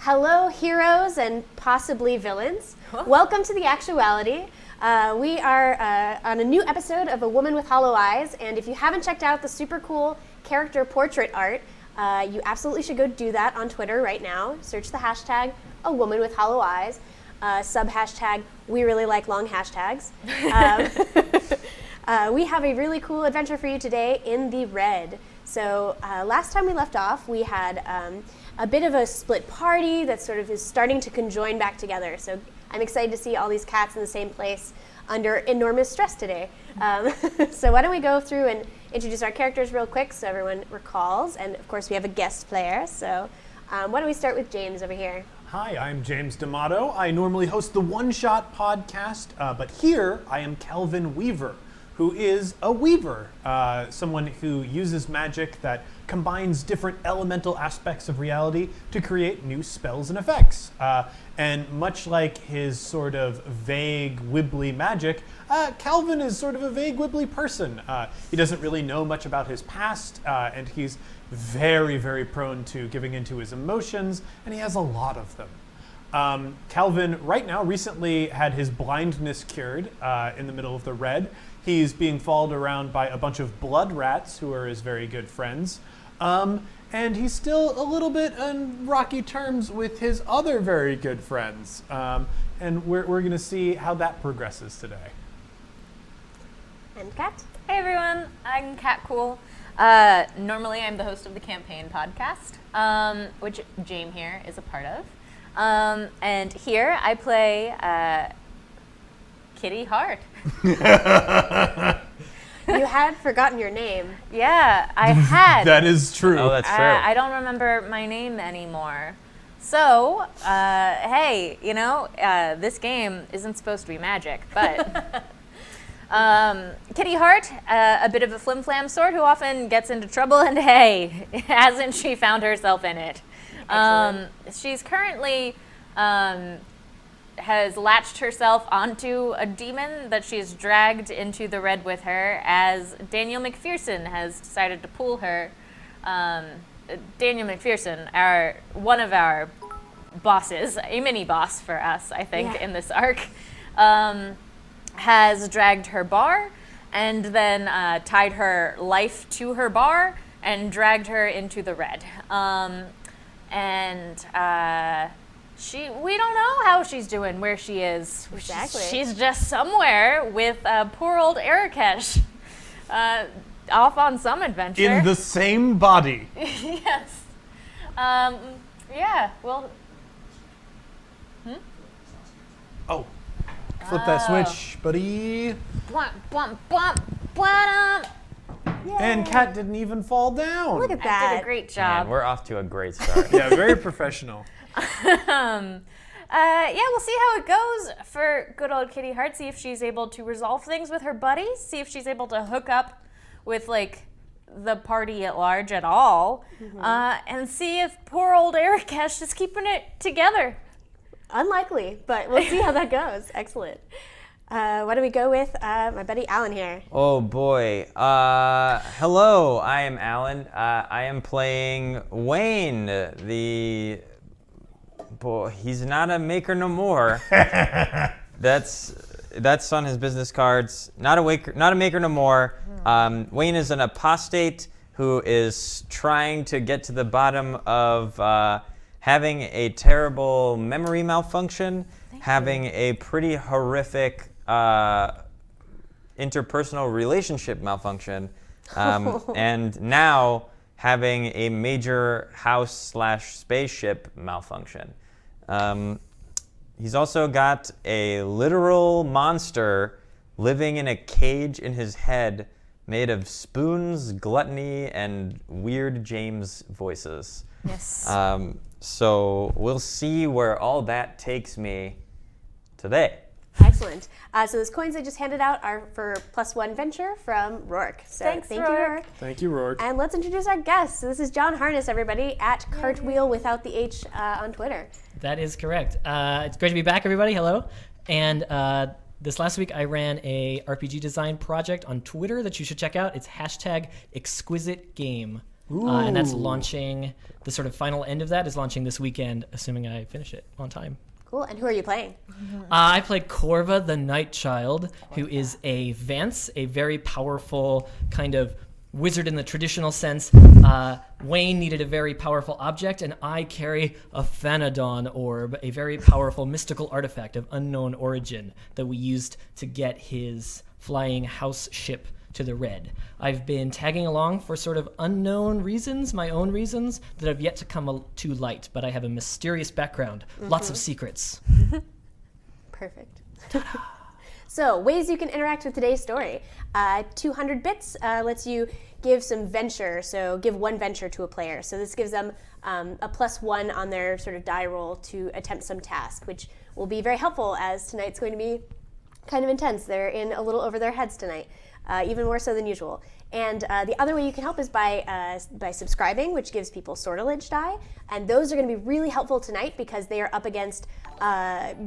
Hello, heroes and possibly villains. Welcome to The Actuality. We are on a new episode of A Woman with Hollow Eyes, and if you haven't checked out the super cool character portrait art, you absolutely should go do that on Twitter right now. Search the hashtag A Woman with Hollow Eyes, sub-hashtag We Really Like Long Hashtags. We have a really cool adventure for you today in the red. So last time we left off, we had a bit of a split party that sort of is starting to conjoin back together. So I'm excited to see all these cats in the same place under enormous stress today. So why don't we go through and introduce our characters real quick so everyone recalls. And of course we have a guest player. So why don't we start with James over here? Hi, I'm James D'Amato. I normally host the One Shot podcast, but here I am Calvin Weaver, who is a weaver, someone who uses magic that combines different elemental aspects of reality to create new spells and effects. And much like his sort of vague, wibbly magic, Calvin is sort of a vague, wibbly person. He doesn't really know much about his past, and he's very, very prone to giving into his emotions, and he has a lot of them. Calvin, right now, recently had his blindness cured in the middle of the red. He's being followed around by a bunch of blood rats who are his very good friends. And he's still a little bit on rocky terms with his other very good friends. And we're going to see how that progresses today. And Kat? Hey everyone, I'm Kat Cool. Normally I'm the host of the campaign podcast, which James here is a part of. And here I play Kitty Hart. You had forgotten your name. Yeah, I had. That is true. Oh, that's true. I don't remember my name anymore. So, hey, this game isn't supposed to be magic, but Kitty Hart, a bit of a flim-flam sort who often gets into trouble, and hey, hasn't she found herself in it? She's currently has latched herself onto a demon that she's dragged into the red with her, as Daniel McPherson has decided to pull her. Daniel McPherson, one of our bosses, a mini boss for us, I think, in this arc, has dragged her bar and then tied her life to her bar and dragged her into the red. We don't know how she's doing, where she is. Exactly. She's just somewhere with poor old Arakesh, off on some adventure. In the same body. Yes. Yeah, well... Oh, flip that switch, buddy. Bwomp, bwomp, bwomp, bwomp. And Kat didn't even fall down. Look at I that. did a great job. Man, we're off to a great start. Yeah, very professional. We'll see how it goes for good old Kitty Hart. See if she's able to resolve things with her buddies. See if she's able to hook up with, the party at large at all. And see if poor old Arakesh is keeping it together. Unlikely, but we'll see how that goes. Excellent. Why don't we go with my buddy Alan here? Oh boy. Hello, I am Alan. I am playing Wayne, the... Boy, he's not a maker no more. That's on his business cards. Not a maker no more. Wayne is an apostate who is trying to get to the bottom of having a terrible memory malfunction, having a pretty horrific interpersonal relationship malfunction, and now having a major house/spaceship malfunction. He's also got a literal monster living in a cage in his head made of spoons, gluttony, and weird James voices. Yes. So we'll see where all that takes me today. Excellent. So those coins I just handed out are for +1 venture from Rourke. So Thanks, thank Rourke. you, Rourke. Thank you, Rourke. And let's introduce our guest. So this is John Harness, everybody, at Cartwheel without the H on Twitter. That is correct. It's great to be back, everybody. Hello. And this last week I ran a RPG design project on Twitter that you should check out. It's #ExquisiteGame. And that's launching, the sort of final end of that is launching this weekend, assuming I finish it on time. Cool. And who are you playing? I played Corva the Night Child, who is a Vance, a very powerful kind of wizard in the traditional sense. Wayne needed a very powerful object, and I carry a Phanodon orb, a very powerful mystical artifact of unknown origin that we used to get his flying house ship to the red. I've been tagging along for sort of unknown reasons, my own reasons, that have yet to come to light, but I have a mysterious background, lots of secrets. Perfect. So, ways you can interact with today's story. 200 bits lets you give some venture, so give one venture to a player. So this gives them a +1 on their sort of die roll to attempt some task, which will be very helpful as tonight's going to be kind of intense. They're in a little over their heads tonight. Even more so than usual. And the other way you can help is by subscribing, which gives people sortilege die. And those are going to be really helpful tonight because they are up against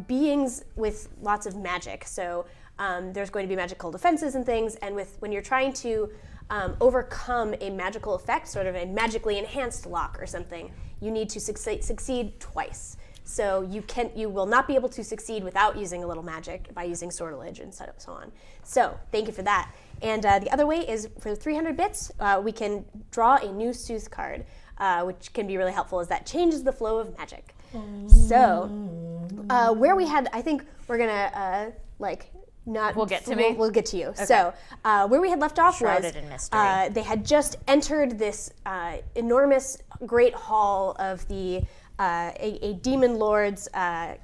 beings with lots of magic. So there's going to be magical defenses and things. And when you're trying to overcome a magical effect, sort of a magically enhanced lock or something, you need to succeed twice. So you will not be able to succeed without using a little magic by using sortilege and so on. So thank you for that. And the other way is for 300 bits, we can draw a new Sooth card, which can be really helpful as that changes the flow of magic. So where we had, I think we're gonna not. We'll get to me? We'll get to you. Okay. So where we had left off Shrouded was in mystery. they had just entered this enormous great hall of the a demon lord's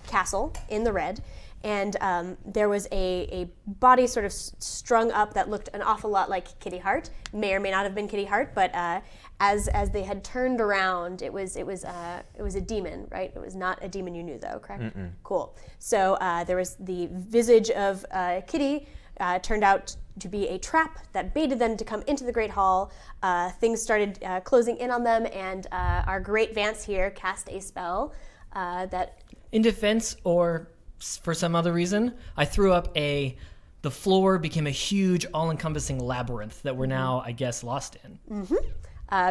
castle in the red, and there was a body sort of strung up that looked an awful lot like Kitty Hart. May or may not have been Kitty Hart, but as they had turned around, it was a demon, right? It was not a demon you knew, though, correct? Mm-mm. Cool. So there was the visage of Kitty. Turned out to be a trap that baited them to come into the Great Hall. Things started closing in on them, and our great Vance here cast a spell that... In defense, or for some other reason, I threw up the floor became a huge, all-encompassing labyrinth that we're now, I guess, lost in.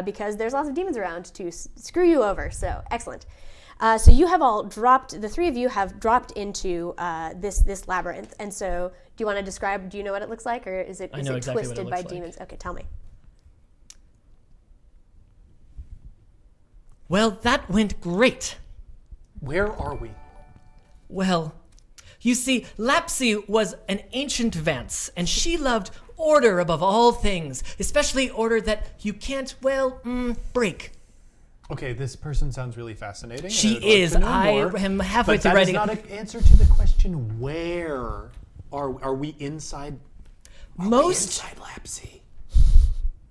Because there's lots of demons around to screw you over, so excellent. So you have all dropped, the three of you have dropped into this labyrinth, and so do you want to describe, do you know what it looks like, or is it exactly twisted by demons? Okay, tell me. Well, that went great. Where are we? Well, you see, Lapsy was an ancient Vance, and she loved order above all things, especially order that you can't, break. Okay, this person sounds really fascinating. She and I'd like is. to know I more, am halfway but through that writing. is not an answer to the question. Where are we inside? Inside Lapsy?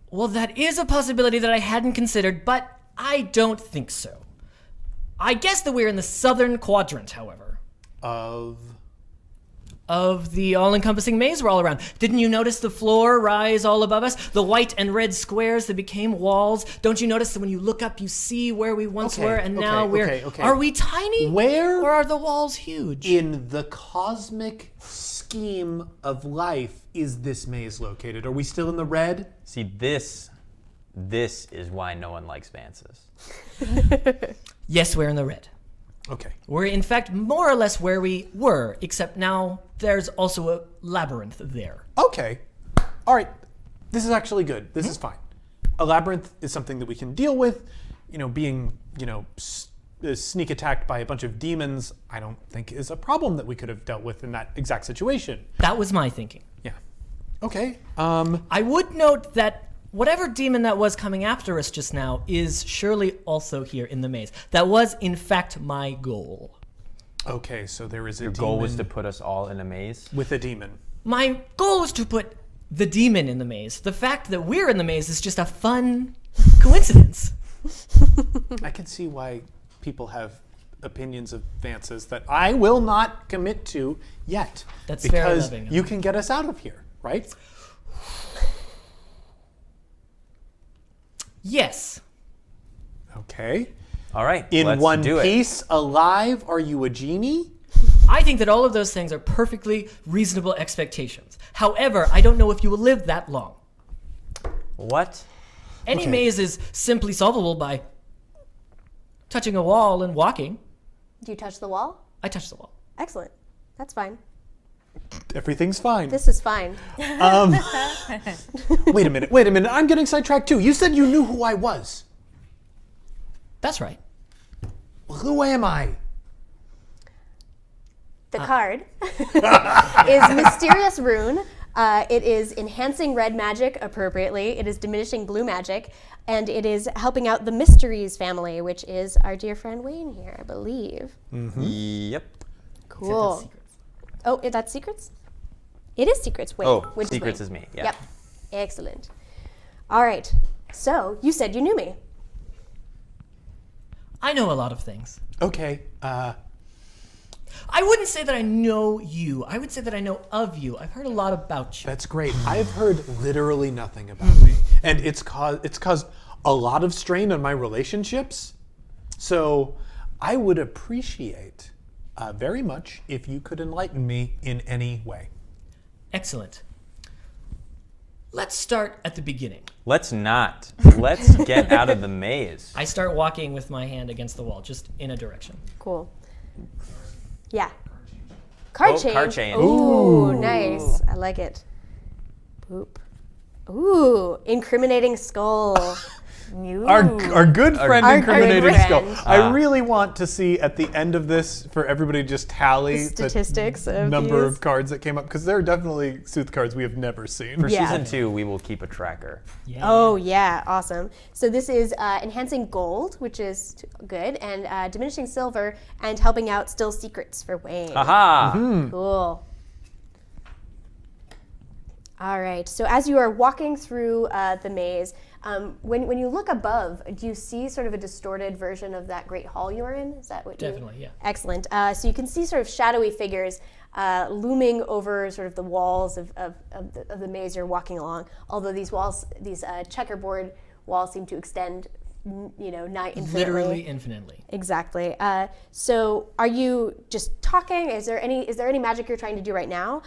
Well, that is a possibility that I hadn't considered, but I don't think so. I guess that we're in the southern quadrant, however. Of the all-encompassing maze we're all around. Didn't you notice the floor rise all above us? The white and red squares that became walls? Don't you notice that when you look up, you see where we once were, and now we're... Okay. Are we tiny? Where? Or are the walls huge? In the cosmic scheme of life is this maze located? Are we still in the red? See, this is why no one likes Vances. Yes, we're in the red. Okay. We're in fact more or less where we were, except now there's also a labyrinth there. Okay. All right. This is actually good. This is fine. A labyrinth is something that we can deal with. Being, sneak attacked by a bunch of demons, I don't think is a problem that we could have dealt with in that exact situation. That was my thinking. Yeah. Okay. I would note that whatever demon that was coming after us just now is surely also here in the maze. That was, in fact, my goal. Okay, so there is a demon. Your goal was to put us all in a maze? With a demon. My goal was to put the demon in the maze. The fact that we're in the maze is just a fun coincidence. I can see why people have opinions of Vances that I will not commit to yet. That's fair because loving. you can get us out of here, right? Yes. Okay. All right, In let's one do it. piece, alive, are you a genie? I think that all of those things are perfectly reasonable expectations. However, I don't know if you will live that long. What Any Okay. maze is simply solvable by touching a wall and walking. Do you touch the wall? I touch the wall. Excellent. That's fine. Everything's fine. This is fine. Wait a minute. I'm getting sidetracked too. You said you knew who I was. That's right. Well, who am I? The card is Mysterious Rune. It is enhancing red magic appropriately. It is diminishing blue magic. And it is helping out the Mysteries family, which is our dear friend Wayne here, I believe. Yep. Cool. Except that's secrets. Oh, that's secrets? It is secrets. Wait, Oh, which secrets Wayne? is me. Yeah. Yep. Excellent. All right. So you said you knew me. I know a lot of things. Okay. I wouldn't say that I know you. I would say that I know of you. I've heard a lot about you. That's great. I've heard literally nothing about me, and it's caused a lot of strain on my relationships. So I would appreciate very much if you could enlighten me in any way. Excellent. Let's start at the beginning. Let's not. Let's get out of the maze. I start walking with my hand against the wall, just in a direction. Cool. Yeah. Card change. Card change. Ooh, nice. I like it. Boop. Ooh, incriminating skull. Our good friend Our incriminating good skull. friend. I really want to see at the end of this for everybody to just tally The statistics the of number these. of cards that came up, because there are definitely Sooth cards we have never seen. For Yeah. season 2, we will keep a tracker. Yeah. Oh, yeah, awesome. So this is enhancing gold, which is good, and diminishing silver, and helping out still secrets for Wayne. Aha! Cool. All right. So as you are walking through the maze, when you look above, do you see sort of a distorted version of that great hall you were in? Is that what you? Definitely, yeah. Excellent. So you can see sort of shadowy figures looming over sort of the walls of the maze you're walking along. Although these walls, these checkerboard walls, seem to extend, nigh infinitely. Literally infinitely. Exactly. So, are you just talking? Is there any magic you're trying to do right now?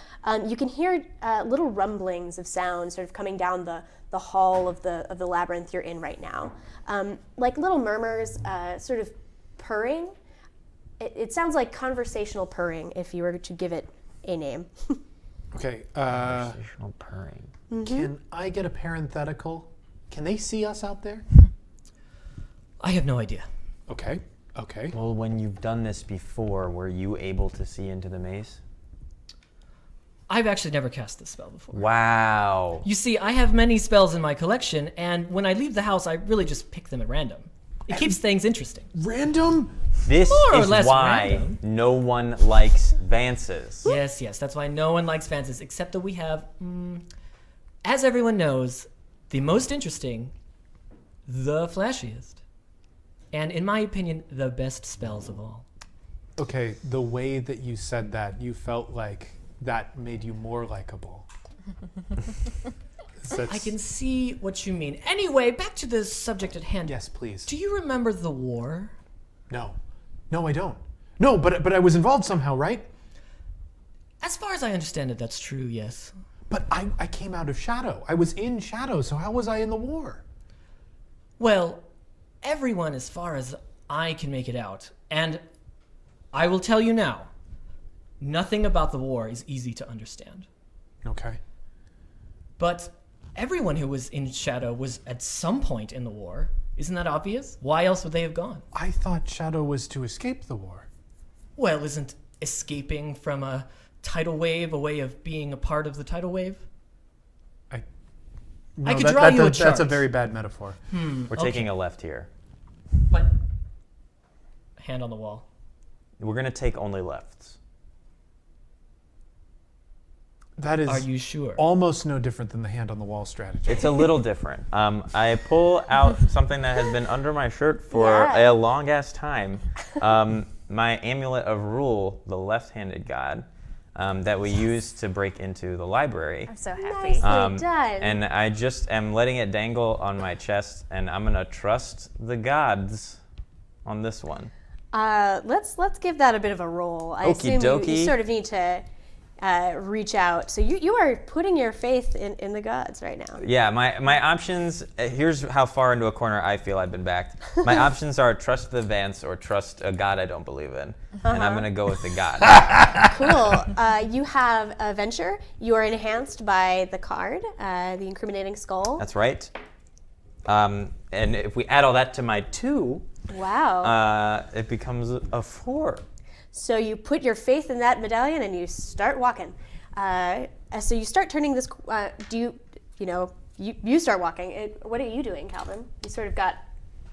You can hear little rumblings of sound, sort of coming down the hall of the labyrinth you're in right now, like little murmurs, sort of purring. It sounds like conversational purring if you were to give it a name. Okay. Conversational purring. Can I get a parenthetical? Can they see us out there? I have no idea. Okay. Well, when you've done this before, were you able to see into the maze? I've actually never cast this spell before. Wow. You see, I have many spells in my collection, and when I leave the house, I really just pick them at random. It keeps things interesting. Random? This More or is less why random. no one likes Vances. Yes, that's why no one likes Vances, except that we have, as everyone knows, the most interesting, the flashiest, and in my opinion, the best spells of all. Okay, the way that you said that, you felt like that made you more likable. I can see what you mean. Anyway, back to the subject at hand. Yes, please. Do you remember the war? No, I don't. No, but I was involved somehow, right? As far as I understand it, that's true, yes. But I came out of Shadow. I was in Shadow, so how was I in the war? Well, everyone, as far as I can make it out, and I will tell you now, nothing about the war is easy to understand. Okay. But everyone who was in Shadow was at some point in the war. Isn't that obvious? Why else would they have gone? I thought Shadow was to escape the war. Well, isn't escaping from a tidal wave a way of being a part of the tidal wave? No, could draw you a That's a chart. very bad metaphor. We're taking a left here. But hand on the wall. We're going to take only lefts. That is Are you sure? almost no different than the hand on the wall strategy. It's a little different. I pull out something that has been under my shirt for Yeah. a long-ass time. My amulet of rule, the left-handed god, that we use to break into the library. I'm so happy. Nicely done. And I just am letting it dangle on my chest, and I'm going to trust the gods on this one. Let's give that a bit of a roll. I Okie assume you dokie. sort of need to reach out. So you are putting your faith in the gods right now. Yeah, my options, here's how far into a corner I feel I've been backed. My options are trust the Vance or trust a god I don't believe in. And I'm going to go with the god. Cool. You have a venture. You are enhanced by the card, the incriminating skull. That's right. And if we add all that to my 2, Wow. it becomes a 4. So you put your faith in that medallion and you start walking. So you start turning this. You start walking. What are you doing, Calvin? You sort of got.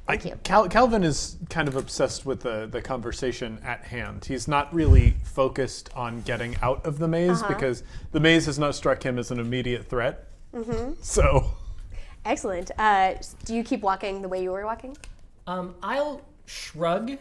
Thank you. Calvin is kind of obsessed with the conversation at hand. He's not really focused on getting out of the maze because the maze has not struck him as an immediate threat. So. Excellent. Do you keep walking the way you were walking? I'll shrug.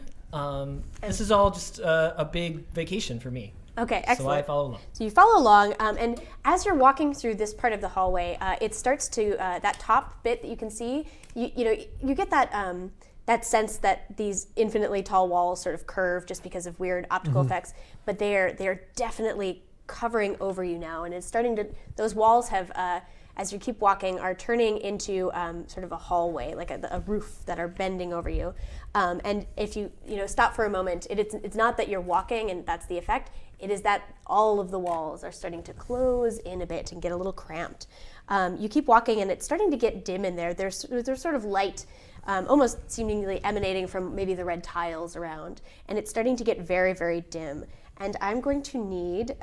This is all just a big vacation for me. Okay, excellent. So I follow along. So you follow along, and as you're walking through this part of the hallway, it starts to that top bit that you can see. You get that sense that these infinitely tall walls sort of curve just because of weird optical effects, but they're definitely covering over you now, and it's starting to. Those walls have. As you keep walking, are turning into sort of a hallway, like a roof that are bending over you. And if you stop for a moment, it's not that you're walking and that's the effect. It is that all of the walls are starting to close in a bit and get a little cramped. You keep walking and it's starting to get dim in there. There's sort of light, almost seemingly emanating from maybe the red tiles around. And it's starting to get very, very dim. And I'm going to need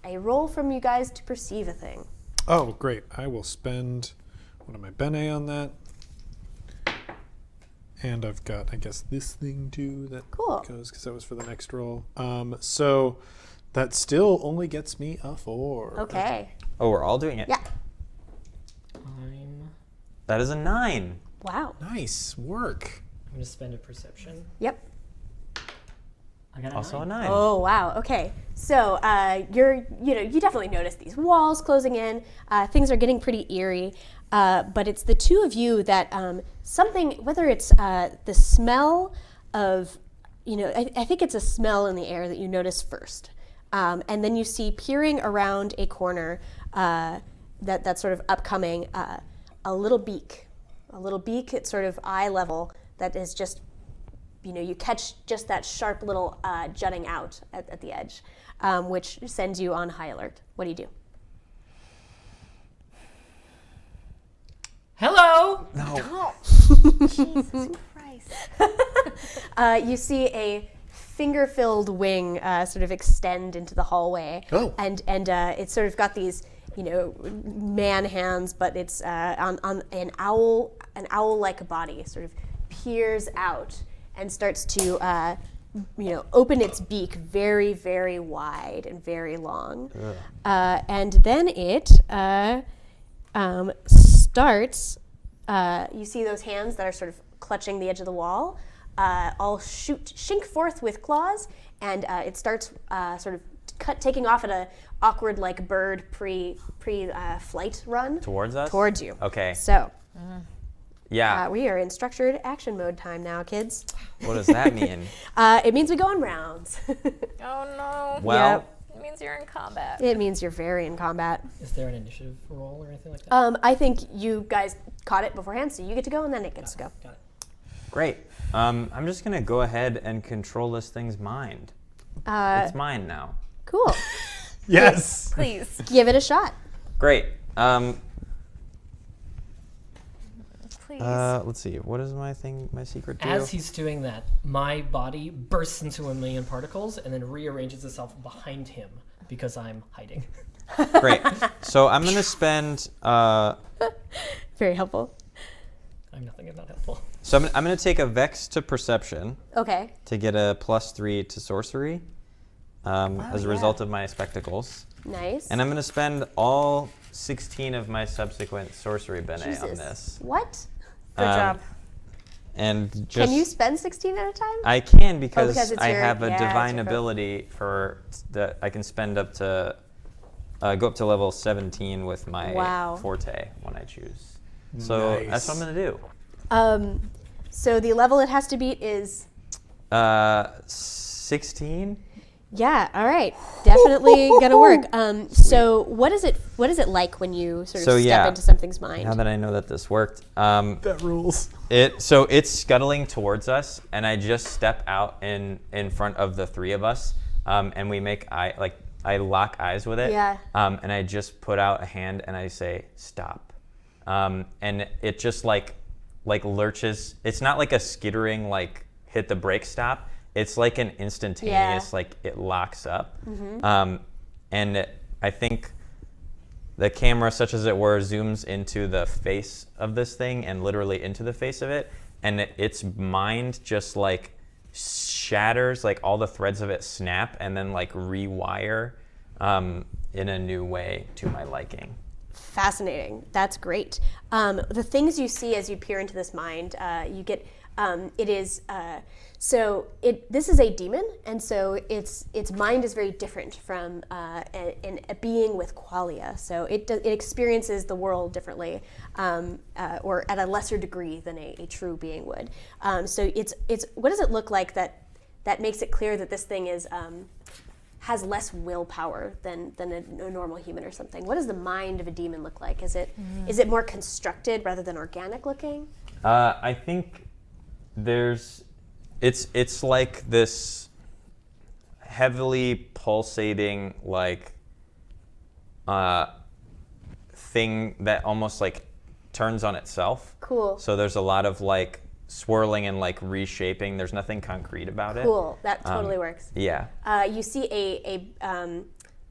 a roll from you guys to perceive a thing. Oh, great. I will spend one of my bene on that. And I've got, I guess, this thing too that goes, because that was for the next roll. So that still only gets me a 4. Okay. Oh, we're all doing it? Yeah. That is a 9. Wow. Nice work. I'm going to spend a perception. Yep. I got Also a 9. Oh, wow. Okay. So you definitely notice these walls closing in. Things are getting pretty eerie. But it's the two of you that something, whether it's the smell of, I think it's a smell in the air that you notice first. And then you see peering around a corner that's sort of upcoming, a little beak at sort of eye level that is just, you catch just that sharp little jutting out at the edge, which sends you on high alert. What do you do? Hello! No. Jesus Christ. You see a finger-filled wing sort of extend into the hallway, and it's sort of got these, man hands, but it's on an owl-like body, sort of peers out and starts to, open its beak very, very wide and very long, and then it starts. You see those hands that are sort of clutching the edge of the wall, all shink forth with claws, and it starts sort of taking off at a awkward like bird pre-flight run Towards us? towards you. Okay. So Yeah. we are in structured action mode time now, kids. What does that mean? It means we go in rounds. Oh no. Well, It means you're in combat. It means you're very in combat. Is there an initiative roll or anything like that? I think you guys caught it beforehand, so you get to go and then it gets to go. Got it. great. I'm just going to go ahead and control this thing's mind. It's mine now. Cool. Yes. Please. Give it a shot. Great. Please. Let's see. What is my secret do? As he's doing that, my body bursts into a million particles and then rearranges itself behind him because I'm hiding. Great. So I'm going to spend... Very helpful. I'm nothing if not helpful. So I'm going to take a Vex to Perception Okay. to get a +3 to Sorcery as a result of my spectacles. Nice. And I'm going to spend all 16 of my subsequent Sorcery Bene Jesus. on this. What? Good job. And just... Can you spend 16 at a time? I can because, because it's I your- have a yeah, it's divine your ability that I can spend up to go up to level 17 with my Wow. forte when I choose. So that's what I'm going to do. So the level it has to beat is 16? Yeah. All right. Definitely gonna work. So what is it like when you sort of step into something's mind? Now that I know that this worked, That rules. So it's scuttling towards us, and I just step out in front of the three of us, and we make I lock eyes with it. Yeah. And I just put out a hand and I say stop, and it just like lurches. It's not like a skittering like hit the brake stop. It's like an instantaneous like it locks up. And I think the camera, such as it were, zooms into the face of this thing and literally into the face of it, and its mind just like shatters, like all the threads of it snap and then like rewire in a new way to my liking. Fascinating. That's great. The things you see as you peer into this mind, you get. It is this is a demon, and so its mind is very different from a being with qualia. So it experiences the world differently, or at a lesser degree than a true being would. So it's what does it look like that makes it clear that this thing has less willpower than a normal human or something? What does the mind of a demon look like? Is it more constructed rather than organic looking? I think it's like this heavily pulsating like thing that almost like turns on itself. Cool. So there's a lot of like swirling and like reshaping. There's nothing concrete about it. Cool. That totally works. Yeah. You see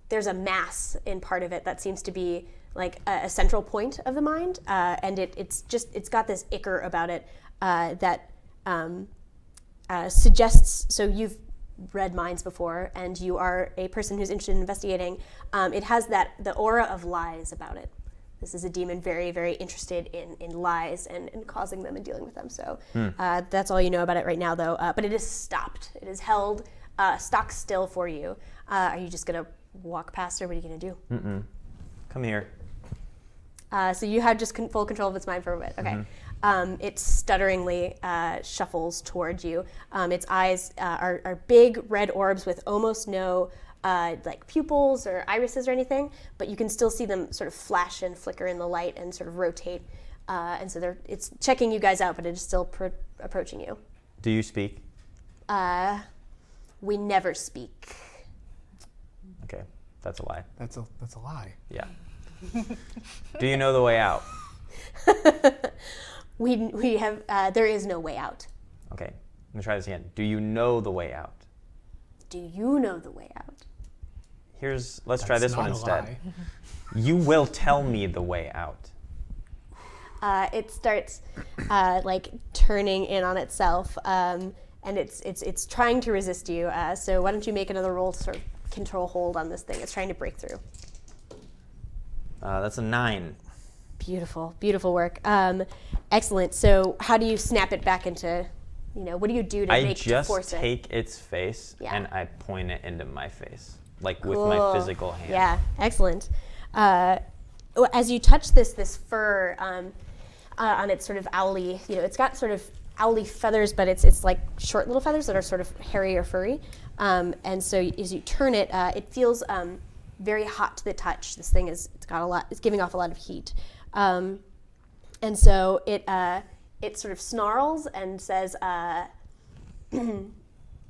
there's a mass in part of it that seems to be like a central point of the mind, and it's got this ichor about it that suggests. So you've read minds before, and you are a person who's interested in investigating. It has the aura of lies about it. This is a demon very, very interested in lies and causing them and dealing with them. So that's all you know about it right now, though. But it is stopped. It is held stock still for you. Are you just going to walk past, or what are you going to do? Mm-mm. Come here. So you have just full control of its mind for a bit. Okay. It stutteringly shuffles towards you. Its eyes are big red orbs with almost no like pupils or irises or anything, but you can still see them sort of flash and flicker in the light and sort of rotate. And so it's checking you guys out, but it is still approaching you. Do you speak? We never speak. Okay, that's a lie. That's a lie. Yeah. Do you know the way out? We have there is no way out. Okay, I'm gonna try this again. Do you know the way out? Do you know the way out? Let's try this one instead. Lie. You will tell me the way out. It starts like turning in on itself, and it's trying to resist you. So why don't you make another roll to sort of control hold on this thing? It's trying to break through. That's a 9. Beautiful, beautiful work. Excellent. So how do you snap it back into? What do you do to force it? I just take its face and I point it into my face, like with my physical hand. Yeah, excellent. As you touch this fur on its sort of owly, it's got sort of owly feathers, but it's like short little feathers that are sort of hairy or furry. And so as you turn it, it feels very hot to the touch. This thing it's giving off a lot of heat. And so it sort of snarls and says,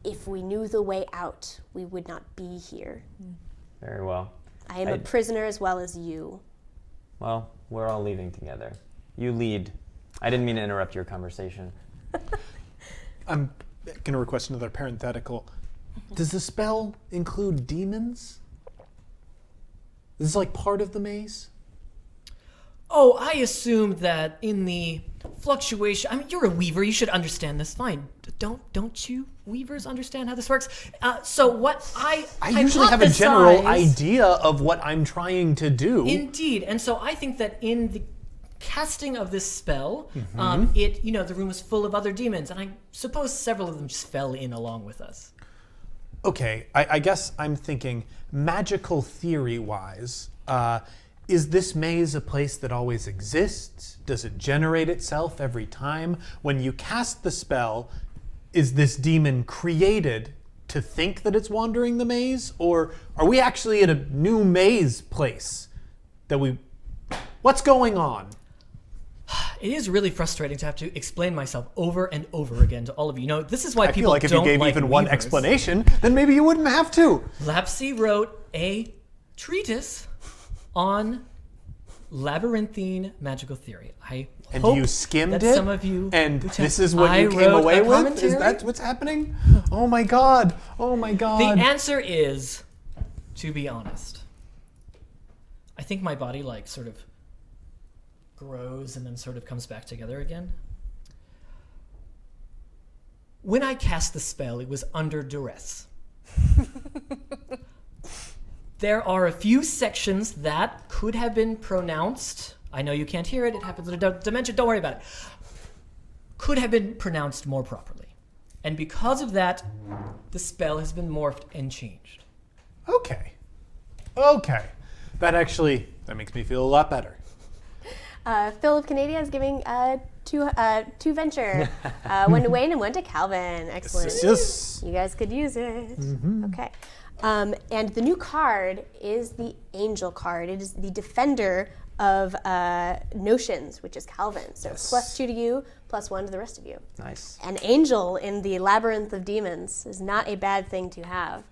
if we knew the way out, we would not be here. Very well. I am a prisoner as well as you. Well, we're all leaving together. You lead. I didn't mean to interrupt your conversation. I'm going to request another parenthetical. Does the spell include demons? Is this like part of the maze? Oh, I assumed that in the fluctuation. I mean, you're a weaver. You should understand this. Fine. Don't you weavers understand how this works? So what I usually have a general idea of what I'm trying to do. Indeed, and so I think that in the casting of this spell, the room was full of other demons, and I suppose several of them just fell in along with us. Okay, I guess I'm thinking magical theory-wise. Is this maze a place that always exists? Does it generate itself every time? When you cast the spell, is this demon created to think that it's wandering the maze, or are we actually at a new maze place what's going on? It is really frustrating to have to explain myself over and over again to all of you. This is why I people feel like if you don't gave like even one weavers. explanation, then maybe you wouldn't have to. Lapsy wrote a treatise on labyrinthine magical theory. And hope you skimmed that it? Some of you and who this is what I you came wrote away a with? commentary. Is that what's happening? Oh my god. Oh my god. The answer is, to be honest, I think my body sort of grows and then sort of comes back together again. When I cast the spell, it was under duress. There are a few sections that could have been pronounced. I know you can't hear it. It happens in a dimension. Don't worry about it. Could have been pronounced more properly. And because of that, the spell has been morphed and changed. Okay. That makes me feel a lot better. Phil of Canada is giving two venture, one to Wayne and one to Calvin. Excellent. Yes. You guys could use it. Okay. And the new card is the Angel card. It is the defender of notions, which is Calvin. So +2 to you, +1 to the rest of you. Nice. An angel in the labyrinth of demons is not a bad thing to have.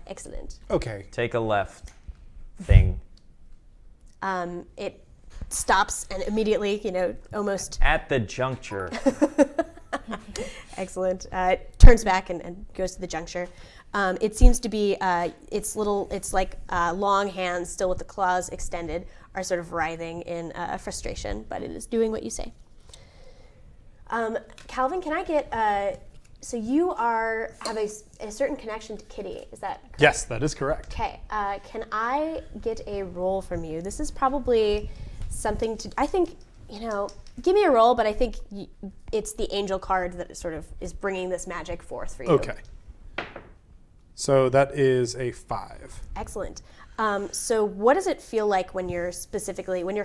Excellent. Okay. Take a left thing. It stops and immediately, almost At the juncture. excellent. Turns back and goes to the juncture. It seems to be its long hands, still with the claws extended, are sort of writhing in frustration, but it is doing what you say. Calvin, can I get? So you have a certain connection to Kitty. Is that correct? Yes, that is correct. Okay. Can I get a roll from you? This is probably something to. I think give me a roll, but I think it's the angel card that sort of is bringing this magic forth for you. Okay. So that is a 5. Excellent. So what does it feel like when your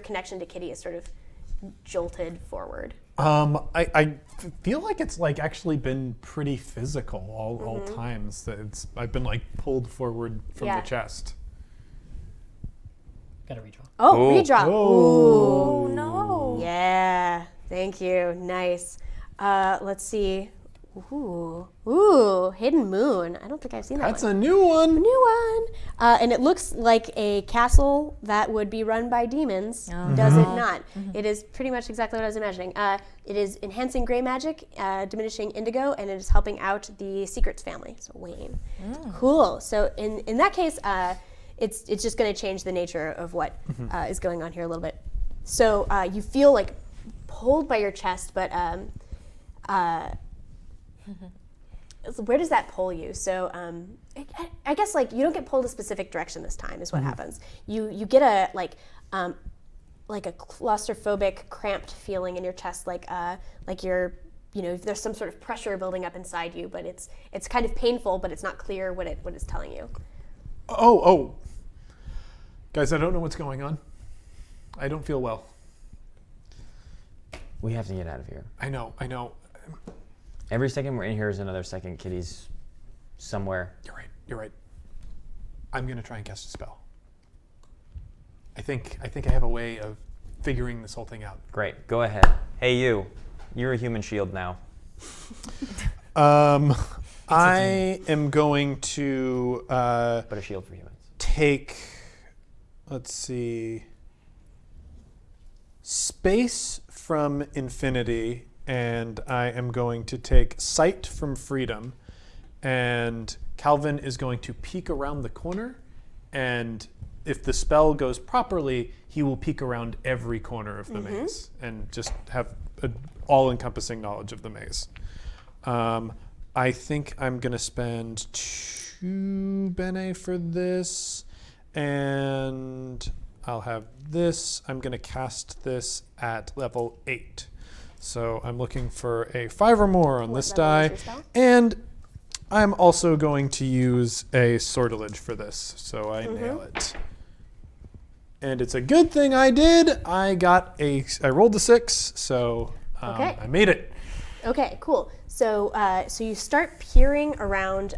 connection to Kitty is sort of jolted forward? I feel like it's actually been pretty physical all times. I've been pulled forward from the chest. Got to redraw. Oh, redraw. Oh, no. Yeah. Thank you. Nice. Let's see. Ooh, Hidden Moon. I don't think I've seen that That's one. a new one. New one. And it looks like a castle that would be run by demons. Does it not? It is pretty much exactly what I was imagining. It is enhancing gray magic, diminishing indigo, and it is helping out the Secrets family. So Wayne. Cool. So in that case, it's just going to change the nature of what is going on here a little bit. So you feel pulled by your chest, but where does that pull you? So I guess you don't get pulled a specific direction this time is what happens. You get a claustrophobic, cramped feeling in your chest, like you're there's some sort of pressure building up inside you, but it's kind of painful, but it's not clear what it's telling you. Oh. Guys, I don't know what's going on. I don't feel well. We have to get out of here. I know. Every second we're in here is another second Kitty's somewhere. You're right. I'm going to try and cast a spell. I think I have a way of figuring this whole thing out. Great. Go ahead. Hey, you. You're a human shield now. I am going to But a shield for humans. take, let's see, space from infinity, and I am going to take sight from freedom, and Calvin is going to peek around the corner, and if the spell goes properly, he will peek around every corner of the maze and just have an all-encompassing knowledge of the maze. I think I'm going to spend 2 bene for this, and I'll have this. I'm going to cast this at level 8. So I'm looking for a 5 or more on this level is die. your spell? And I'm also going to use a sortilege for this, so I nail it. And it's a good thing I did. I rolled a 6, so Okay. I made it. Okay, cool. So so you start peering around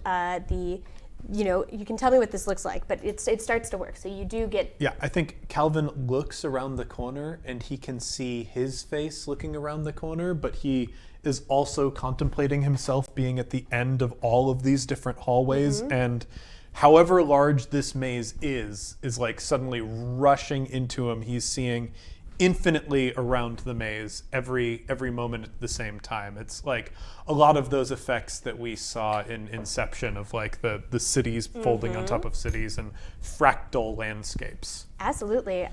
you can tell me what this looks like, but it starts to work. So you do get... Yeah, I think Calvin looks around the corner and he can see his face looking around the corner, but he is also contemplating himself being at the end of all of these different hallways, and however large this maze is like suddenly rushing into him. He's seeing infinitely around the maze every moment at the same time. It's like a lot of those effects that we saw in Inception of like the cities folding on top of cities and fractal landscapes. Absolutely.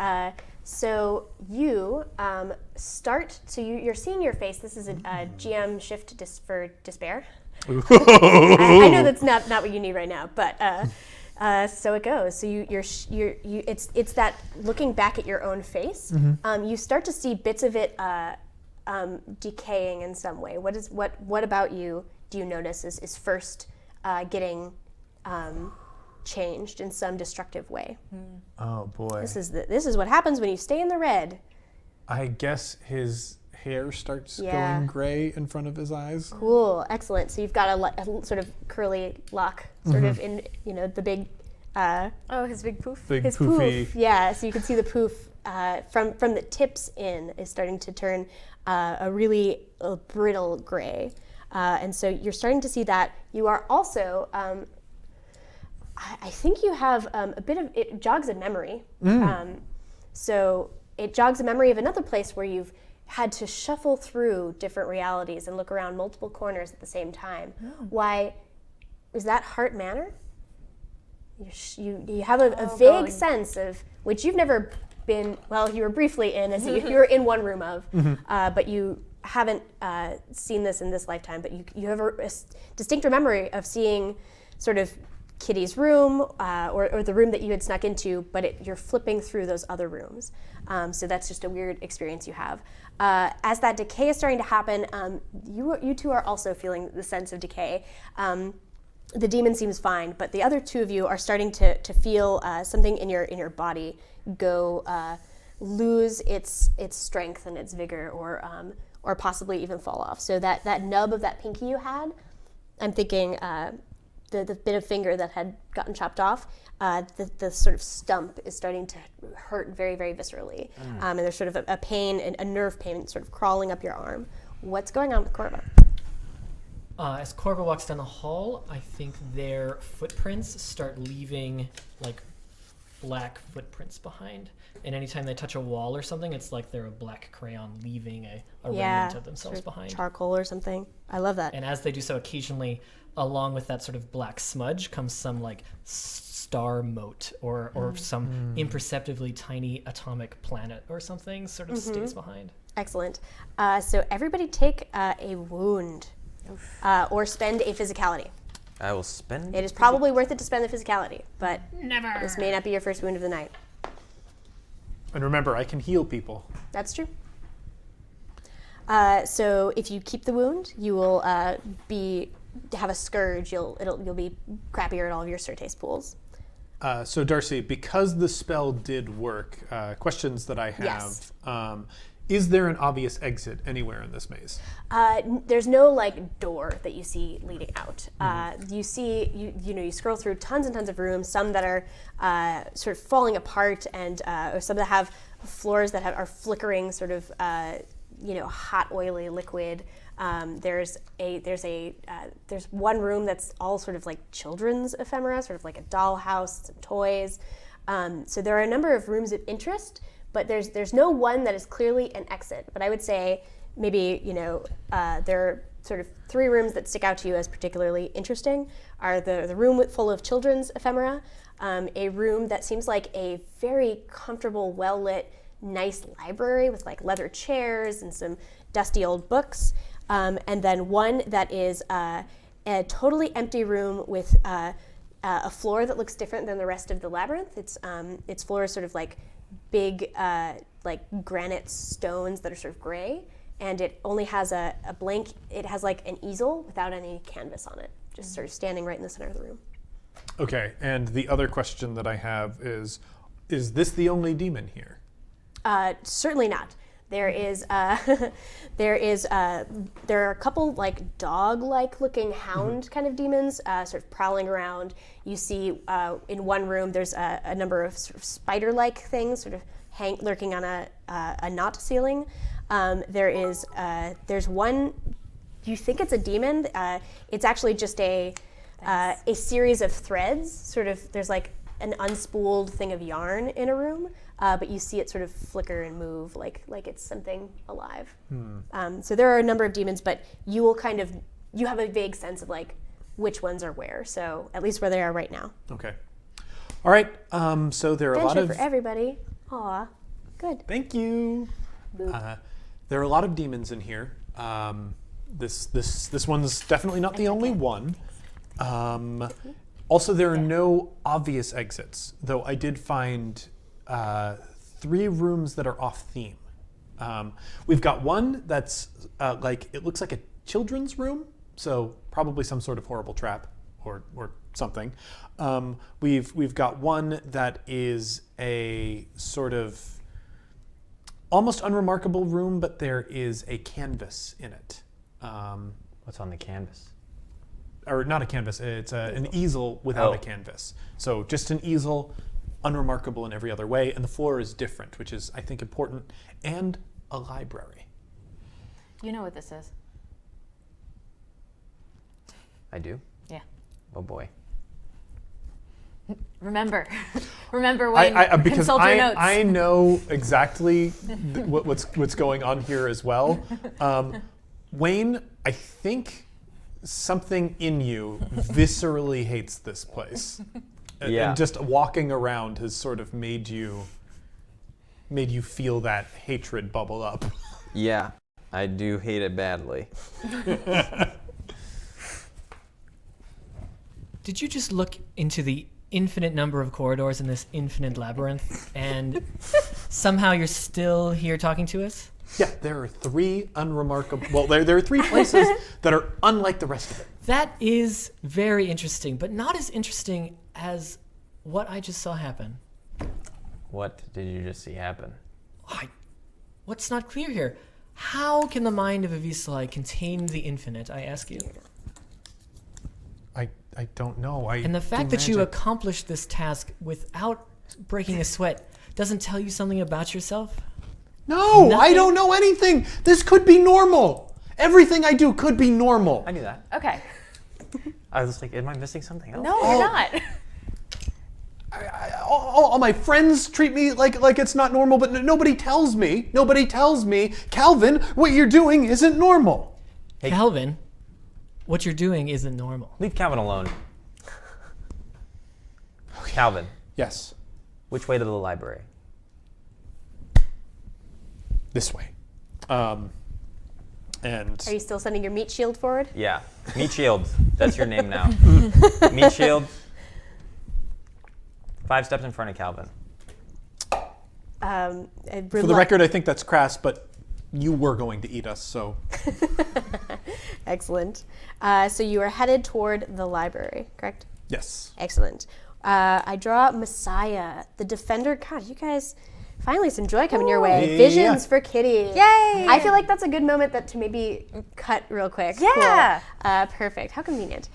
So you start, so you're seeing your face. This is a GM shift for despair. I know that's not what you need right now, but so it goes. So it's that looking back at your own face. You start to see bits of it decaying in some way. What about you do you notice is first getting changed in some destructive way? Oh boy. This is what happens when you stay in the red. I guess his hair starts going gray in front of his eyes. Cool, excellent. So you've got a sort of curly lock, sort of in the big. His big poof. Big His poofy. poof, yeah. So you can see the poof from the tips in is starting to turn a really brittle gray, and so you're starting to see that. You are also, I think you have a bit of it jogs a memory. So it jogs a memory of another place where you've had to shuffle through different realities and look around multiple corners at the same time. Why is that Hart Manor? You have a vague sense of, which you've never been, well, you were briefly in, as you were in one room of, but you haven't seen this in this lifetime, but you have a distinct memory of seeing sort of Kitty's room or the room that you had snuck into, but you're flipping through those other rooms. So that's just a weird experience you have. As that decay is starting to happen, you two are also feeling the sense of decay. The demon seems fine, but the other two of you are starting to feel something in your body go lose its strength and its vigor, or possibly even fall off. So that nub of that pinky you had, I'm thinking the bit of finger that had gotten chopped off, the sort of stump is starting to hurt very, very viscerally. And there's sort of a pain, a nerve pain sort of crawling up your arm. What's going on with Corva? As Corva walks down the hall, I think their footprints start leaving like black footprints behind. And anytime they touch a wall or something, it's like they're a black crayon leaving a remnant of themselves sort of behind. Charcoal or something. I love that. And as they do so, occasionally, along with that sort of black smudge, comes some like star mote or some imperceptibly tiny atomic planet or something sort of stays behind. Excellent. So everybody take a wound or spend a physicality. I will spend. It is probably worth it to spend the physicality, but this may not be your first wound of the night. And remember, I can heal people. That's true. So if you keep the wound, you will have a scourge. You'll be crappier at all of your certes pools. So Darcy, because the spell did work, questions that I have. Yes. Is there an obvious exit anywhere in this maze? There's no door that you see leading out. You see, you scroll through tons and tons of rooms, some that are sort of falling apart, and or some that have floors that are flickering, sort of hot, oily liquid. There's one room that's all sort of like children's ephemera, sort of like a dollhouse, some toys. So there are a number of rooms of interest. But there's no one that is clearly an exit. But I would say maybe, there are sort of three rooms that stick out to you as particularly interesting. Are the room full of children's ephemera, a room that seems like a very comfortable, well-lit, nice library with like leather chairs and some dusty old books, and then one that is a totally empty room with a floor that looks different than the rest of the labyrinth. Its floor is sort of like big like granite stones that are sort of gray, and it only has a blank, it has like an easel without any canvas on it, just sort of standing right in the center of the room. Okay, and the other question that I have is this the only demon here? Certainly not. There is there are a couple like dog-like looking hound kind of demons sort of prowling around. You see in one room there's a number of sort of spider-like things sort of lurking on a knot ceiling. There's one. You think it's a demon? It's actually just a series of threads. Sort of there's like an unspooled thing of yarn in a room. But you see it sort of flicker and move like it's something alive. So there are a number of demons, but you have a vague sense of like which ones are where. So at least where they are right now. Okay. All right. So there are a lot Adventure of. for everybody. Aw, good. Thank you. There are a lot of demons in here. This one's definitely not the only one. Also, there are no obvious exits, though I did find 3 rooms that are off theme. We've got one that's it looks like a children's room, so probably some sort of horrible trap or something. We've got one that is a sort of almost unremarkable room, but there is a canvas in it. What's on the canvas? Or not a canvas, it's an easel without a canvas. So just an easel, unremarkable in every other way, and the floor is different, which is, I think, important, and a library. You know what this is? I do? Yeah. Oh boy. Remember when because consult your notes. I know exactly what's going on here as well. Wayne, I think something in you viscerally hates this place. Yeah. And just walking around has sort of made you feel that hatred bubble up. Yeah, I do hate it badly. Did you just look into the infinite number of corridors in this infinite labyrinth, and somehow you're still here talking to us? Yeah, there are 3 unremarkable. Well, there are 3 places that are unlike the rest of it. That is very interesting, but not as interesting as what I just saw happen. What did you just see happen? What's not clear here? How can the mind of a Visalai contain the infinite, I ask you? I don't know. And the fact that you accomplished this task without breaking a sweat doesn't tell you something about yourself? No, Nothing? I don't know anything. This could be normal. Everything I do could be normal. I knew that. Okay. I was like, am I missing something else? No, you're not. All my friends treat me like it's not normal, but nobody tells me. Nobody tells me, Calvin, what you're doing isn't normal. Hey. Calvin, what you're doing isn't normal. Leave Calvin alone. Calvin, Yes, which way to the library? this way. And Are you still sending your meat shield forward? Yeah, Meat Shield. That's your name now. Meat Shield. 5 steps in front of Calvin. for the record, I think that's crass, but you were going to eat us, so. Excellent. So you are headed toward the library, correct? Yes. Excellent. I draw Messiah, the defender. God, you guys finally some joy coming your way. Yeah. Visions for Kitty. Yay! I feel like that's a good moment to maybe cut real quick. Yeah. Cool. Perfect. How convenient.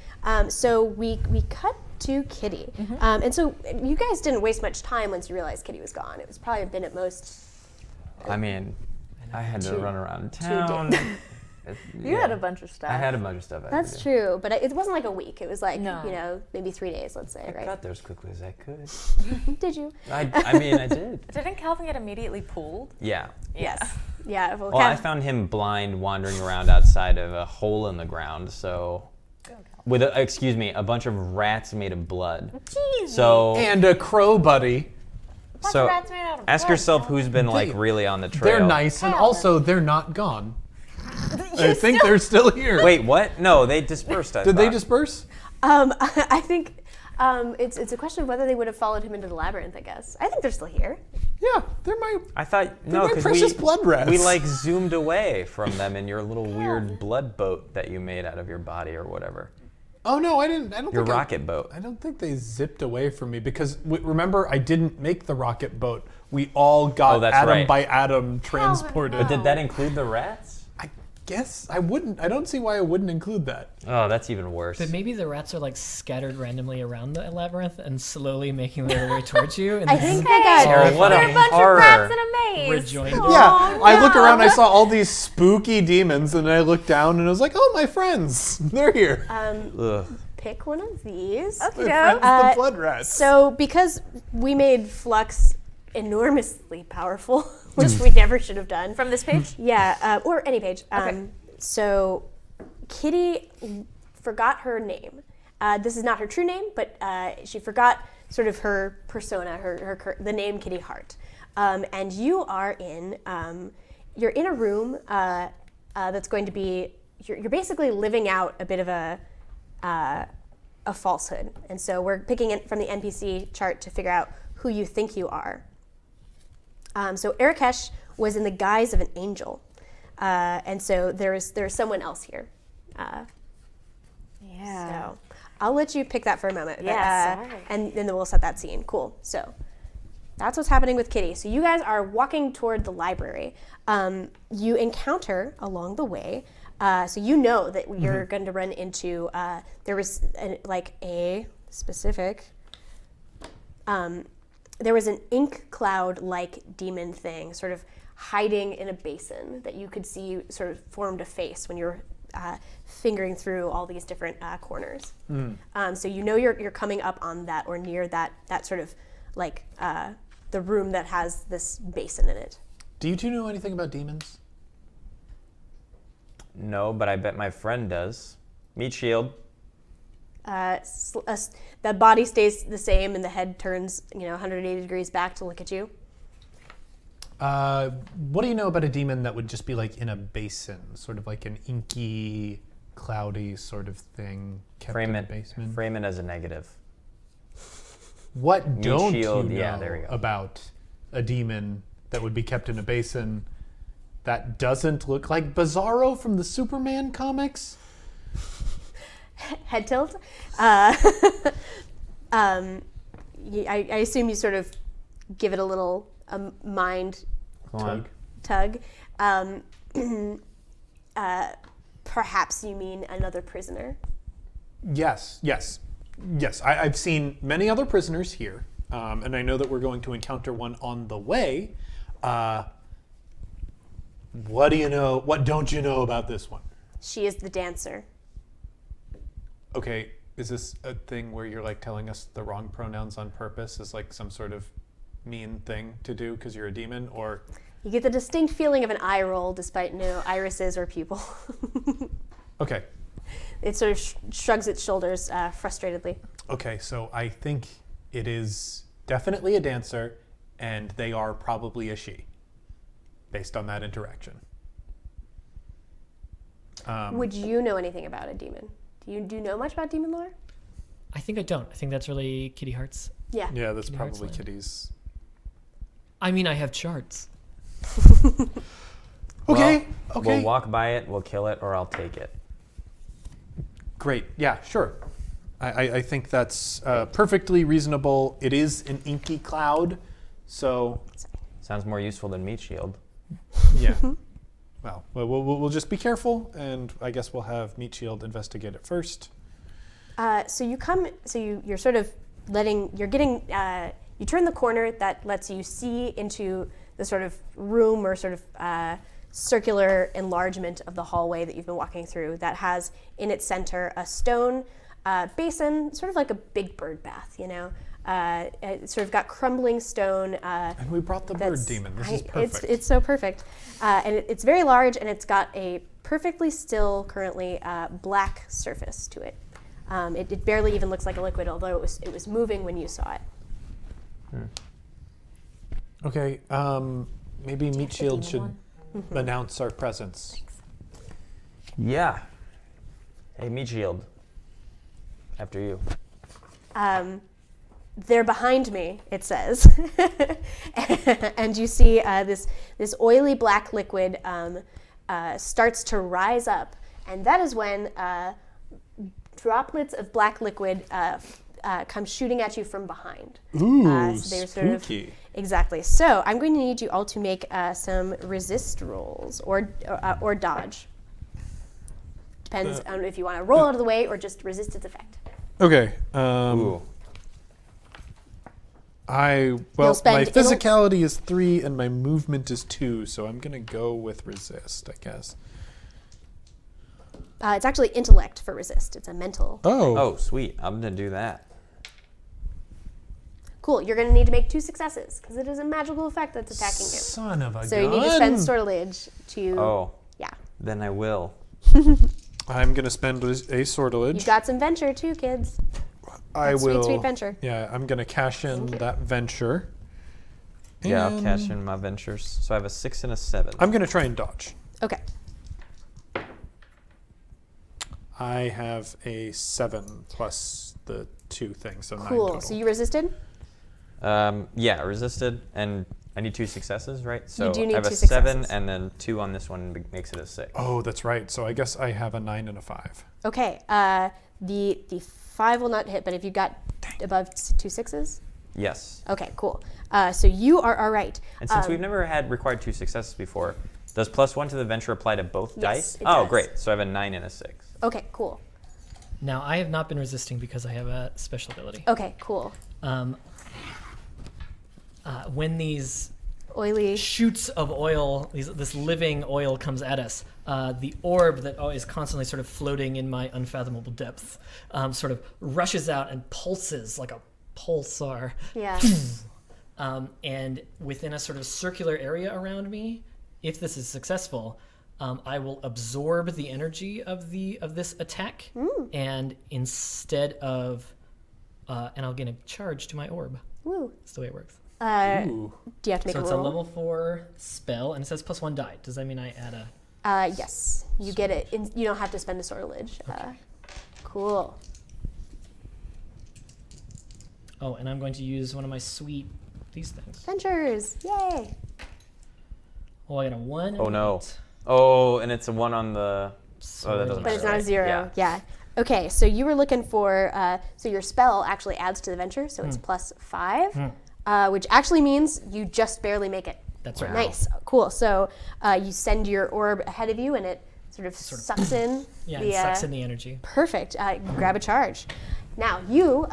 So we cut to Kitty. And so you guys didn't waste much time once you realized Kitty was gone. It was probably been at most. I mean, I had to 2 run around 2 town. days. You had a bunch of stuff. I had a bunch of stuff. I had That's to do. true, but it wasn't like a week. It was like, No. maybe 3 days, let's say, I right? got there as quickly as I could. Did you? I mean, I did. Didn't Calvin get immediately pulled? Yeah. Yes. Yeah. Well, Well, I found him blind wandering around outside of a hole in the ground, so with a bunch of rats made of blood. So And a crow buddy. so rats made out of ask blood, yourself who's been like really on the trail. They're nice, and also they're not gone. I think they're still here. Wait, what? No, they dispersed. Did they disperse? I think it's a question of whether they would have followed him into the labyrinth, I guess. I think they're still here. Yeah, they're my. I thought They're no, my because precious blood rats. we like zoomed away from them in your little weird blood boat that you made out of your body or whatever. Oh no, I didn't. I don't. Your think rocket boat. I don't think they zipped away from me because remember I didn't make the rocket boat we all got that's atom right. by atom transported. But did that include the rats? I guess I wouldn't. I don't see why I wouldn't include that. Oh, that's even worse. But maybe the rats are like scattered randomly around the labyrinth and slowly making their way towards you. And I then think I got Oh, what They're a a bunch horror. of rats in a maze. rejoined. Yeah, I look around, I saw all these spooky demons, and I looked down and I was like, oh, my friends, they're here. Ugh. pick one of these. My friends, the blood rats. So because we made Flux enormously powerful, which we never should have done. From this page? Yeah, or any page. Okay. So Kitty forgot her name. This is not her true name, but she forgot sort of her persona, the name Kitty Hart. And you are in, you're in a room that's going to be, you're basically living out a bit of a falsehood. And so we're picking it from the NPC chart to figure out who you think you are. So Arakesh was in the guise of an angel. And so there's someone else here. Yeah. So I'll let you pick that for a moment. Yes, all right. And then we'll set that scene. Cool. So that's what's happening with Kitty. So you guys are walking toward the library. You encounter along the way, so you know that you're going to run into, there was a specific, there was an ink cloud-like demon thing sort of hiding in a basin that you could see sort of formed a face when you're fingering through all these different corners. So you know you're coming up on that or near that sort of like the room that has this basin in it. Do you two know anything about demons? No, but I bet my friend does. Meat shield. The body stays the same and the head turns 180 degrees back to look at you. What do you know about a demon that would just be like in a basin, sort of like an inky, cloudy sort of thing kept in a basement? Frame it as a negative. What don't shield, you yeah, know there you go. about a demon that would be kept in a basin that doesn't look like Bizarro from the Superman comics? Head tilt. I assume you sort of give it a little mind tug. Perhaps you mean another prisoner. Yes. I've seen many other prisoners here, and I know that we're going to encounter one on the way. What do you know? What don't you know about this one? She is the dancer. Okay, is this a thing where you're like telling us the wrong pronouns on purpose as like some sort of mean thing to do because you're a demon, or? You get the distinct feeling of an eye roll despite no irises or pupil. Okay. It sort of shrugs its shoulders frustratedly. Okay, so I think it is definitely a dancer, and they are probably a she, based on that interaction. Would you know anything about a demon? Do you know much about demon lore? I think I don't. I think that's really Kitty Hart's. Yeah. Yeah, that's Kitty probably Hart's Kitty's. I mean, I have charts. Okay. We'll walk by it, we'll kill it, or I'll take it. Great. Yeah, sure. I think that's perfectly reasonable. It is an inky cloud, so Sounds more useful than meat shield. yeah. Well, we'll just be careful, and I guess we'll have Meat Shield investigate it first. You're sort of you turn the corner that lets you see into the sort of room or sort of circular enlargement of the hallway that you've been walking through that has in its center a stone basin, sort of like a big bird bath, It's sort of got crumbling stone. And we brought the bird demon. This is perfect. It's so perfect. And it's very large, and it's got a perfectly still, currently, black surface to it. It barely even looks like a liquid, although it was moving when you saw it. Okay, maybe Meat Shield should announce our presence. Yeah. Hey, meat shield. After you. They're behind me, it says. And you see this oily black liquid starts to rise up. And that is when droplets of black liquid come shooting at you from behind. Ooh, so they're sort of, spooky. Exactly. So I'm going to need you all to make some resist rolls or dodge. Depends on if you want to roll out of the way or just resist its effect. Okay. Ooh. My physicality is 3 and my movement is 2, so I'm gonna go with resist, I guess. It's actually intellect for resist. It's a mental. Oh, sweet. I'm gonna do that. Cool. You're going to need to make 2 successes because it is a magical effect that's attacking you. Son of a So gun. you need to spend sortilege to. Oh. Yeah. Then I will. I'm gonna spend a sortilege. You've got some venture too, kids. I That's will. Sweet venture. Yeah, I'm gonna cash in that venture. Yeah, I'll And cash in my ventures. So I have a 6 and a 7. I'm gonna try and dodge. Okay. I have a 7 plus the 2 things, so 9 Cool. total. So you resisted? Yeah, resisted, and I need 2 successes, right? So do need I have 2 a 7, successes. and then 2 on this one makes it a 6. Oh, that's right. So I guess I have a 9 and a 5. Okay. The 5 will not hit, but if you got above 2 6s? Yes. Okay, cool. So you are all right. And since we've never had required 2 successes before, does +1 to the venture apply to both Yes, dice? it Oh, does. great. So I have a 9 and a 6. Okay, cool. Now, I have not been resisting because I have a special ability. Okay, cool. When these Oily. shoots of oil, this living oil comes at us, the orb that is constantly sort of floating in my unfathomable depth sort of rushes out and pulses like a pulsar. Yeah. And within a sort of circular area around me, if this is successful, I will absorb the energy of this attack, and instead of, and I'll gain a charge to my orb. Woo. That's the way it works. Ooh. Do you have to make So a it's roll? a level 4 spell, and it says +1 die. Does that mean I add a? Yes. You get it. You don't have to spend a sortilege. Cool. Oh, and I'm going to use one of my these things. Ventures. Yay. Oh, I got a 1. Oh, and no. 8. Oh, and it's a 1 on the... So that doesn't But it's matter, not a right? 0. Yeah. Okay, so you were looking for, so your spell actually adds to the venture, so it's +5, which actually means you just barely make it. That's right. Nice. Cool. So you send your orb ahead of you and it sort of sucks in. Yeah, the, it sucks in the energy. Perfect. Grab a charge. Now you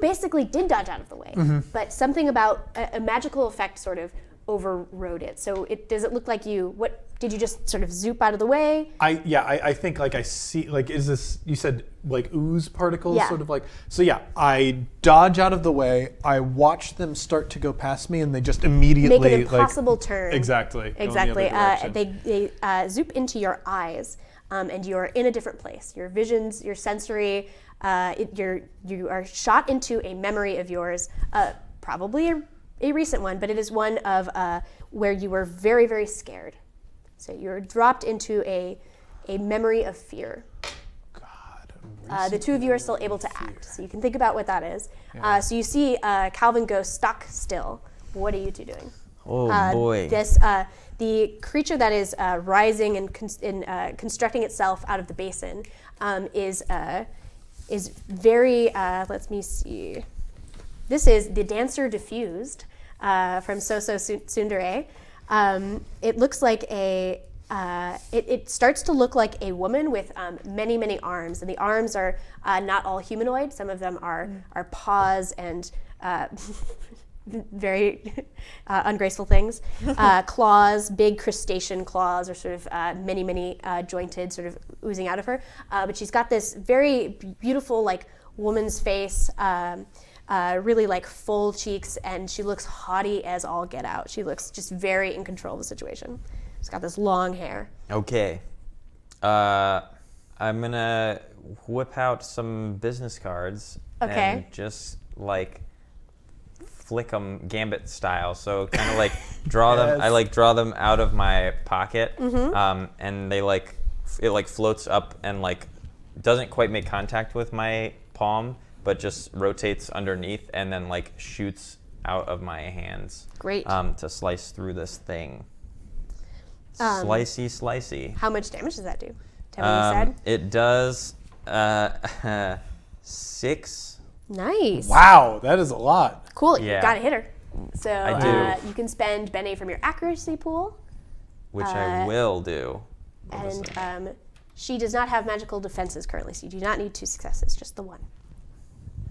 basically did dodge out of the way, but something about a magical effect sort of overrode it. So does it look like what did you just sort of zoop out of the way? I think like I see, like, is this, you said like ooze particles, Yeah. sort of like, so yeah, I dodge out of the way, I watch them start to go past me, and they just immediately Make an impossible turn. Exactly. go in the Exactly. other direction. They zoop into your eyes, and you're in a different place. Your visions, your sensory, you are shot into a memory of yours, probably a recent one, but it is one of where you were very, very scared. So you're dropped into a memory of fear. God. The two of you are still able to act, so you can think about what that is. So you see Calvin go stock still. What are you two doing? Oh, boy. The creature that is rising and constructing itself out of the basin is very. Let me see. This is the dancer diffused from So-So Tsundere. It looks like it starts to look like a woman with many, many arms, and the arms are not all humanoid. Some of them are paws and very ungraceful things. Claws, big crustacean claws, are sort of many, many jointed, sort of oozing out of her. But she's got this very beautiful, like, woman's face, really like full cheeks, and she looks haughty as all get out. She looks just very in control of the situation. She's got this long hair. Okay. I'm going to whip out some business cards Okay. and just, like, flick them Gambit style. So kind of like draw them. I like draw them out of my pocket, and they like it like floats up and like doesn't quite make contact with my palm, but just rotates underneath and then like shoots out of my hands. Great. To slice through this thing. Slicey. How much damage does that do? Tell me what you said. It does 6. Nice. Wow, that is a lot. Cool. Yeah. You gotta hit her. So I do. you can spend Bene from your accuracy pool. Which I will do. And she does not have magical defenses currently, so you do not need 2 successes, just the 1.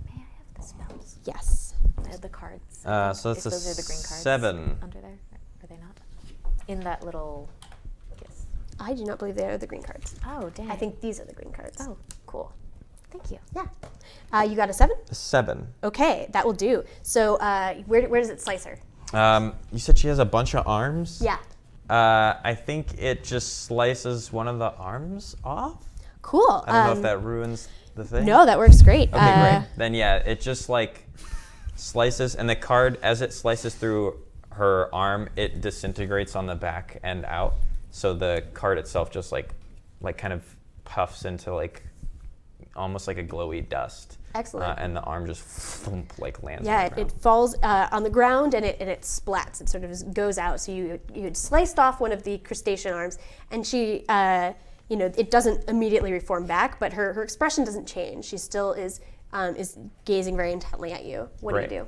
May I have the spells? Yes. The cards. So that's If a those are the green cards 7. under there. Are they not? In that little... Yes. I do not believe they are the green cards. Oh, dang. I think these are the green cards. Oh, cool. Thank you. Yeah. You got a 7? A 7. Okay, that will do. So where does it slice her? You said she has a bunch of arms? Yeah. I think it just slices one of the arms off. Cool. I don't know if that ruins the thing. No, that works great. Okay, great. Then yeah, it just like slices, and the card, as it slices through her arm, it disintegrates on the back and out. So the card itself just like kind of puffs into like almost like a glowy dust. Excellent. And the arm just like lands. Yeah, on the ground. it falls on the ground and it splats. It sort of goes out. So you had sliced off one of the crustacean arms, and she, it doesn't immediately reform back, but her expression doesn't change. She still is gazing very intently at you. What do you do?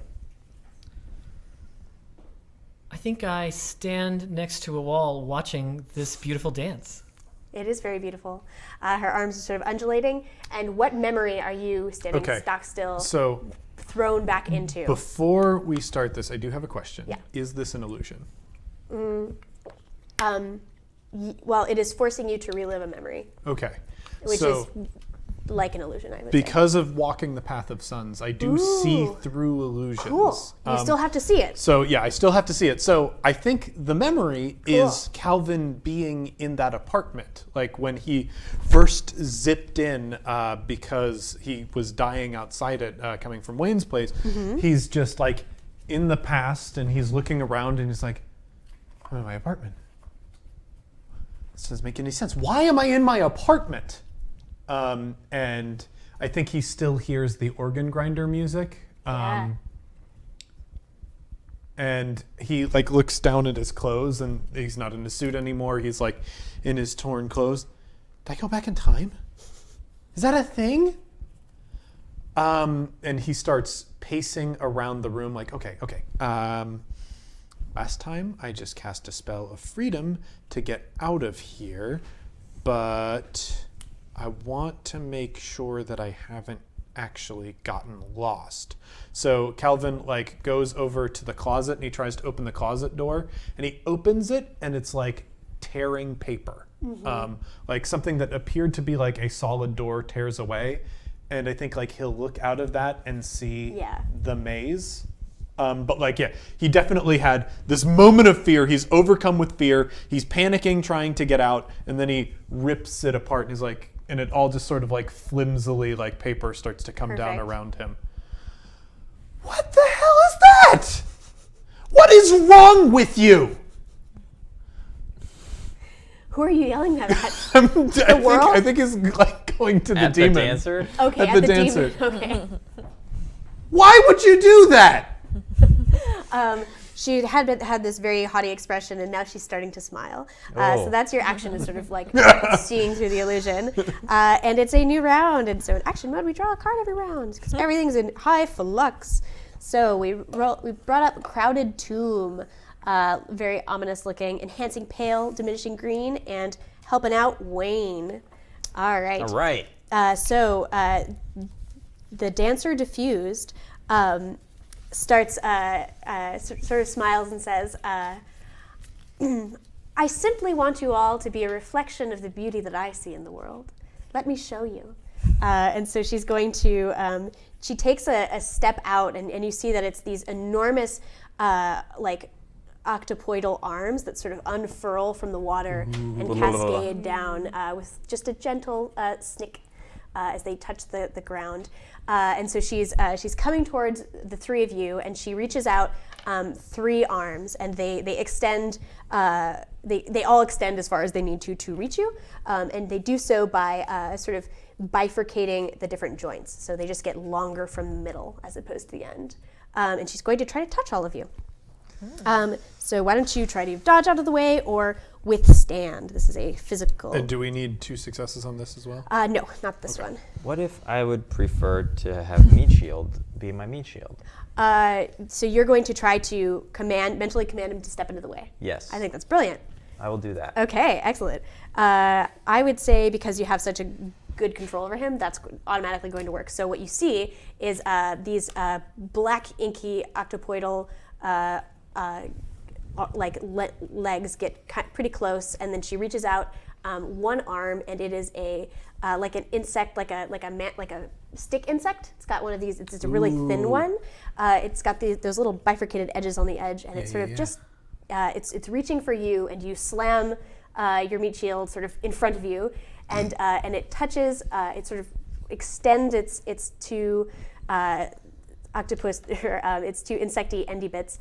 I think I stand next to a wall watching this beautiful dance. It is very beautiful. Her arms are sort of undulating. And what memory are you standing stock still, So thrown back into? before we start this, I do have a question. Yeah. Is this an illusion? Well, it is forcing you to relive a memory, Okay. which so is like an illusion, I would say. because of walking the path of suns, I do see through illusions. Cool. You still have to see it. So yeah, I still have to see it. So I think the memory is Calvin being in that apartment, like when he first zipped in because he was dying outside it, coming from Wayne's place. He's just like in the past, and he's looking around, and he's like, "I'm in my apartment. This doesn't make any sense. Why am I in my apartment?" And I think he still hears the organ grinder music. And he like looks down at his clothes, and he's not in his suit anymore. He's like in his torn clothes. Did I go back in time? Is that a thing? And he starts pacing around the room like, okay. Last time I just cast a spell of freedom to get out of here, but I want to make sure that I haven't actually gotten lost. So Calvin like goes over to the closet, and he tries to open the closet door, and he opens it, and it's like tearing paper. Like something that appeared to be like a solid door tears away. And I think like he'll look out of that and see the maze. But like, yeah, he definitely had this moment of fear. He's overcome with fear. He's panicking, trying to get out, and then he rips it apart, and he's like, and it all just sort of like flimsily, like paper starts to come down around him. What the hell is that? What is wrong with you? Who are you yelling at? I think he's like going to the At demon. the dancer? Okay, at the dancer. demon. Okay. Why would you do that? She had this very haughty expression, and now she's starting to smile. So that's your action, is sort of like seeing through the illusion. And it's a new round, and so in action mode, we draw a card every round because everything's in high flux. So we brought up Crowded Tomb, very ominous looking, enhancing pale, diminishing green, and helping out Wayne. All right. All right. So the dancer diffused. Starts, sort of smiles and says, I simply want you all to be a reflection of the beauty that I see in the world. Let me show you. And so she's going to, she takes a step out, and you see that it's these enormous, like, octopoidal arms that sort of unfurl from the water and cascade down with just a gentle snick as they touch the ground. And so she's coming towards the three of you, and she reaches out 3 arms, and they extend. They all extend as far as they need to reach you, and they do so by sort of bifurcating the different joints. So they just get longer from the middle as opposed to the end. And she's going to try to touch all of you. So why don't you try to dodge out of the way, or withstand. This is a physical. And do we need 2 successes on this as well? No, not this one. What if I would prefer to have meat shield be my meat shield? So you're going to try to mentally command him to step into the way. Yes. I think that's brilliant. I will do that. Okay, excellent. I would say because you have such a good control over him, that's automatically going to work. So what you see is these black inky octopoidal legs get pretty close, and then she reaches out one arm, and it is like an insect, like a stick insect. It's got one of these. It's a really thin one. It's got those little bifurcated edges on the edge, and it's sort of just it's reaching for you, and you slam your meat shield sort of in front of you, and it touches. It sort of extends its two octopus, its two insecty endy bits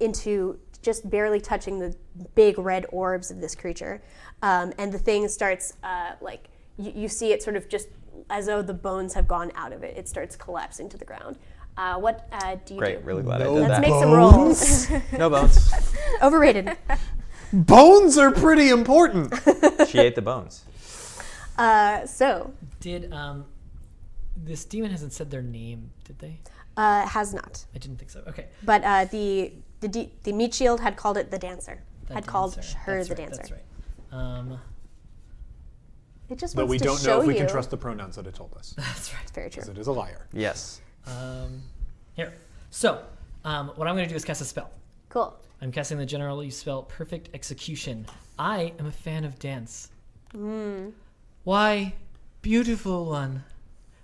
into just barely touching the big red orbs of this creature, and the thing starts you see it sort of just as though the bones have gone out of it. It starts collapsing to the ground. What do you Great, do? really glad I No did Let's that. make some rolls. No bones. Overrated. Bones are pretty important. She ate the bones. So Did this demon hasn't said their name, did they? has not, I didn't think so. Okay. but the meat shield had called it the dancer. Called her That's the right, dancer. That's right. It just But wants we to don't show know if we you. can trust the pronouns that it told us. That's right. It's very true. Because it is a liar. Yes. Here. So, what I'm going to do is cast a spell. Cool. I'm casting the general use spell Perfect Execution. I am a fan of dance. Why, beautiful one,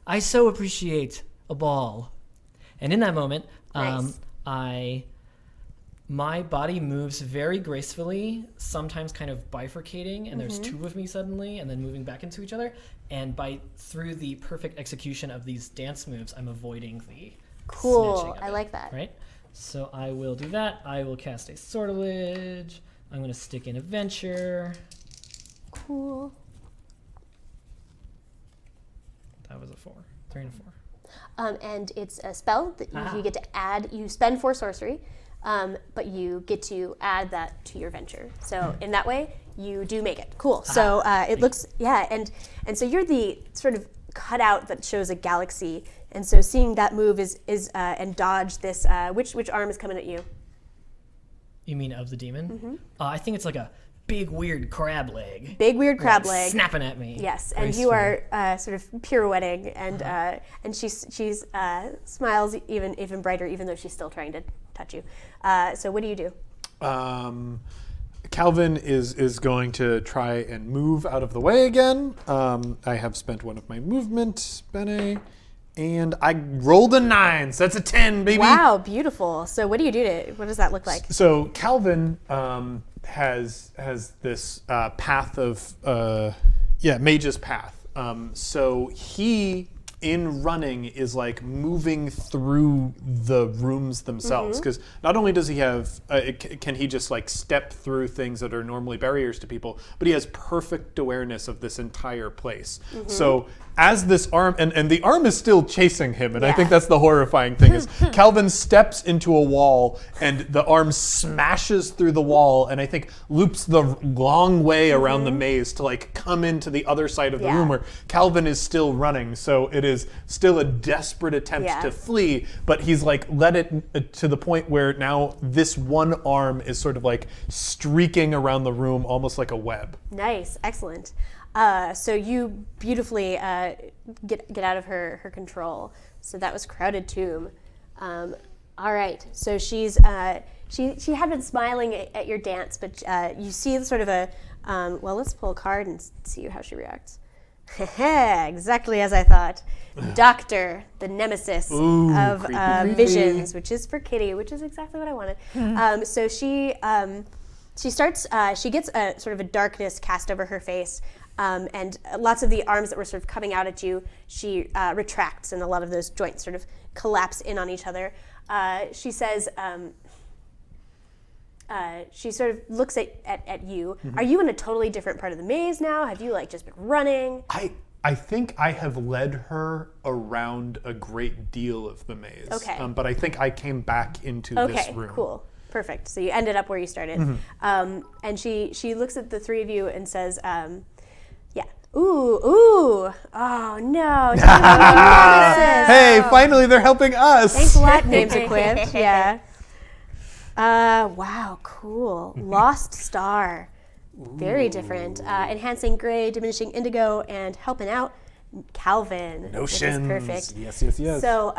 I so appreciate a ball. And in that moment, Nice. my body moves very gracefully, sometimes kind of bifurcating, and there's two of me suddenly, and then moving back into each other. And through the perfect execution of these dance moves, I'm avoiding the Cool. snatching of I it, like that. Right? So I will do that. I will cast a sortilege. I'm going to stick in Adventure. Cool. That was a 4. 3 and a 4. And it's a spell that you get to add. You spend 4 sorcery, but you get to add that to your venture. So in that way, you do make it. Cool. So it looks, and so you're the sort of cutout that shows a galaxy. And so seeing that move is and dodge this. Which arm is coming at you? You mean of the demon? I think it's like a big weird crab leg. Big weird crab Like leg. snapping at me. Yes, and you are sort of pirouetting, and she smiles even brighter, even though she's still trying to touch you. So what do you do? Calvin is going to try and move out of the way again. I have spent one of my movement, Bene, and I rolled a 9. So that's a 10, baby. Wow, beautiful. So what do you do to? What does that look like? So Calvin has this path of mage's path. So he, in running, is like moving through the rooms themselves, because not only does he have can he just like step through things that are normally barriers to people, but he has perfect awareness of this entire place. So as this arm, and the arm is still chasing him, and I think that's the horrifying thing, is Calvin steps into a wall and the arm smashes through the wall, and I think loops the long way around the maze to like come into the other side of the room where Calvin is still running. So it is still a desperate attempt to flee, but he's like led it to the point where now this one arm is sort of like streaking around the room almost like a web. Nice, excellent. So you beautifully get out of her control. So that was Crowded Tomb. All right. So she's she had been smiling at your dance, but you see sort of a well. Let's pull a card and see how she reacts. Exactly as I thought. Doctor, the nemesis of visions, which is for Kitty, which is exactly what I wanted. So she starts. She gets a sort of a darkness cast over her face. And lots of the arms that were sort of coming out at you, she retracts, and a lot of those joints sort of collapse in on each other. She says, she sort of looks at you. Are you in a totally different part of the maze now? Have you like just been running? I think I have led her around a great deal of the maze. Okay. But I think I came back into this room. Okay, cool. Perfect. So you ended up where you started. And she looks at the three of you and says, yeah. Ooh. Oh, no. Hey, finally they're helping us. Thanks a lot, names equipped. Yeah. Wow, cool. Lost Star. Very different. Enhancing Gray, Diminishing Indigo, and helping out Calvin. Notions. Which is perfect. Yes. So,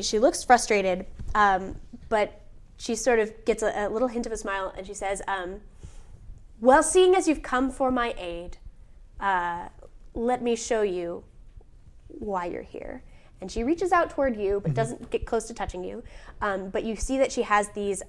she looks frustrated, but she sort of gets a little hint of a smile, and she says, well, seeing as you've come for my aid, let me show you why you're here. And she reaches out toward you, but doesn't get close to touching you. But you see that she has these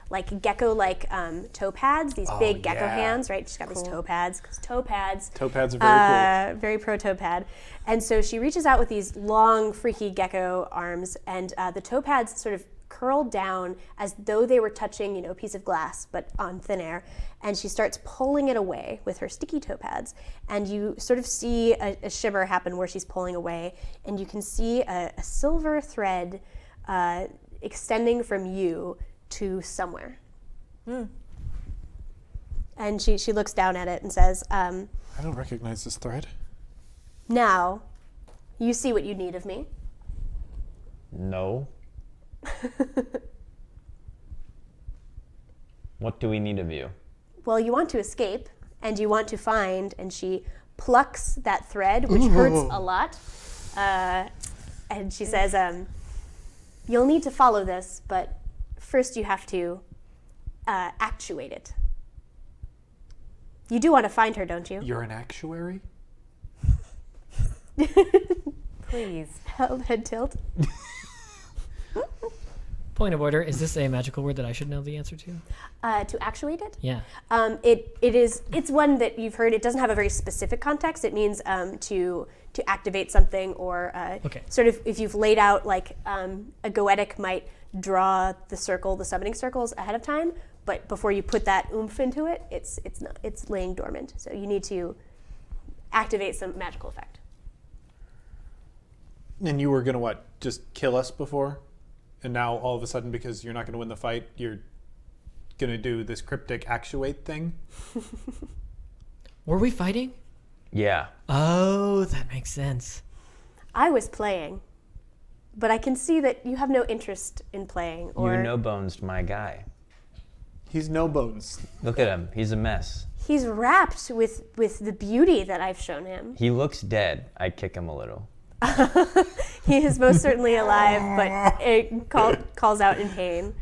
like gecko-like toe pads, these big gecko hands, right? She's got these toe pads, because toe pads. Toe pads are very cool. Very pro toe pad. And so she reaches out with these long, freaky gecko arms, and the toe pads sort of curl down as though they were touching, a piece of glass, but on thin air. And she starts pulling it away with her sticky toe pads. And you sort of see a shimmer happen where she's pulling away, and you can see a silver thread extending from you to somewhere. And she looks down at it and says, I don't recognize this thread. now, you see what you need of me. No. What do we need of you? Well, you want to escape, and you want to find, and she plucks that thread, which hurts a lot. And she says, you'll need to follow this, but first you have to actuate it. You do want to find her, don't you? You're an actuary? Please. Head tilt. Point of order, is this a magical word that I should know the answer to? To actuate it? Yeah. It's one that you've heard. It doesn't have a very specific context. It means to activate something, or sort of if you've laid out like a goetic might draw the summoning circles ahead of time, but before you put that oomph into it, it's laying dormant. So you need to activate some magical effect. And you were gonna just kill us before? And now all of a sudden, because you're not gonna win the fight, you're gonna do this cryptic actuate thing? Were we fighting? Yeah. Oh, that makes sense. I was playing, but I can see that you have no interest in playing. Or You no-bones my guy. He's no bones. Look at him. He's a mess. he's wrapped with the beauty that I've shown him. He looks dead. I kick him a little. He is most certainly alive, but it calls out in pain.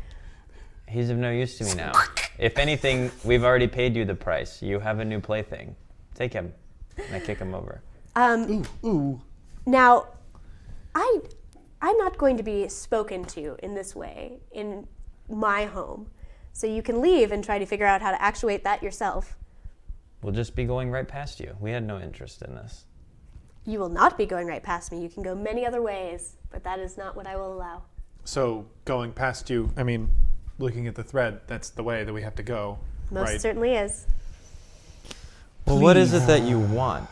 He's of no use to me now. If anything, we've already paid you the price. You have a new plaything. Take him. And I kick him over. Ooh. Now, I'm not going to be spoken to in this way in my home. So you can leave and try to figure out how to actuate that yourself. We'll just be going right past you. We had no interest in this. You will not be going right past me. You can go many other ways, but that is not what I will allow. So going past you, I mean, looking at the thread, that's the way that we have to go, Most right? certainly is. Well, what is it that you want?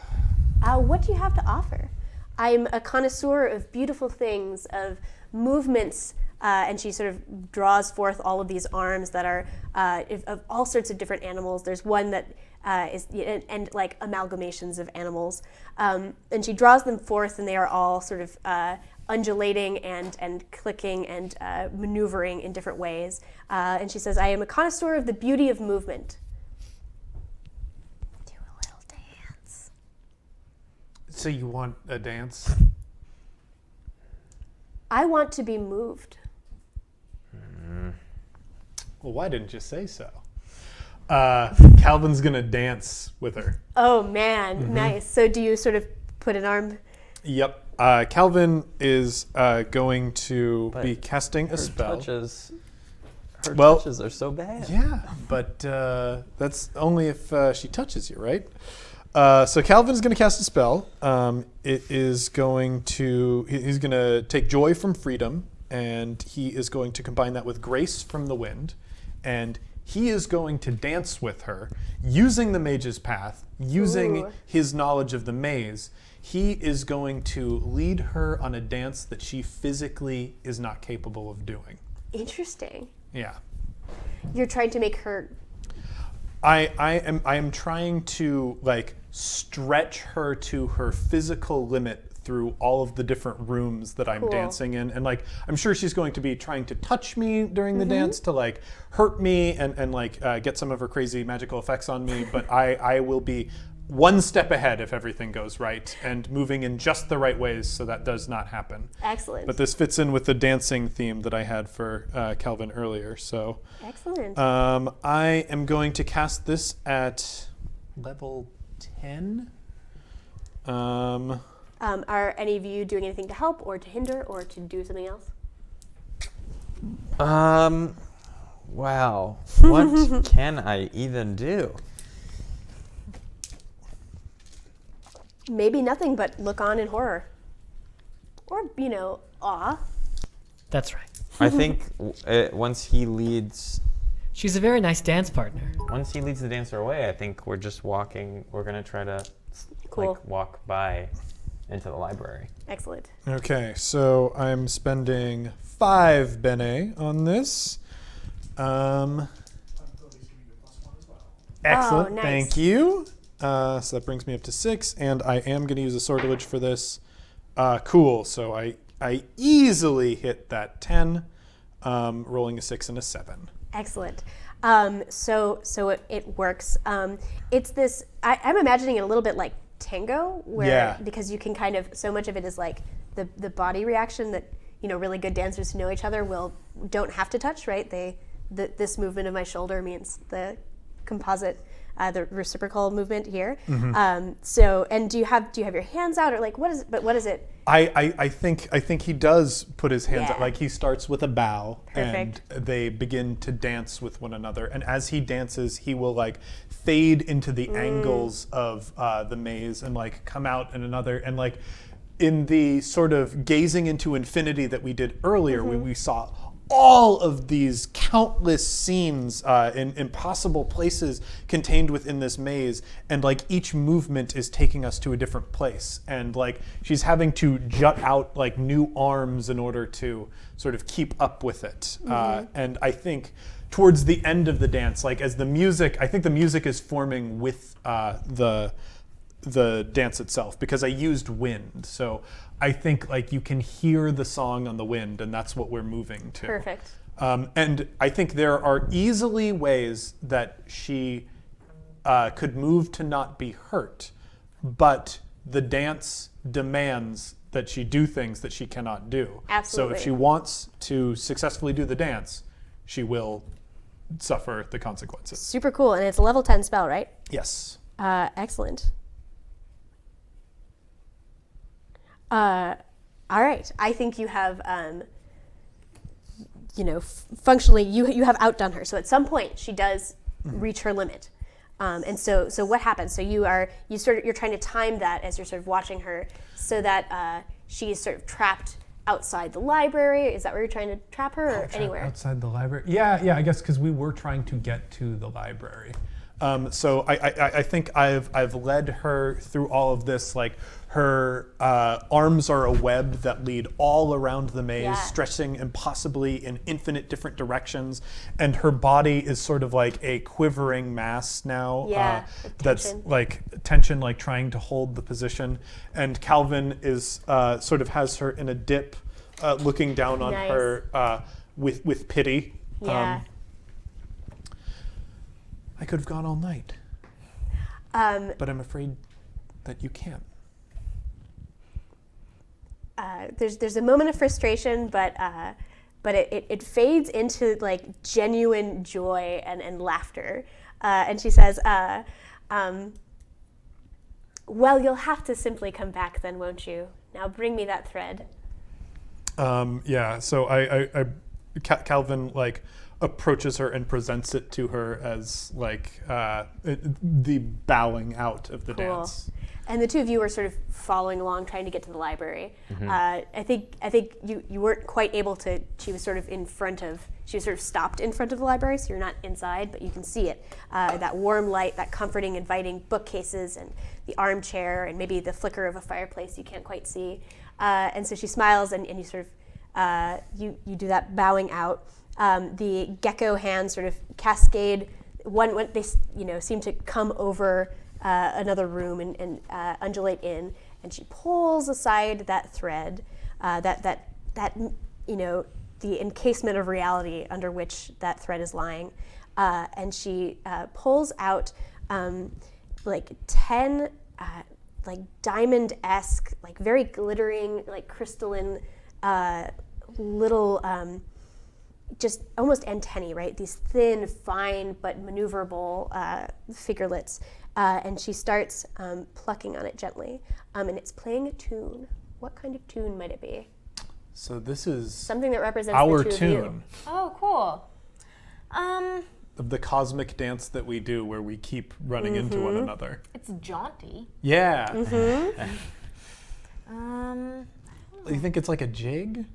What do you have to offer? I'm a connoisseur of beautiful things, of movements, and she sort of draws forth all of these arms that are of all sorts of different animals. There's one that is and like amalgamations of animals, and she draws them forth, and they are all sort of undulating and clicking and maneuvering in different ways. And she says, "I am a connoisseur of the beauty of movement." Do a little dance. So you want a dance? I want to be moved. Well, why didn't you say so? Calvin's gonna dance with her. Oh man, nice. So do you sort of put an arm? Yep. Calvin is going to be casting a spell. Touches are so bad. Yeah, but that's only if she touches you, right? So Calvin's going to cast a spell. It is going to, he's going to take joy from freedom, and he is going to combine that with grace from the wind, and he is going to dance with her using the mage's path, using his knowledge of the maze. He is going to lead her on a dance that she physically is not capable of doing. Interesting. Yeah. You're trying to make her. I am trying to like stretch her to her physical limit through all of the different rooms that I'm Cool. dancing in, and like I'm sure she's going to be trying to touch me during the dance to like hurt me and like get some of her crazy magical effects on me, but I will be one step ahead if everything goes right and moving in just the right ways so that does not happen. Excellent. But this fits in with the dancing theme that I had for Calvin earlier, so Excellent. I am going to cast this at level 10. Are any of you doing anything to help or to hinder or to do something else? Wow. What can I even do? Maybe nothing but look on in horror. Or, awe. That's right. I think once he leads She's a very nice dance partner. the dancer away, I think we're just walking. We're gonna try to Cool. like walk by into the library. Excellent. Okay, so I'm spending 5 bene on this. Excellent, nice. thank you. So that brings me up to 6, and I am going to use a sortilege for this. Cool, so I easily hit that 10, rolling a 6 and a 7. Excellent. So it works. It's this. I'm imagining it a little bit like tango, where because you can kind of so much of it is like the body reaction that really good dancers who know each other don't have to touch, right? This movement of my shoulder means the composite. The reciprocal movement here. And do you have your hands out or like what is it? But what is it? I think he does put his hands out. Yeah. Like he starts with a bow, Perfect. and they begin to dance with one another. And as he dances, he will like fade into the angles of the maze and like come out in another. And like in the sort of gazing into infinity that we did earlier, we saw all of these countless scenes in impossible places contained within this maze, and like each movement is taking us to a different place, and like she's having to jut out like new arms in order to sort of keep up with it. And I think towards the end of the dance, like as the music, I think the music is forming with the dance itself, because I used wind, so I think like you can hear the song on the wind, and that's what we're moving to. Perfect. And I think there are easily ways that she could move to not be hurt, but the dance demands that she do things that she cannot do. Absolutely. So if she wants to successfully do the dance, she will suffer the consequences. Super cool, and it's a level 10 spell, right? Yes. Excellent. All right. I think you have, functionally, you have outdone her. So at some point, she does reach her limit. And so what happens? So you're trying to time that as you're sort of watching her, so that she is sort of trapped outside the library. Is that where you're trying to trap her, or anywhere? Outside the library? Yeah, I guess because we were trying to get to the library. So I think I've led her through all of this. Like her arms are a web that lead all around the maze, stretching impossibly in infinite different directions, and her body is sort of like a quivering mass now. That's like tension, like trying to hold the position. And Calvin is sort of has her in a dip, looking down on her with pity. Yeah. I could have gone all night, but I'm afraid that you can't. There's a moment of frustration, but it fades into like genuine joy and laughter. And she says, well, you'll have to simply come back then, won't you? Now bring me that thread. So Calvin like approaches her and presents it to her as like the bowing out of the dance. And the two of you are sort of following along, trying to get to the library. I think you weren't quite able to. She was sort of stopped in front of the library, so you're not inside, but you can see it. That warm light, that comforting, inviting bookcases, and the armchair, and maybe the flicker of a fireplace you can't quite see. And so she smiles, and you sort of you do that bowing out. The gecko hands sort of cascade. One they seem to come over another room and undulate in, and she pulls aside that thread, that the encasement of reality under which that thread is lying, and she pulls out like 10 like diamond-esque, like very glittering, like crystalline little just almost antennae, right? These thin, fine, but maneuverable figurelets. And she starts plucking on it gently. And it's playing a tune. What kind of tune might it be? So this is Something that represents our the two of you. tune Oh, cool. of the cosmic dance that we do where we keep running into one another. It's jaunty. Yeah. You think it's like a jig?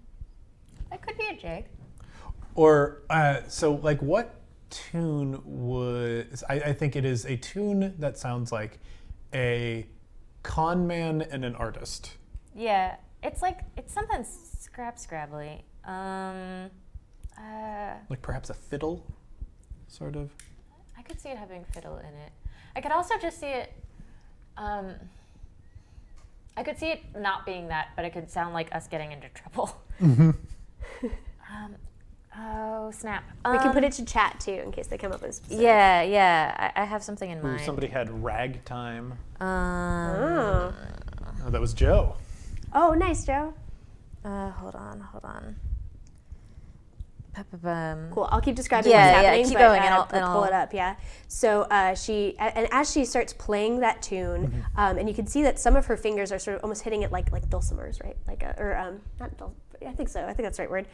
That could be a jig. Or, so like what tune would, I think it is a tune that sounds like a con man and an artist. Yeah, it's something scrabbly. Like perhaps a fiddle, sort of. I could see it having fiddle in it. I could also just see it, I could see it not being that, but it could sound like us getting into trouble. Oh, snap. We can put it to chat too in case they come up with specific. Yeah, I have something in Ooh, mind. somebody had ragtime. Oh. Oh, that was Joe. Oh, nice, Joe. Hold on. Cool. I'll keep describing Yeah, what's yeah, happening, keep but going, and I'll- pull it up. Yeah. So she, and as she starts playing that tune, and you can see that some of her fingers are sort of almost hitting it like dulcimers, right? Not dulcimers. I think so. I think that's the right word.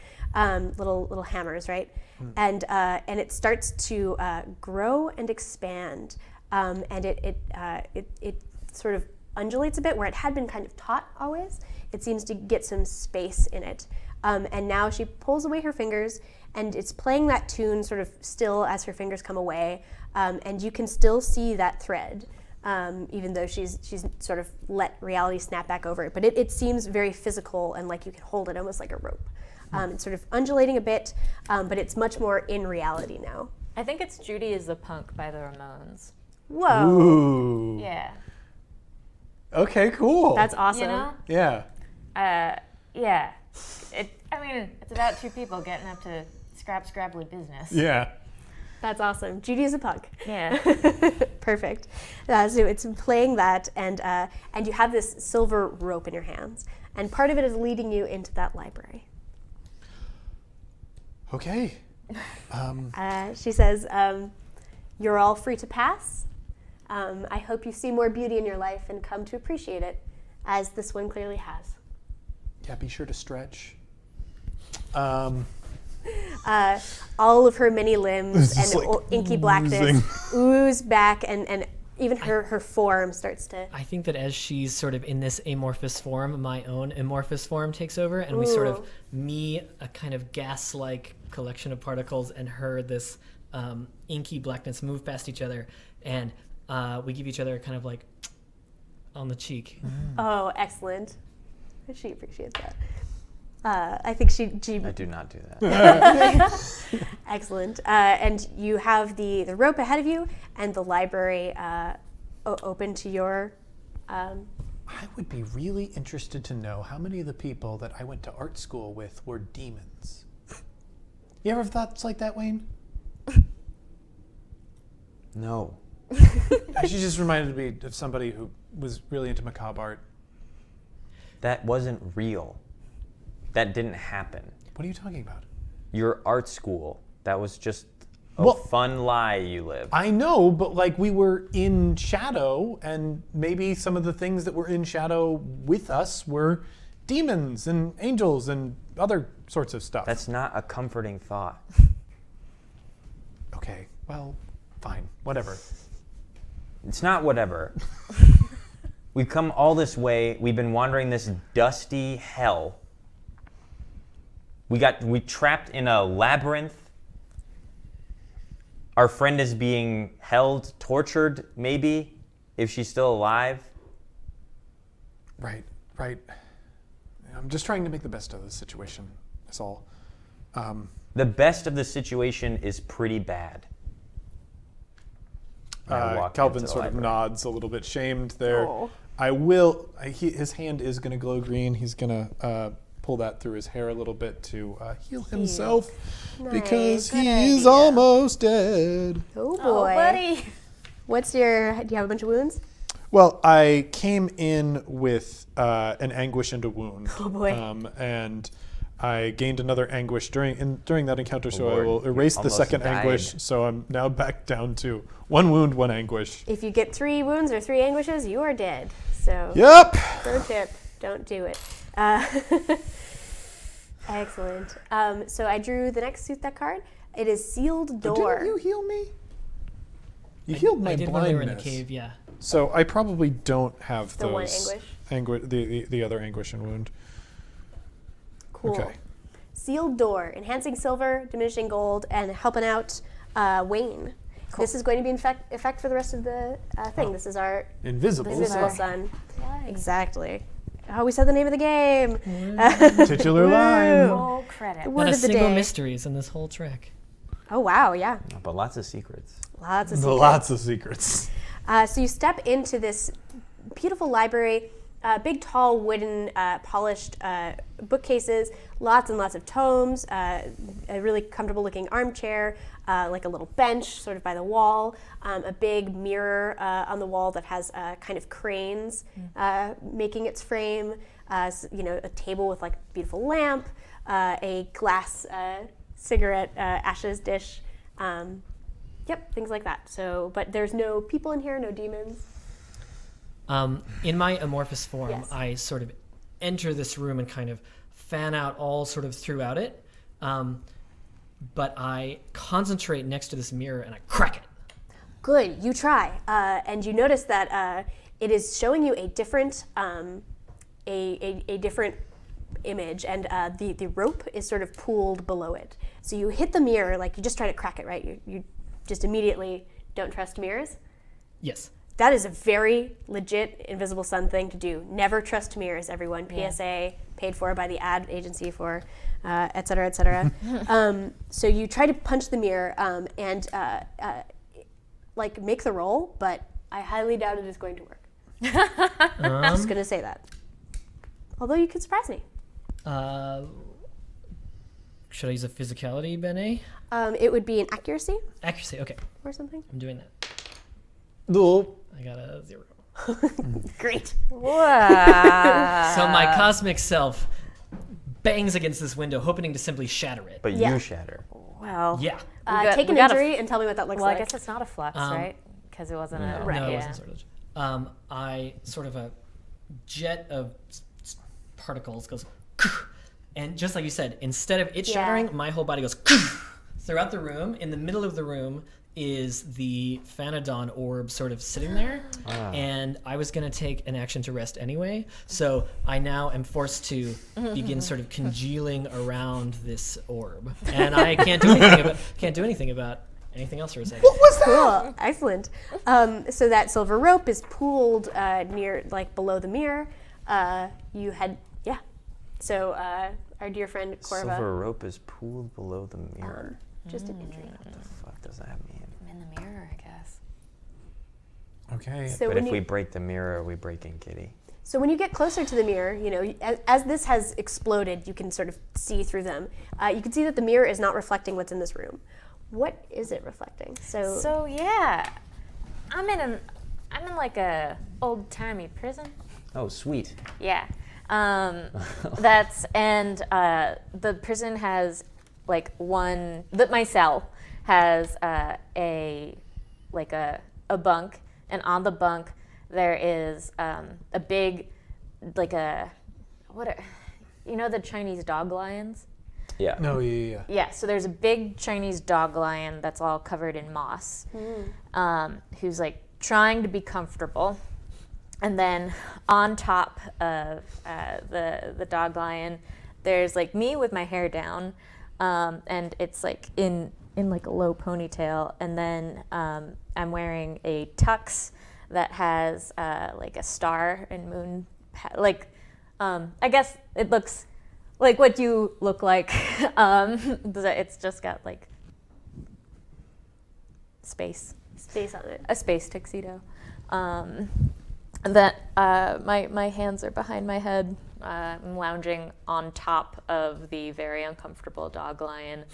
Little hammers, right? And it starts to grow and expand, and it sort of undulates a bit where it had been kind of taut always. It seems to get some space in it. And now she pulls away her fingers, and it's playing that tune sort of still as her fingers come away, and you can still see that thread, even though she's sort of let reality snap back over it. But it seems very physical and like you can hold it almost like a rope. It's sort of undulating a bit, but it's much more in reality now. I think it's Judy is the Punk by the Ramones. Whoa. Ooh. Yeah. Okay, cool. That's awesome. You know? Yeah. Yeah. It's about two people getting up to scrabbly business. Yeah. That's awesome. Judy is a punk. Yeah. Perfect. So it's playing that, and you have this silver rope in your hands, and part of it is leading you into that library. Okay. She says, "You're all free to pass. I hope you see more beauty in your life and come to appreciate it, as this one clearly has." Yeah, be sure to stretch. All of her many limbs It's and like inky blackness ooze back, and even her form starts to... I think that as she's sort of in this amorphous form, my own amorphous form takes over, and we sort of, me, a kind of gas-like collection of particles, and her, this inky blackness, move past each other, and we give each other kind of like on the cheek. Oh, excellent. She appreciates that. I think she I do not do that. excellent. And you have the rope ahead of you and the library open to your... I would be really interested to know how many of the people that I went to art school with were demons. You ever have thoughts like that, Wayne? No. She just reminded me of somebody who was really into macabre art. That wasn't real. That didn't happen. What are you talking about? Your art school, that was just a Well- fun lie you lived. I know, but like we were in shadow, and maybe some of the things that were in shadow with us were demons and angels and other sorts of stuff. That's not a comforting thought. Okay, well, fine, whatever. It's not whatever. We've come all this way. We've been wandering this dusty hell. We trapped in a labyrinth. Our friend is being held, tortured, maybe, if she's still alive. Right. I'm just trying to make the best of the situation, that's all. the best of the situation is pretty bad. And I walk Calvin into the sort of library. nods a little bit shamed there. Oh. His hand is going to glow green. He's going to pull that through his hair a little bit to heal himself because Nice. he Good is idea. almost dead. Oh boy. Oh, buddy. Do you have a bunch of wounds? Well, I came in with an anguish and a wound. Oh boy. And I gained another anguish during that encounter, so I Lord, will you erase the almost second died. anguish. So I'm now back down to 1 wound, 1 anguish. If you get 3 wounds or 3 anguishes, you are dead. So Yep. pro tip, don't do it. Excellent. So I drew the next Suit That card. It is Sealed Door. Didn't you heal me? You healed my I did blindness. when they were in the cave, yeah. So I probably don't have The one those anguish? the other anguish and wound. Cool. Okay. Sealed Door, enhancing silver, diminishing gold, and helping out Wayne. This is going to be in effect for the rest of the thing. This is our Invisible. Invisible Sun. Exactly. Oh, we said the name of the game. Titular line. Full credit. Word Not a of the single day. mysteries in this whole track. Oh, wow, yeah. But lots of secrets. Lots of secrets. Lots of secrets. So you step into this beautiful library, big, tall, wooden, polished bookcases, lots and lots of tomes, a really comfortable-looking armchair, like a little bench sort of by the wall, a big mirror on the wall that has kind of cranes making its frame, a table with like a beautiful lamp, a glass cigarette ashes dish. Yep, things like that. So, but there's no people in here, no demons. In my amorphous form, Yes. I sort of enter this room and kind of fan out all sort of throughout it. But I concentrate next to this mirror and I crack it. Good, you try, and you notice that it is showing you a different, a different image, and the rope is sort of pooled below it. So you hit the mirror, like you just try to crack it, right? You just immediately don't trust mirrors. Yes. That is a very legit Invisible Sun thing to do. Never trust mirrors, everyone. PSA, paid for by the ad agency for, et cetera, et cetera. So you try to punch the mirror and like make the roll, but I highly doubt it is going to work. Just going to say that. Although you could surprise me. Should I use a physicality, Bene? It would be an accuracy Accuracy, okay. or something. I'm doing that. No. I got a 0. Great. Wow. So my cosmic self bangs against this window, hoping to simply shatter it. But Yeah. you shatter. Well, Yeah. Take an we got a injury and tell me what that looks Well, like. I guess it's not a flux, right? Because it wasn't a Right. No, it yeah. wasn't sort of. I sort of a jet of particles goes, and just like you said, instead of it shattering, my whole body goes throughout the room. In the middle of the room is the Phanodon orb sort of sitting there, and I was going to take an action to rest anyway, so I now am forced to begin sort of congealing around this orb, and I can't do anything about anything else for a second. What was that? Cool, excellent. So that silver rope is pooled near, like below the mirror. You had, yeah. So our dear friend Corva, Silver rope is pooled below the mirror. just an injury. What the fuck does that mean? In the mirror, I guess. Okay. So But when if you, we break the mirror, are we breaking Kitty? so when you get closer to the mirror, you know, as this has exploded, you can sort of see through them. You can see that the mirror is not reflecting what's in this room. What is it reflecting? So yeah, I'm in like a old timey prison. Oh, sweet. Yeah. The prison has like my cell has a bunk, and on the bunk there is a big, like a, the Chinese dog lions? Yeah. No, yeah. Yeah, so there's a big Chinese dog lion that's all covered in moss, who's like trying to be comfortable. And then on top of the dog lion, there's like me with my hair down, and it's like in like a low ponytail. And then I'm wearing a tux that has like a star and moon, I guess it looks like what you look like. It's just got like space Space on it. a space tuxedo. That my hands are behind my head. I'm lounging on top of the very uncomfortable dog lion,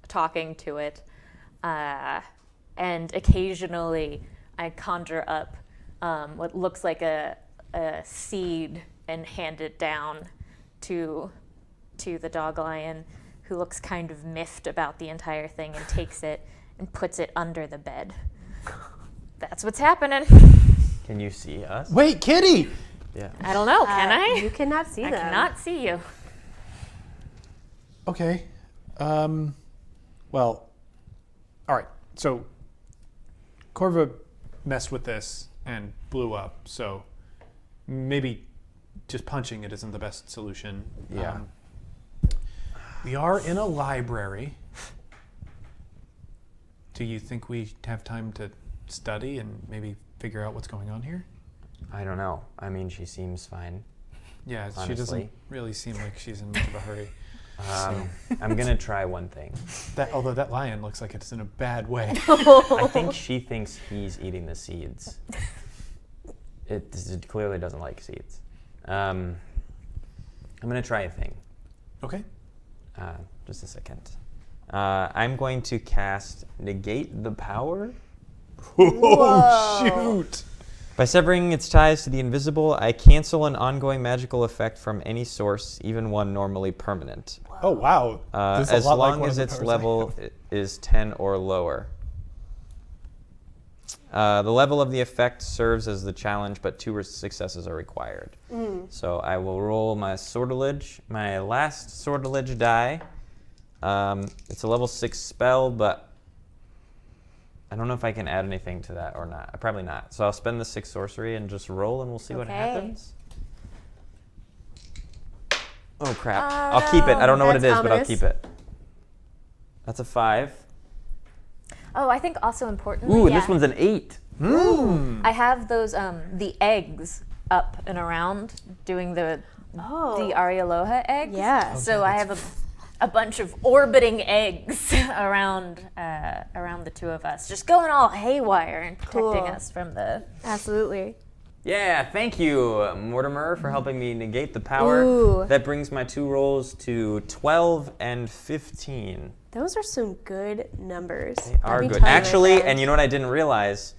talking to it, and occasionally I conjure up what looks like a seed and hand it down to the dog lion, who looks kind of miffed about the entire thing and takes it and puts it under the bed. That's what's happening. Can you see us? Wait, Kitty! Yeah. I don't know, can I? You cannot see I them. cannot see you. Okay. Well, all right. So, Corva messed with this and blew up. So, maybe just punching it isn't the best solution. Yeah. We are in a library. Do you think we have time to study and maybe figure out what's going on here? I don't know. I mean, she seems fine. Yeah, she Honestly. doesn't really seem like she's in much of a hurry. I'm gonna try one thing. Although that lion looks like it's in a bad way. I think she thinks he's eating the seeds. It clearly doesn't like seeds. I'm gonna try a thing. Okay. Just a second. I'm going to cast Negate the Power. Oh, shoot! By severing its ties to the invisible, I cancel an ongoing magical effect from any source, even one normally permanent. Oh, wow. This is a As lot like long one as of the its powers I level have. is 10 or lower. The level of the effect serves as the challenge, but 2 successes are required. So I will roll my sortilege, my last sortilege die. It's a level 6 spell, but I don't know if I can add anything to that or not. Probably not. So I'll spend the 6 sorcery and just roll, and we'll see what Okay. happens. Oh crap! I'll keep it. I don't know what it is, That's but I'll ominous. keep it. That's a 5. Oh, I think also importantly, Ooh, and this one's an 8. I have those the eggs up and around doing the Arialoha eggs. Yeah. So I have a bunch of orbiting eggs around the two of us, just going all haywire and protecting Cool. us from the. Absolutely. Yeah, thank you, Mortimer, for helping me negate the power. Ooh. That brings my 2 rolls to 12 and 15. Those are some good numbers. Are Every good. time, my Actually, friend. and you know what I didn't realize?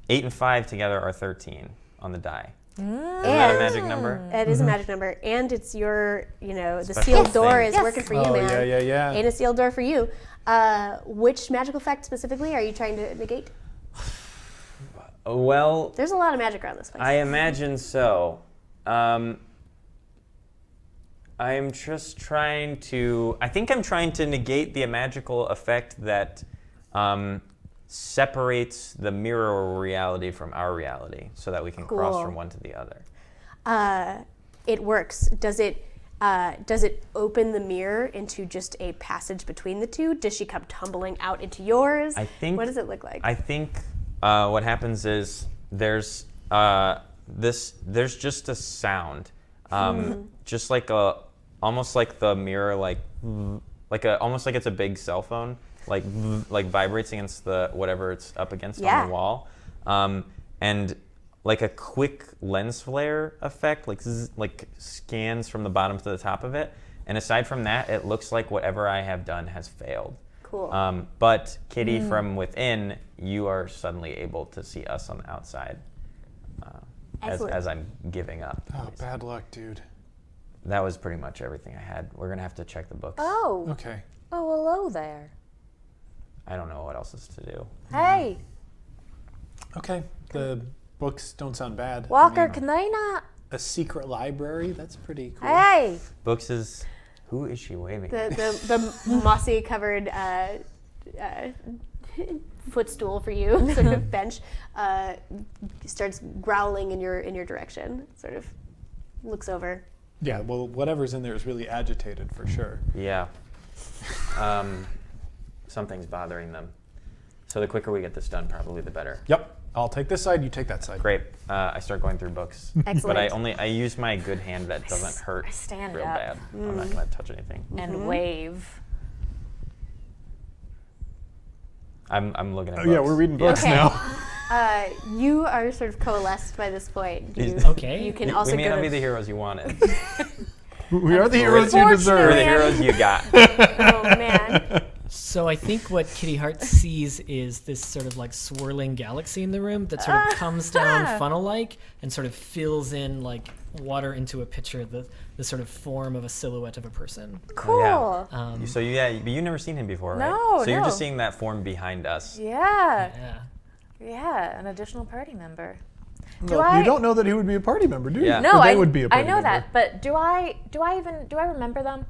8 and 5 together are 13 on the die. Isn't that a And- magic number? It is a magic number, and it's your, the Special sealed door thing. is Yes. working for you, Oh, man. yeah. And a sealed door for you. Which magical effect specifically are you trying to negate? Well, There's a lot of magic around this place. I imagine so. I am just trying to. I think I'm trying to negate the magical effect that separates the mirror reality from our reality, so that we can cross Cool. from one to the other. It works. Does it open the mirror into just a passage between the two? Does she come tumbling out into yours? I think. What does it look like? I think what happens is there's just a sound, just like almost like the mirror, almost like it's a big cell phone, like vibrates against the whatever it's up against Yeah. on the wall, and like a quick lens flare effect, like scans from the bottom to the top of it. And aside from that, it looks like whatever I have done has failed. Cool. But Kitty, from within, you are suddenly able to see us on the outside Excellent. as I'm giving up. Oh, bad luck, dude. That was pretty much everything I had. We're going to have to check the books. Oh, Okay. hello there. I don't know what else is to do. Hey, Okay. The books don't sound bad. Walker, I mean, can they not? a secret library? That's pretty cool. Hey, Books is... Who is she waving? the mossy covered footstool for you, sort of bench, starts growling in your direction. Sort of looks over. Yeah, well, whatever's in there is really agitated for sure. Yeah. Something's bothering them. So the quicker we get this done, probably the better. Yep. I'll take this side. You take that side. Great. I start going through books. Excellent. But I use my good hand that doesn't hurt I stand real up. bad. I'm not going to touch anything. And wave. I'm looking at Oh books. yeah, we're reading books Okay. now. You are sort of coalesced by this point. Okay. You can We also may go not to be the heroes you wanted. We are the heroes you We're deserve. the heroes you got. Oh man. So I think what Kitty Hart sees is this sort of like swirling galaxy in the room that sort of comes down funnel-like and sort of fills in like water into a pitcher, the sort of form of a silhouette of a person. Cool. Yeah. But you've never seen him before, right? No, So you're no. just seeing that form behind us. Yeah. Yeah. Yeah, an additional party member. Well, you don't know that he would be a party member, do you? Yeah. No, Or they I would be a party I know member. that, but do I remember them?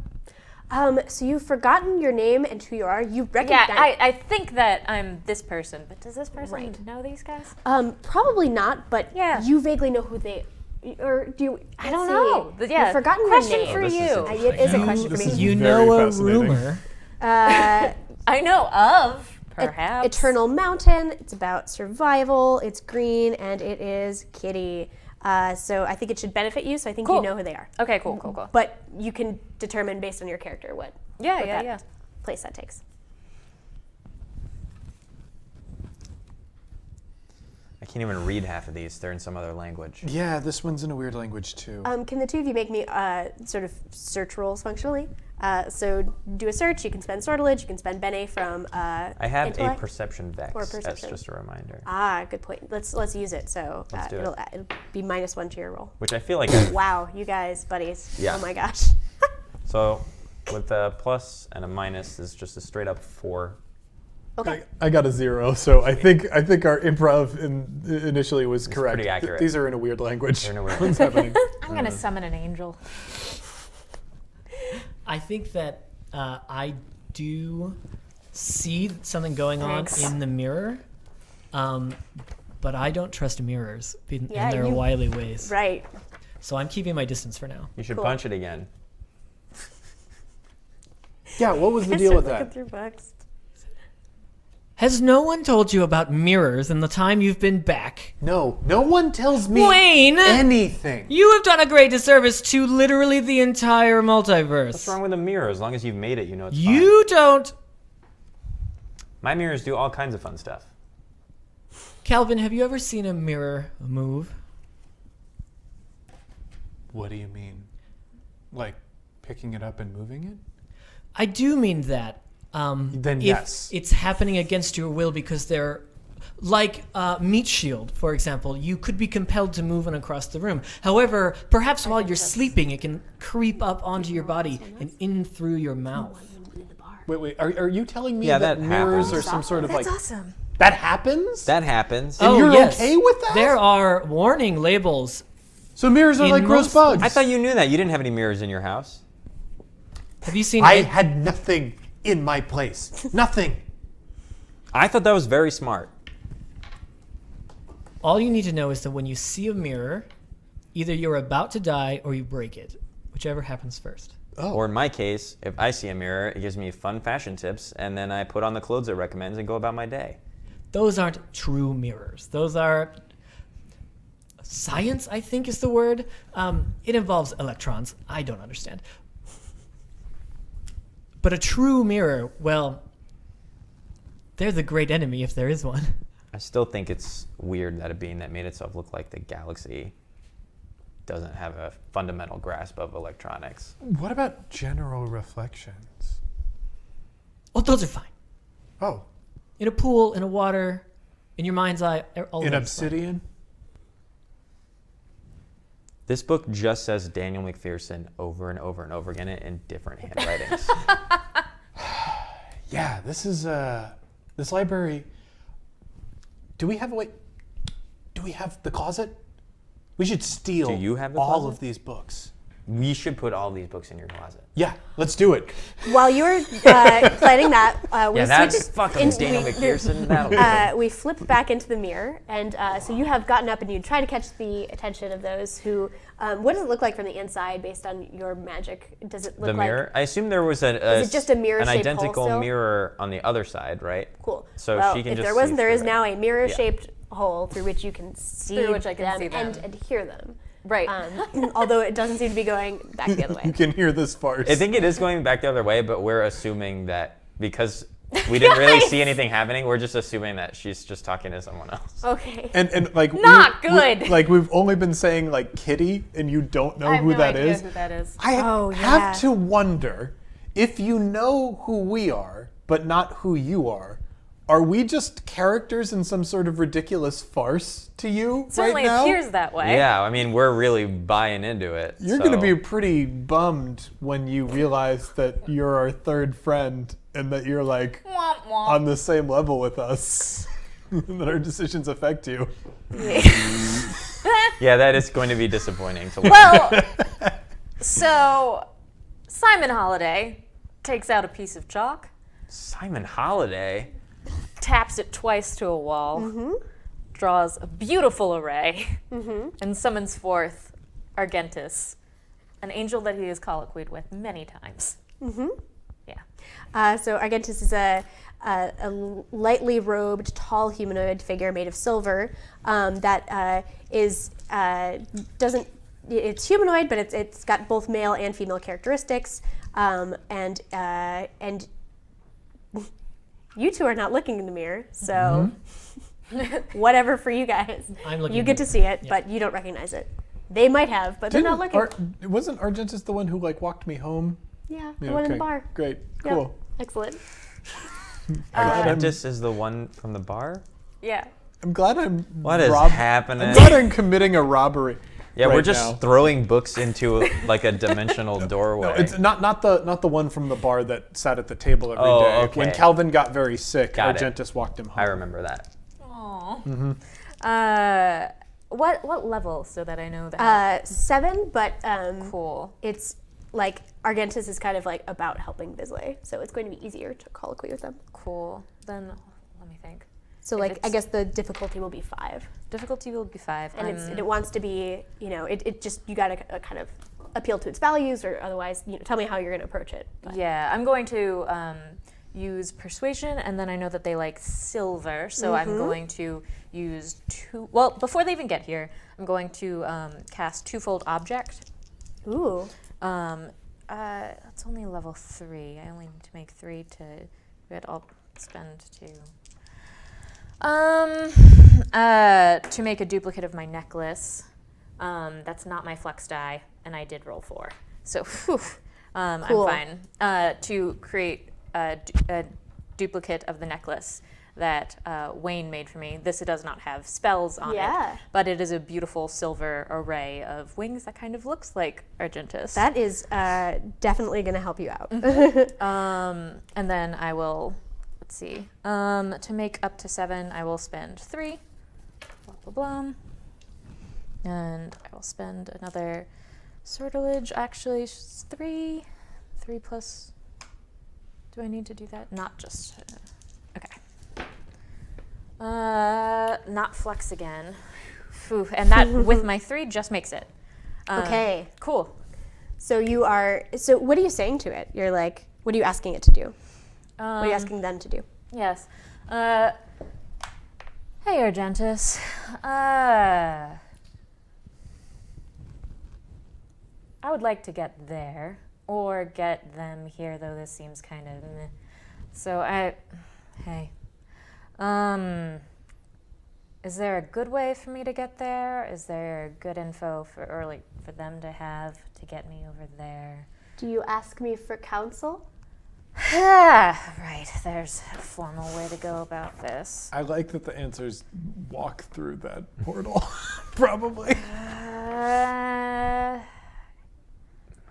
So you've forgotten your name and who you are. You recognize. Yeah, I think that I'm this person, but does this person Right. know these guys? Probably not, but Yeah. you vaguely know who they. Or do you? I don't let's know. see. But yeah, You've forgotten question your name. for this is you. It is a question for This me. is You very know a fascinating. rumor. I know of, perhaps. Eternal Mountain. It's about survival. It's green, and it is Kitty. So I think it should benefit you. So I think you Cool. know who they are. Okay, cool. But you can determine based on your character what Yeah. that place that takes. I can't even read half of these. They're in some other language. Yeah, this one's in a weird language too. Can the two of you make me sort of search rolls functionally? So do a search. You can spend sortilege. You can spend bene from. I have intellect. a perception vex. Or That's perception. just a reminder. Good point. Let's use it. So Let's do it'll be -1 to your roll. Which I feel like I Wow, you guys, buddies. Yeah. Oh my gosh. So with a plus and a minus is just a straight up 4. Okay. I got a 0, so I think our improv initially was correct. pretty accurate. These are in a weird language. They're in a weird What's happening? I'm gonna summon an angel. I think that I do see something going on Thanks. in the mirror, but I don't trust mirrors in Yeah, their you- wily ways. Right. So I'm keeping my distance for now. You should Cool. punch it again. Yeah, what was the deal with that? Through books. Has no one told you about mirrors in the time you've been back? No one tells me Wayne! anything. You have done a great disservice to literally the entire multiverse. What's wrong with a mirror? As long as you've made it, you know it's You don't. fine. My mirrors do all kinds of fun stuff. Calvin, have you ever seen a mirror move? What do you mean? Like picking it up and moving it? I do mean that. Then if yes. it's happening against your will because they're like Meat Shield, for example. You could be compelled to move and across the room. However, perhaps while you're sleeping, it can creep up onto your body and in through your mouth. Wait. Are you telling me Yeah, that that mirrors happens. are some sort of That's like awesome. that happens? That happens. And you're okay with that? There are warning labels. So mirrors are In like gross most- bugs. I thought you knew that. You didn't have any mirrors in your house. Have you seen? I had nothing in my place. Nothing. I thought that was very smart. All you need to know is that when you see a mirror, either you're about to die or you break it, whichever happens first. Or in my case, if I see a mirror, it gives me fun fashion tips, and then I put on the clothes it recommends and go about my day. Those aren't true mirrors. Those are science, I think is the word. It involves electrons. I don't understand. But a true mirror, well, they're the great enemy if there is one. I still think it's weird that a being that made itself look like the galaxy doesn't have a fundamental grasp of electronics. What about general reflections? Oh, those are fine. Oh, In a pool, in a water, in your mind's eye, all in of that's fine. obsidian? This book just says Daniel McPherson over and over and over again in different handwritings. Yeah, this is this library. Do we have the closet? We should steal Do you have the all closet? of these books. We should put all these books in your closet. Yeah, let's do it. While you were planning that, we Yeah, that's switched fucking Daniel McPherson. That'll do it. we flipped back into the mirror, and so you have gotten up and you try to catch the attention of those who. What does it look like from the inside, based on your magic? Does it look The like mirror? I assume there was an Is it just a mirror-shaped hole identical still? mirror on the other side, right? Cool? So well, she can if just there wasn't, see there is through it. now a mirror-shaped hole through which you can see Through which I can them, see them. And hear them. Right. Although it doesn't seem to be going back the other You way. can hear this farce. I think it is going back the other way, but we're assuming that because we didn't really see anything happening, we're just assuming that she's just talking to someone else. Okay. And like Not good. like we've only been saying like Kitty, and you don't know I have who no that idea is. who that is. I Oh, have yeah. to wonder if you know who we are, but not who you are. Are we just characters in some sort of ridiculous farce to you Certainly right now? appears that way. Yeah, I mean, we're really buying into it. You're so. going to be pretty bummed when you realize that you're our third friend and that you're like Womp womp. on the same level with us. That our decisions affect you. Yeah, that is going to be disappointing to learn. Well, so Simon Holiday takes out a piece of chalk, Simon Holiday. taps it twice to a wall, draws a beautiful array, and summons forth Argentus, an angel that he has colloquied with many times. Yeah. So Argentus is a lightly robed, tall humanoid figure made of silver that doesn't. It's humanoid, but it's got both male and female characteristics, and you two are not looking in the mirror, so whatever for you guys. I'm looking. You get to see it, but you don't recognize it. They might have, but they're not looking. Wasn't Argentus the one who like walked me home? Yeah, the one in the bar. Great. Yep. Cool. Excellent. Argentus is the one from the bar? Yeah. I'm glad I'm What is I'm happening? glad I'm committing a robbery. Yeah, right we're just now. throwing books into like a dimensional doorway. No, it's not the one from the bar that sat at the table every Oh, day. okay. When Calvin got very sick, Got it. Argentus walked him home. I remember that. Aww. What level so that I know that? 7, but Cool. it's like Argentus is kind of like about helping Bisley, so it's going to be easier to colloquy with them. Cool. Then let me think. So If like I it's- guess the difficulty will be 5, Difficulty will be 5. and it wants to be it just you got to kind of appeal to its values, or otherwise tell me how you're going to approach it. But- Yeah, I'm going to use persuasion, and then I know that they like silver, so I'm going to use 2. Well, before they even get here, I'm going to cast twofold object. Ooh. That's only level 3. I only need to make 3 to it. I'll spend 2. To make a duplicate of my necklace. That's not my flex die, and I did roll 4. So, whew, I'm Cool. fine. To create a duplicate of the necklace that Wayne made for me. This does not have spells on Yeah. it, but it is a beautiful silver array of wings that kind of looks like Argentus. That is definitely going to help you out. And then I will, let's see, to make up to 7, I will spend 3, blah, blah, blah. And I will spend another sortilege, actually 3 plus, do I need to do that? Not just, okay. Not flex again. Phew, and that with my 3 just makes it. Okay. Cool. So what are you saying to it? You're like, what are you asking it to do? What are you asking them to do? Yes. Hey, Argentus. I would like to get there, or get them here, though this seems kind of meh. So hey. Is there a good way for me to get there? Is there good info for them to have to get me over there? Do you ask me for counsel? Right, there's a formal way to go about this. I like that the answers walk through that portal. Probably.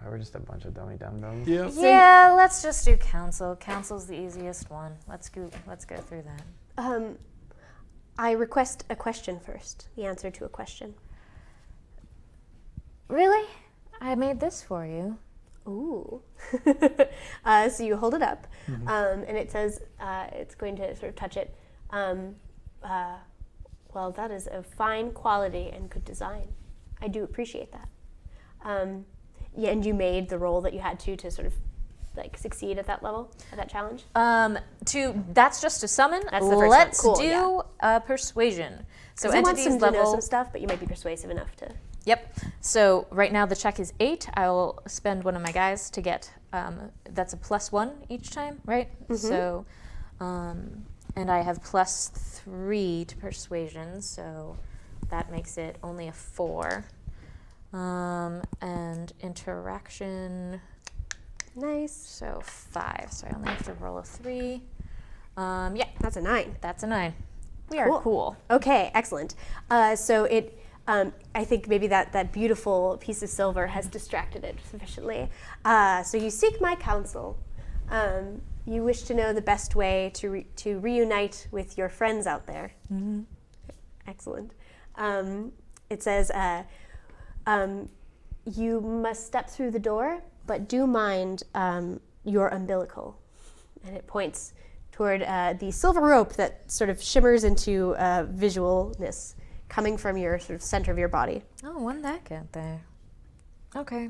We're just a bunch of dummy dum-dums. Yeah. Yeah, let's just do counsel. Counsel's the easiest one. Let's go through that. I request a question first. The answer to a question. Really? I made this for you. Ooh. So you hold it up, and it says it's going to sort of touch it. Well, that is of fine quality and good design. I do appreciate that. Yeah, and you made the roll that you had to sort of like succeed at that level, at that challenge? That's just to summon. That's the first one. Let's Cool, do persuasion. So I want entities some to know level. some stuff, but you might be persuasive enough to. Yep. So right now the check is 8. I'll spend one of my guys to get. That's a +1 each time, right? So, and I have +3 to persuasion, so that makes it only a 4. And interaction. Nice. So 5. So I only have to roll a 3. Yeah, That's a 9. that's a 9. We are cool. Okay, excellent. So it, I think maybe that beautiful piece of silver has distracted it sufficiently. So you seek my counsel. You wish to know the best way to reunite with your friends out there. Excellent. It says, you must step through the door, but do mind your umbilical. And it points toward the silver rope that sort of shimmers into visualness coming from your sort of center of your body. Oh, when that get there? Okay.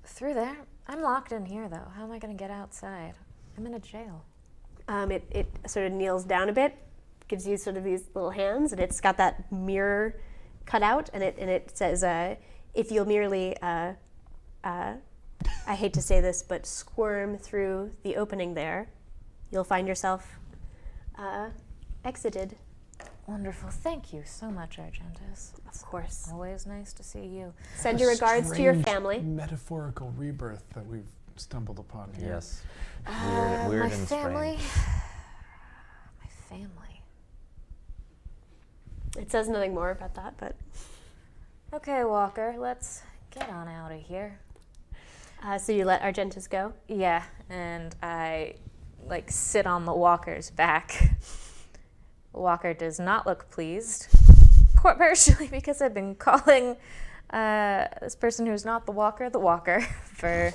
Through there? I'm locked in here, though. How am I going to get outside? I'm in a jail. It sort of kneels down a bit, gives you sort of these little hands, and it's got that mirror cut out, and it says, if you'll merely, I hate to say this, but squirm through the opening there, you'll find yourself exited. Wonderful. Thank you so much, Argentus. Of course. Always nice to see you. Send your regards to your Strange family. Metaphorical rebirth that we've stumbled upon here. Yes. Weird my and family. strange. My family. It says nothing more about that, but Okay, Walker, let's get on out of here. so you let Argentus go. Yeah, and I sit on the Walker's back. Walker does not look pleased, partially because I've been calling this person who's not the Walker for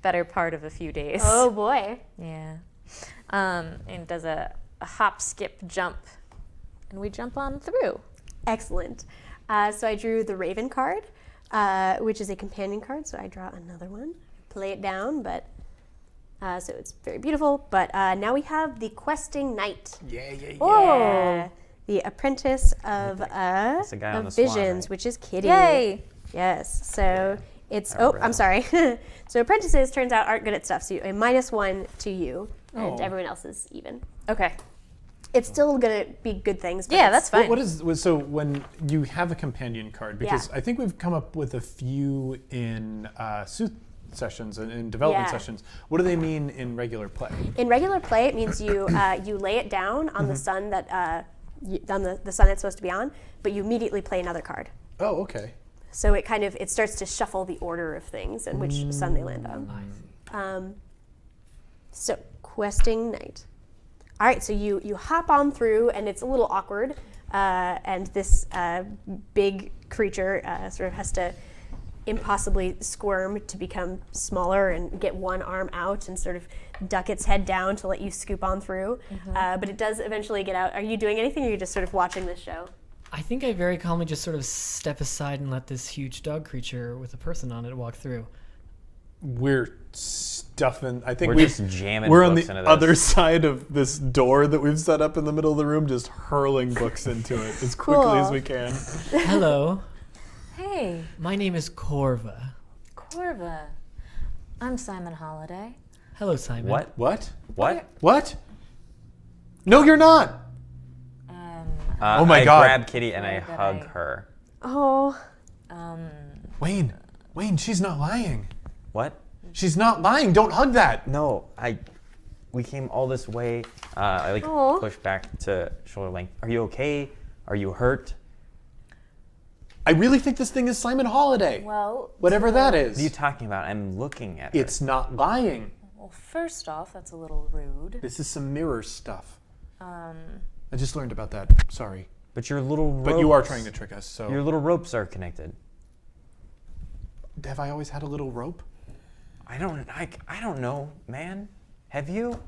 better part of a few days. Oh boy. Yeah. And does a hop, skip, jump, and we jump on through. Excellent. So I drew the Raven card, which is a companion card. So I draw another one, play it down, but so it's very beautiful. But now we have the questing knight. Yeah. Oh, the apprentice of the guy on of the swan, visions, right? which is Kitty. Yay! Yes. So it's Oh, I'm sorry. So apprentices turns out aren't good at stuff. So a -1 to you, and Oh. everyone else is even. Okay. It's still gonna be good things. But Yeah, it's- that's fine. So when you have a companion card, because Yeah. I think we've come up with a few in Sooth sessions and in development Yeah. sessions. What do they mean in regular play? In regular play, it means you you lay it down on the sun that on the sun it's supposed to be on, but you immediately play another card. Oh, okay. So it kind of it starts to shuffle the order of things and which sun they land on. So questing knight. All right, so you hop on through, and it's a little awkward, and this big creature sort of has to impossibly squirm to become smaller and get one arm out and sort of duck its head down to let you scoop on through. But it does eventually get out. Are you doing anything, or are you just sort of watching this show? I think I very calmly just sort of step aside and let this huge dog creature with a person on it walk through. We're stuffing. I think We're just jamming We're on books the into this. other side of this door that we've set up in the middle of the room, just hurling books into it as quickly as we can. Hello, Hey, my name is Corva. Corva. I'm Simon Holiday. Hello, Simon. What? What? No, you're not. Oh my I God. grab Kitty and I Sorry that hug I- her. Oh, Wayne, she's not lying. What? She's not lying. Don't hug that. No, we came all this way. I Aw. push back to shoulder length. Are you okay? Are you hurt? I really think this thing is Simon Holiday. Well, Whatever that is. What are you talking about? I'm looking at her. It's not lying. Well, first off, that's a little rude. This is some mirror stuff. Um, I just learned about that. Sorry. But your little ropes. But you are trying to trick us, so. Your little ropes are connected. Have I always had a little rope? I don't know, man. Have you?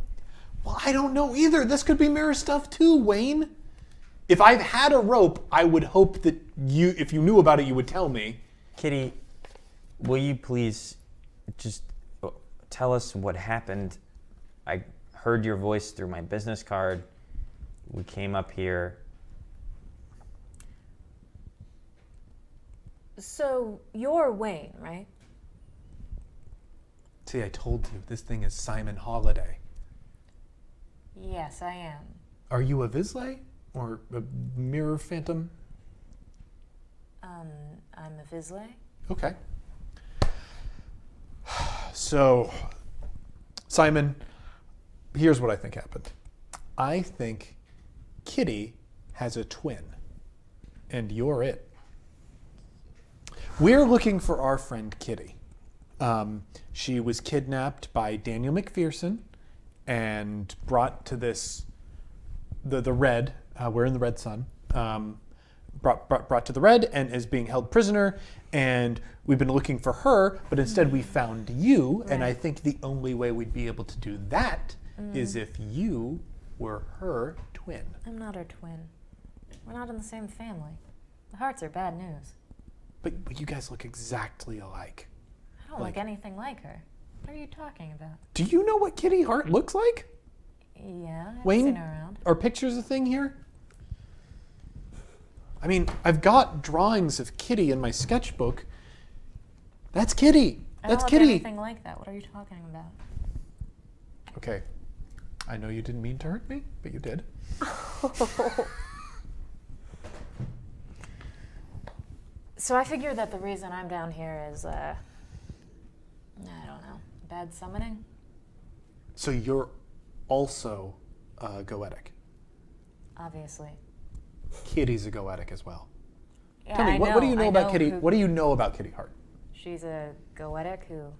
Well, I don't know either. This could be mirror stuff too, Wayne. If I've had a rope, I would hope that if you knew about it, you would tell me. Kitty, will you please just tell us what happened. I heard your voice through my business card. We came up here. So you're Wayne, right? See, I told you, this thing is Simon Holiday. Yes, I am. Are you a Visley or a mirror phantom? I'm a Visley. Okay. So, Simon, here's what I think happened. I think Kitty has a twin, and you're it. We're looking for our friend Kitty. She was kidnapped by Daniel McPherson and brought to this, the Red, we're in the Red Sun, brought to the Red and is being held prisoner. And we've been looking for her, but instead we found you. Right. And I think the only way we'd be able to do that is if you were her twin. I'm not her twin. We're not in the same family. The Hearts are bad news. But you guys look exactly alike. I don't look anything like her. What are you talking about? Do you know what Kitty Hart looks like? Yeah, I've Wayne, seen her around. Are pictures a thing here? I mean, I've got drawings of Kitty in my sketchbook. That's Kitty. That's I don't Kitty. look anything like that. What are you talking about? Okay. I know you didn't mean to hurt me, but you did. So I figure that the reason I'm down here is, I don't know, bad summoning? So you're also goetic. Obviously. Kitty's a goetic as well. Yeah, Tell me, what do you know about Kitty? who- What do you know about Kitty Hart? She's a goetic who,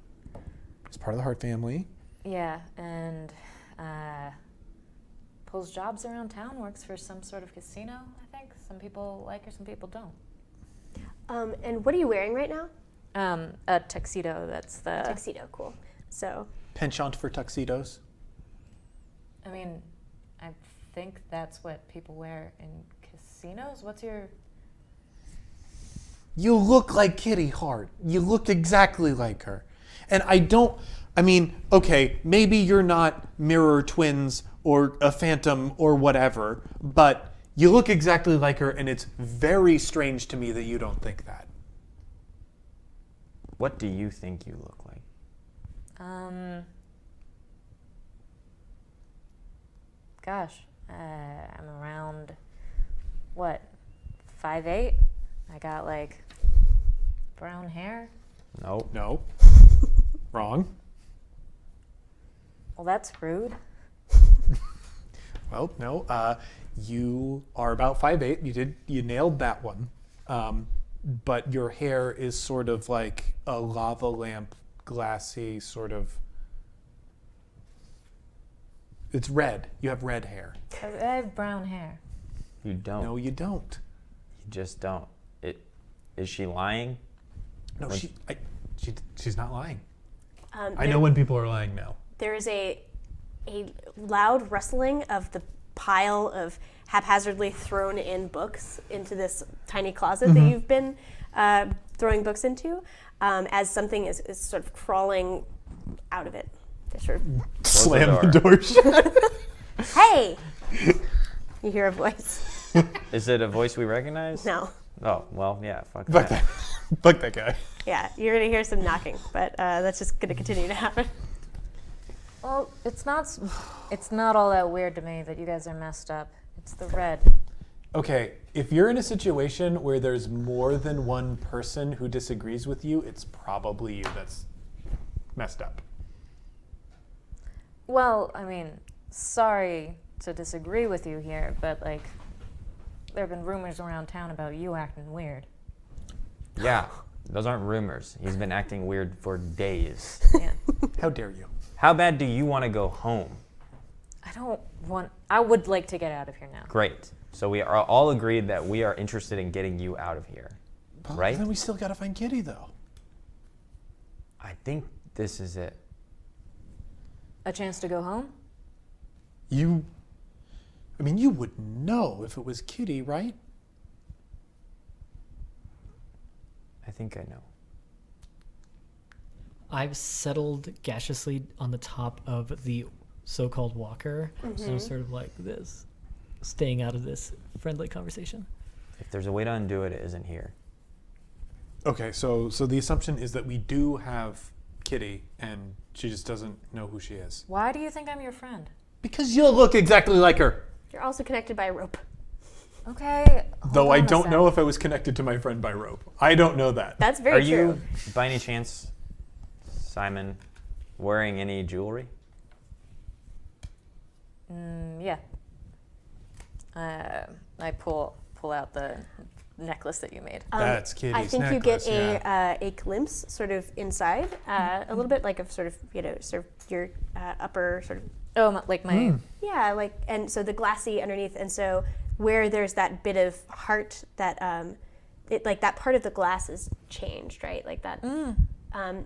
It's part of the Hart family. yeah, and pulls jobs around town, works for some sort of casino, I think. Some people like her, some people don't. And what are you wearing right now? A tuxedo, that's the... Tuxedo, cool. So, Penchant for tuxedos. I mean, I think that's what people wear in casinos. What's your... You look like Kitty Hart. You look exactly like her. And okay, maybe you're not mirror twins or a phantom or whatever, but you look exactly like her, and it's very strange to me that you don't think that. What do you think you look like? Gosh, I'm around, 5'8"? I got like brown hair. Nope. No. Wrong. Well, that's rude. Well, no. You are about 5'8". You nailed that one. But your hair is sort of like a lava lamp, glassy sort of. It's red. You have red hair. I have brown hair. You don't. No, you don't. You just don't. Is she lying? No, When- she's not lying. I there- know when people are lying now. There is a loud rustling of the pile of haphazardly thrown in books into this tiny closet that you've been throwing books into, as something is sort of crawling out of it. They sort of, Slam the door shut. hey! You hear a voice. Is it a voice we recognize? No. Oh, well, yeah, fuck Fuck that. that. Fuck that guy. Yeah, you're going to hear some knocking, but that's just going to continue to happen. Well, it's not all that weird to me that you guys are messed up. It's the red. Okay, if you're in a situation where there's more than one person who disagrees with you, it's probably you that's messed up. Well, I mean, sorry to disagree with you here, but like, there have been rumors around town about you acting weird. Yeah, those aren't rumors. He's been acting weird for days. Yeah. How dare you? How bad do you want to go home? I would like to get out of here now. Great. So we are all agreed that we are interested in getting you out of here, right? Then we still gotta find Kitty, though. I think this is it. A chance to go home? You would know if it was Kitty, right? I think I know. I've settled gaseously on the top of the so-called walker. And I'm sort of like this, staying out of this friendly conversation. If there's a way to undo it, it isn't here. Okay, so the assumption is that we do have Kitty, and she just doesn't know who she is. Why do you think I'm your friend? Because you look exactly like her. You're also connected by a rope. Okay. Though I don't know if I was connected to my friend by rope. I don't know that. That's very Are true. you, by any chance, Simon, wearing any jewelry? Yeah. I pull out the necklace that you made. That's Kitty's I think necklace, you get a glimpse sort of inside, a little bit like of sort of, sort of your upper sort of, Oh, like my. yeah, like, and so the glassy underneath, and so where there's that bit of heart that, like that part of the glass is changed, right? Like that.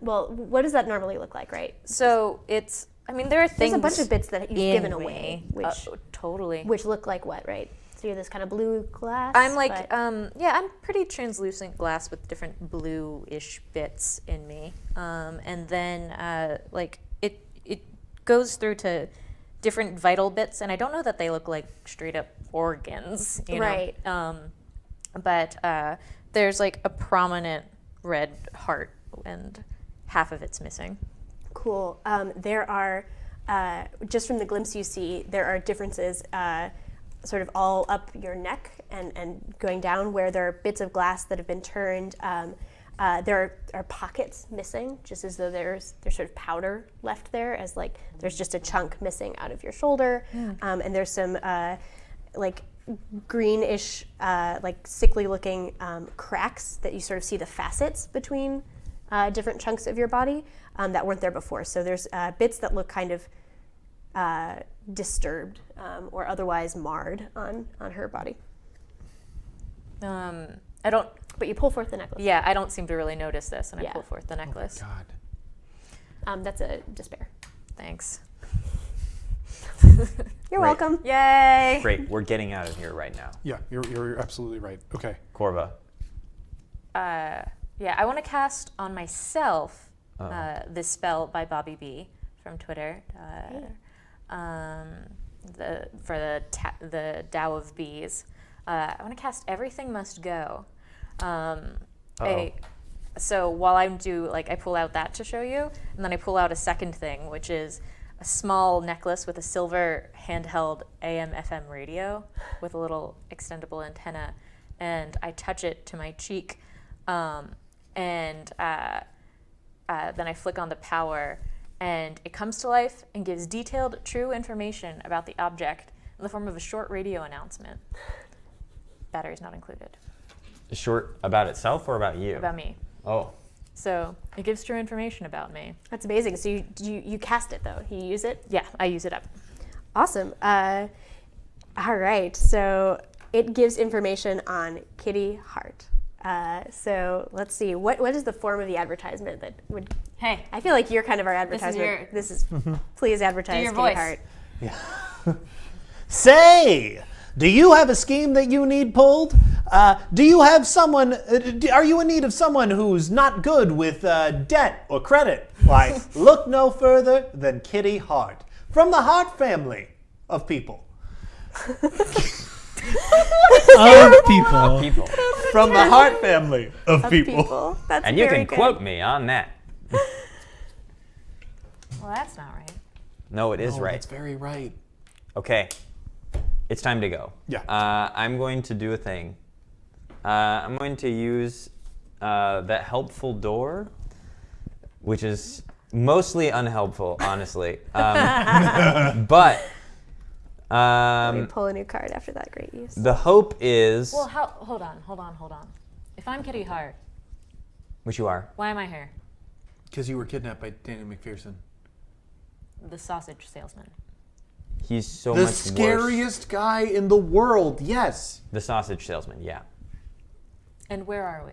Well, what does that normally look like, right? So it's. I mean, there are things. There's a bunch of bits that you've in given me. away, which Totally. which look like what, right? So you're this kind of blue glass. I'm like, but- I'm pretty translucent glass with different bluish bits in me, and then like it goes through to different vital bits, and I don't know that they look like straight up organs, you know? Right. But there's like a prominent red heart, and half of it's missing. Cool. There are, just from the glimpse you see, there are differences sort of all up your neck and going down where there are bits of glass that have been turned. There are pockets missing, just as though there's sort of powder left there, as like there's just a chunk missing out of your shoulder. And there's some like greenish, like sickly looking cracks that you sort of see the facets between different chunks of your body that weren't there before. So there's bits that look kind of disturbed or otherwise marred on her body. I don't. But you pull forth the necklace. Yeah, I don't seem to really notice this, and Yeah. I pull forth the necklace. God. That's a despair. Thanks. You're Right. welcome. Yay! Great, we're getting out of here right now. Yeah, you're absolutely right. Okay. Corva. Yeah, I want to cast on myself this spell by Bobby B from Twitter. For the Tao of Bees. I want to cast Everything Must Go. So while I pull out that to show you, and then I pull out a second thing, which is a small necklace with a silver handheld AM/FM radio with a little extendable antenna, and I touch it to my cheek, and then I flick on the power, and it comes to life and gives detailed, true information about the object in the form of a short radio announcement. Batteries not included. Short about itself or about you? About me. Oh. So it gives true information about me. That's amazing. So you cast it though. You use it? Yeah, I use it up. Awesome. All right. So it gives information on Kitty Hart. So let's see. What is the form of the advertisement that would? Hey. I feel like you're kind of our advertisement. This is please advertise your Kitty voice. Hart. Say, do you have a scheme that you need pulled? Do you have someone, are you in need of someone who's not good with debt or credit? Why, look no further than Kitty Hart, from the Hart family of people. Of people. People. From the Hart family of Of people. That's And you very can good. quote me on that. Well, that's not right. No, it is right. That's very right. Okay. It's time to go. Yeah. I'm going to do a thing. I'm going to use that helpful door, which is mostly unhelpful, honestly. But Let me pull a new card after that great use. the hope is, Well, hold on. If I'm Kitty Hart, which you are, why am I here? Because you were kidnapped by Danny McPherson. The sausage salesman. he's so The much worse. scariest guy in the world, yes. The sausage salesman, yeah. And where are we?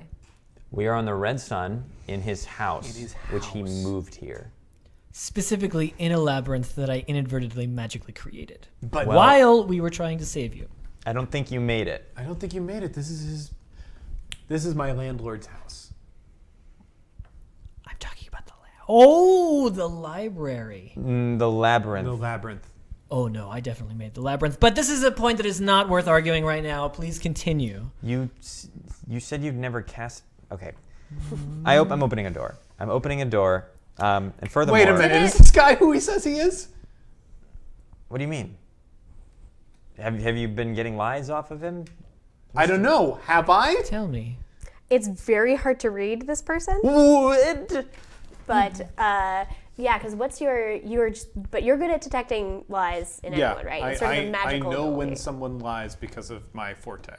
We are on the Red Sun in his house, In his which he house. moved here. Specifically in a labyrinth that I inadvertently magically created. But Well- while we were trying to save you. I don't think you made it. I don't think you made it. This is my landlord's house. I'm talking about the Oh, the library. The labyrinth. The labyrinth. Oh no, I definitely made the labyrinth. But this is a point that is not worth arguing right now. Please continue. You said you'd never cast. Okay. I'm opening a door. I'm opening a door. And furthermore. Wait a minute. Is this guy who he says he is? What do you mean? Have you been getting lies off of him? I don't know. Have I? Tell me. It's very hard to read this person, What? but yeah, because but you're good at detecting lies in anyone, right? It's sort of a magical I know when ability. someone lies because of my forte.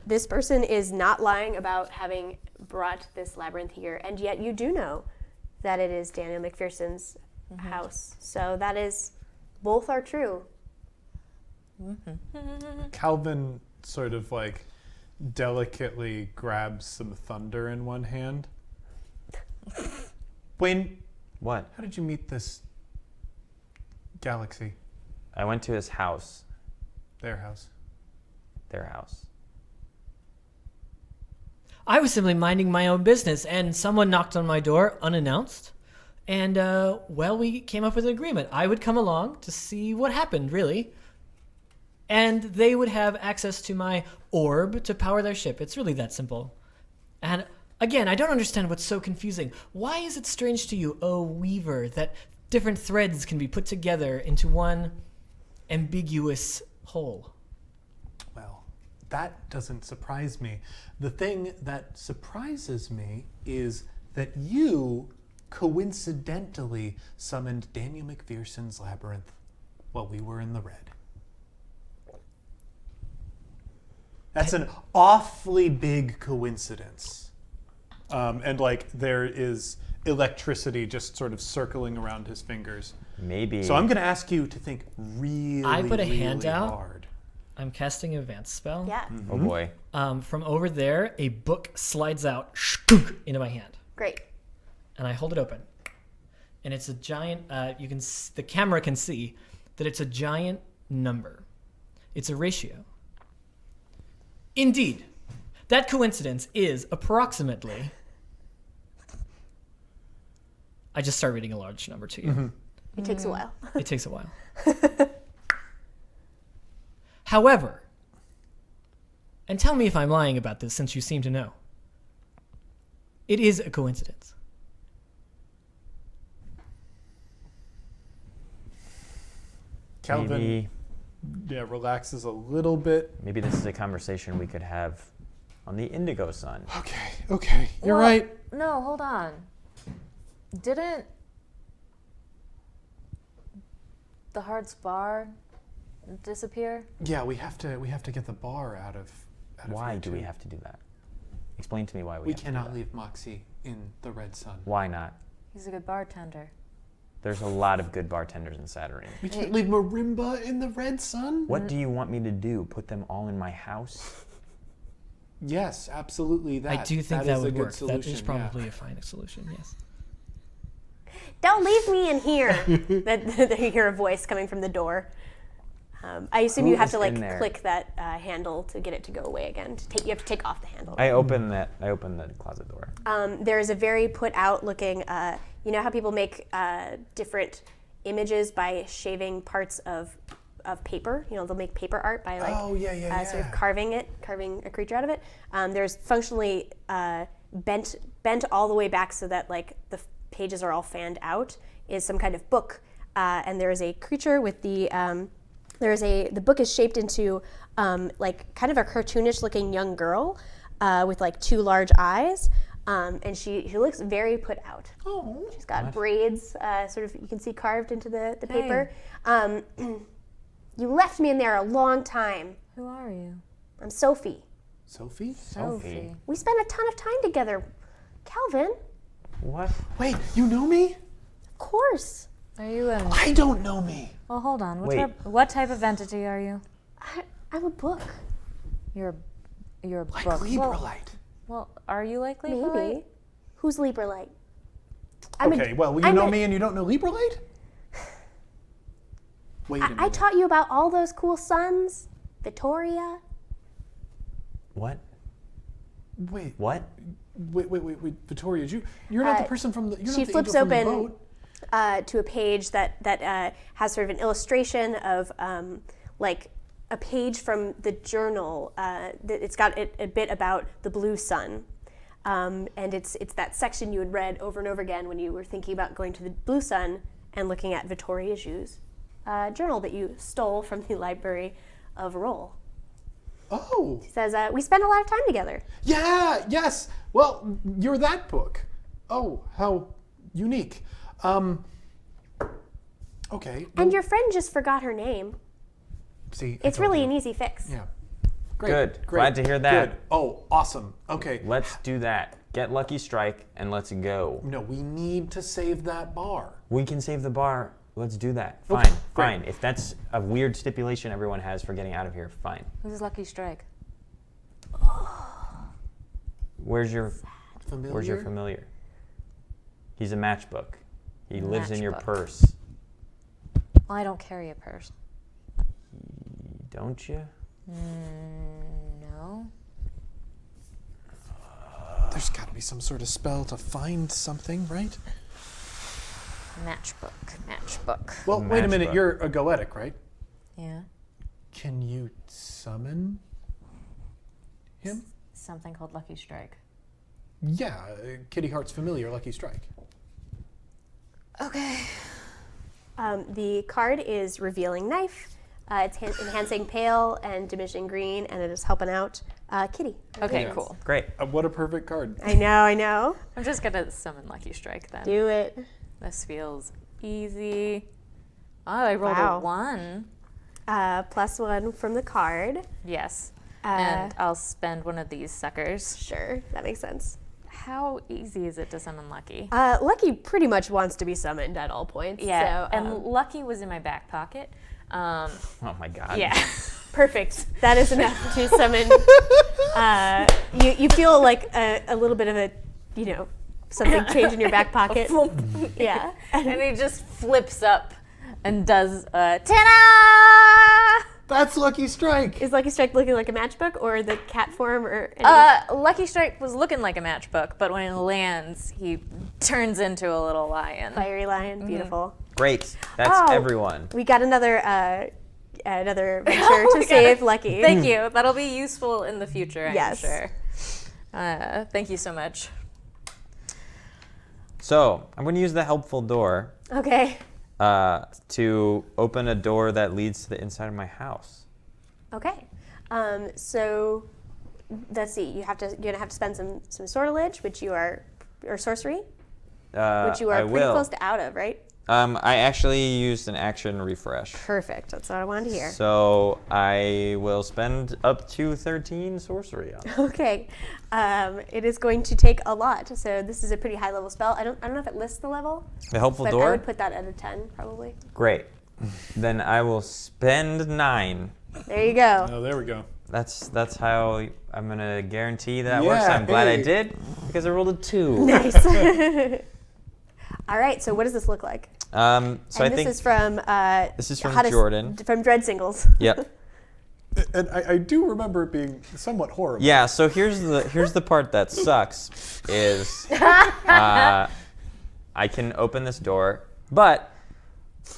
This person is not lying about having brought this labyrinth here, and yet you do know that it is Daniel McPherson's house. So that is, both are true. Calvin sort of like delicately grabs some thunder in one hand. Wayne, What? how did you meet this galaxy? I went to his house. Their house. Their house. I was simply minding my own business, and someone knocked on my door unannounced. And, we came up with an agreement. I would come along to see what happened, really. And they would have access to my orb to power their ship. It's really that simple. And, again, I don't understand what's so confusing. Why is it strange to you, oh Weaver, that different threads can be put together into one ambiguous whole? Well, that doesn't surprise me. The thing that surprises me is that you coincidentally summoned Daniel McPherson's labyrinth while we were in the red. That's an awfully big coincidence. And like there is electricity just sort of circling around his fingers. Maybe. So I'm going to ask you to think really, I put a hand really out. hard. I'm casting an advanced spell. Yeah, Oh boy. From over there, a book slides out into my hand. great. And I hold it open, and it's a giant. The camera can see that it's a giant number. It's a ratio. Indeed, that coincidence is approximately. I just start reading a large number to you. It takes a while. It takes a while. However, and tell me if I'm lying about this, since you seem to know, it is a coincidence. Calvin relaxes a little bit. Maybe this is a conversation we could have on the Indigo Sun. Okay, you're Well, right. No, hold on. Didn't the Heart's bar disappear? Yeah, we have to get the bar out of Why here, do we too. have to do that? Explain to me why we We have to do cannot that. leave Moxie in the red sun. Why not? He's a good bartender. There's a lot of good bartenders in Saturnine. We can't leave Marimba in the red sun? What do you want me to do? Put them all in my house? Yes, absolutely that. I do think is that a would good work. That solution, is probably a fine solution, yes. Don't leave me in here. that you hear a voice coming from the door. I assume Who you have is to like in there? click that handle to get it to go away again. You have to take off the handle. I open the closet door. There is a very put out looking. You know how people make different images by shaving parts of paper. You know, they'll make paper art by like sort of carving a creature out of it. There's functionally bent all the way back so that like the pages are all fanned out. Is some kind of book, and there is a creature with the. The book is shaped into like kind of a cartoonish looking young girl with like two large eyes. And she looks very put out. Oh. She's got braids, sort of you can see carved into the paper. You left me in there a long time. Who are you? I'm Sophie. Sophie? Sophie. We spent a ton of time together. Calvin, What? Wait, you know me? of course. Are you a... I don't know me. Well, hold on. Wait. What type of entity are you? I'm a book. You're a Like book. Librelite. Well, are you like Maybe. Librelite? Who's Librelite? Okay, well, you know me and you don't know Librelite? Wait a minute. I taught you about all those cool suns. Victoria. What? Wait. What? Wait, Victoria, you're not the person from the. You're She not the flips angel from the open boat. to a page that has sort of an illustration of like a page from the journal. It's got a bit about the blue sun, and it's that section you had read over and over again when you were thinking about going to the blue sun and looking at Victoria Jou's journal that you stole from the Library of Roll. Oh. It says, we spend a lot of time together. Yeah, yes. Well, you're that book. Oh, how unique. Okay. And your friend just forgot her name. See, It's really an easy fix. Yeah. Great. Good. Great. Glad to hear that. Good. Oh, awesome. Okay. Let's do that. Get Lucky Strike and let's go. No, we need to save that bar. We can save the bar. Let's do that. Okay, Fine. great. Fine. If that's a weird stipulation everyone has for getting out of here, fine. Who's Lucky Strike? Where's your Familiar? familiar? He's a matchbook. He lives in your Matchbook. purse. Well, I don't carry a purse. Don't you? No. There's got to be some sort of spell to find something, right? Matchbook. Well, wait a minute. Matchbook. You're a goetic, right? Yeah. Can you summon him? Something called Lucky Strike. Yeah, Kitty Heart's familiar, Lucky Strike. Okay. The card is Revealing Knife. It's enhancing pale and diminishing green, and it is helping out Kitty. Okay, Yeah. cool. Great. What a perfect card. I know. I'm just gonna summon Lucky Strike then. Do it. This feels easy. Oh, I rolled Wow. a 1. +1 from the card. Yes. And I'll spend one of these suckers. Sure, that makes sense. How easy is it to summon Lucky? Lucky pretty much wants to be summoned at all points. Yeah, So, and Lucky was in my back pocket. Oh my God. Yeah. perfect. That is enough to summon. You feel like a little bit of a, something change in your back pocket. Yeah. And he just flips up and does ta-da! That's Lucky Strike. Is Lucky Strike looking like a matchbook or the cat form or any? Lucky Strike was looking like a matchbook, but when it lands, he turns into a little lion. Fiery lion, beautiful. Great. That's Oh. everyone. We got another venture to save Lucky. Thank you. That'll be useful in the future, I'm Yes. sure. Thank you so much. So I'm going to use the helpful door Okay. to open a door that leads to the inside of my house. Okay. So let's see. You're gonna have to spend some sortilege, or sorcery, which you are I pretty will. close to out of, right? I actually used an action refresh. Perfect. That's what I wanted to hear. So I will spend up to 13 sorcery on it. Okay. It is going to take a lot. So this is a pretty high level spell. I don't know if it lists the level, The helpful but I door? would put that at a 10 probably. Great. Then I will spend 9. There you go. Oh, there we go. That's how I'm going to guarantee that works. Yeah, I'm glad I hey. did because I rolled a 2. Nice. All right. So what does this look like? So And I this think is from this is from Hottest- Jordan. From Dread Singles. Yep. And I do remember it being somewhat horrible. Yeah, so here's the part that sucks is I can open this door, but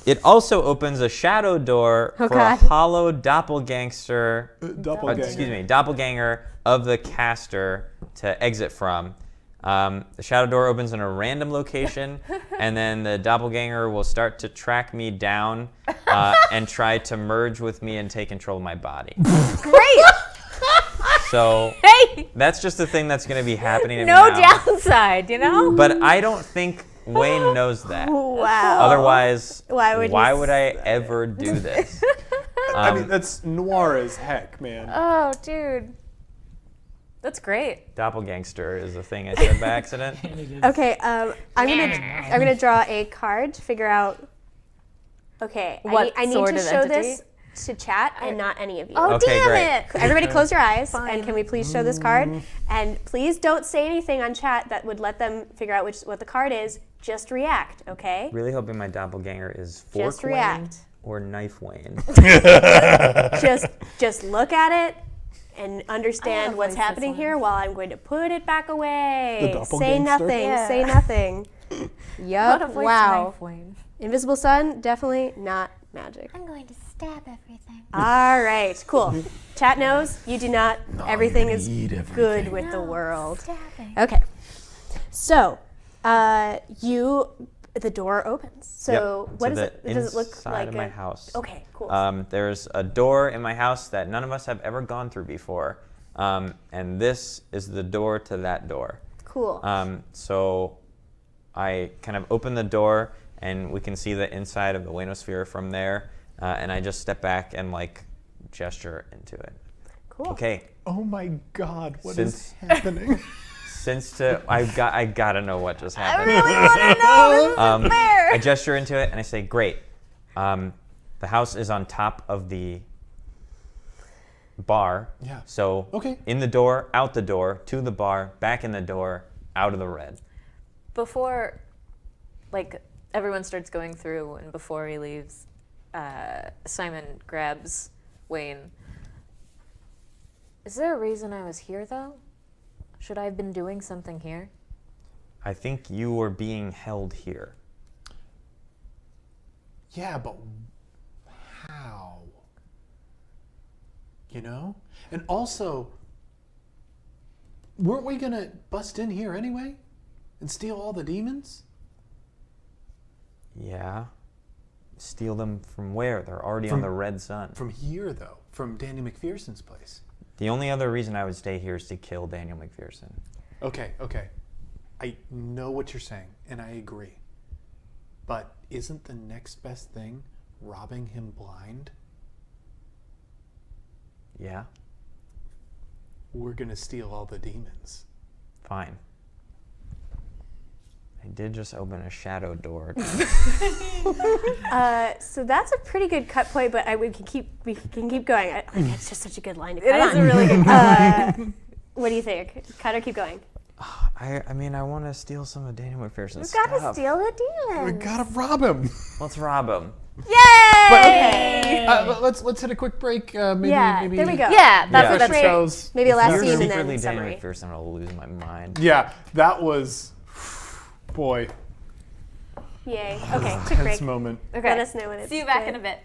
it also opens a shadow door Oh, for God. a hollow doppelganger, Doppelganger. doppelganger of the caster to exit from. The shadow door opens in a random location, and then the doppelganger will start to track me down and try to merge with me and take control of my body. Great! So Hey! that's just the thing that's going to be happening to No me now. downside, you know? But I don't think Wayne knows that. Wow. Otherwise, Why would you I ever do this? I mean, that's noir as heck, man. Oh, dude. That's great. Doppelgangster is a thing I said by accident. Okay, I'm gonna draw a card to figure out. Okay, What I need sort to of show entity? this to chat and not any of you. Oh, Okay, damn great. it! Everybody, close your eyes, Fine. and can we please show this card? And please don't say anything on chat that would let them figure out what the card is. Just react, okay? Really hoping my doppelganger is Fork Just Wayne react. or Knife Wayne. Just look at it and understand love what's voice this happening one. here while I'm going to put it back away. The Say doppelganger? nothing. Yeah. Say nothing. Yup. What a voice Wow. knife, Wayne. Invisible sun, definitely not magic. I'm going to stab everything. All right, cool. Chat knows you do not. Everything gonna is eat good everything. with the world. Stabbing. Okay. So, the door opens. So, Yep, what to is the it? Does it look inside like of my house. Okay, cool. There's a door in my house that none of us have ever gone through before, and this is the door to that door. Cool. So I kind of open the door, and we can see the inside of the Waynosphere from there, and I just step back and like gesture into it. Cool. Okay, Oh my God, what is Since- happening? I gotta know what just I happened. really want to know. This isn't fair. I gesture into it and I say, "Great, the house is on top of the bar. Yeah. So Okay. in the door, out the door, to the bar, back in the door, out of the red." Before, like, everyone starts going through, and before he leaves, Simon grabs Wayne. Is there a reason I was here, though? Should I have been doing something here? I think you were being held here. Yeah, but how? You know? And also, weren't we gonna bust in here anyway? And steal all the demons? Yeah. Steal them from where? They're already on From- the red sun. From here, though. From Danny McPherson's place. The only other reason I would stay here is to kill Daniel McPherson. Okay. I know what you're saying, and I agree. But isn't the next best thing robbing him blind? Yeah? We're gonna steal all the demons. Fine. I did just open a shadow door. So that's a pretty good cut point, but we can keep going. It's just such a good line to cut It is on. a really good What do you think? Cut or keep going? I mean, I want to steal some of Daniel McPherson's Gotta stuff. steal the We demons. gotta rob him. Let's rob him. Yay! Let's hit a quick break. Maybe. Yeah, there we go. Yeah, that's Yeah. what that's Break. Shows. Maybe a last You're scene and secretly then Daniel summary. McPherson. I'll lose my mind. Yeah, that was, boy, Yay. Okay, quick break. tense moment. Okay. Let us know when it's See you back good. in a bit.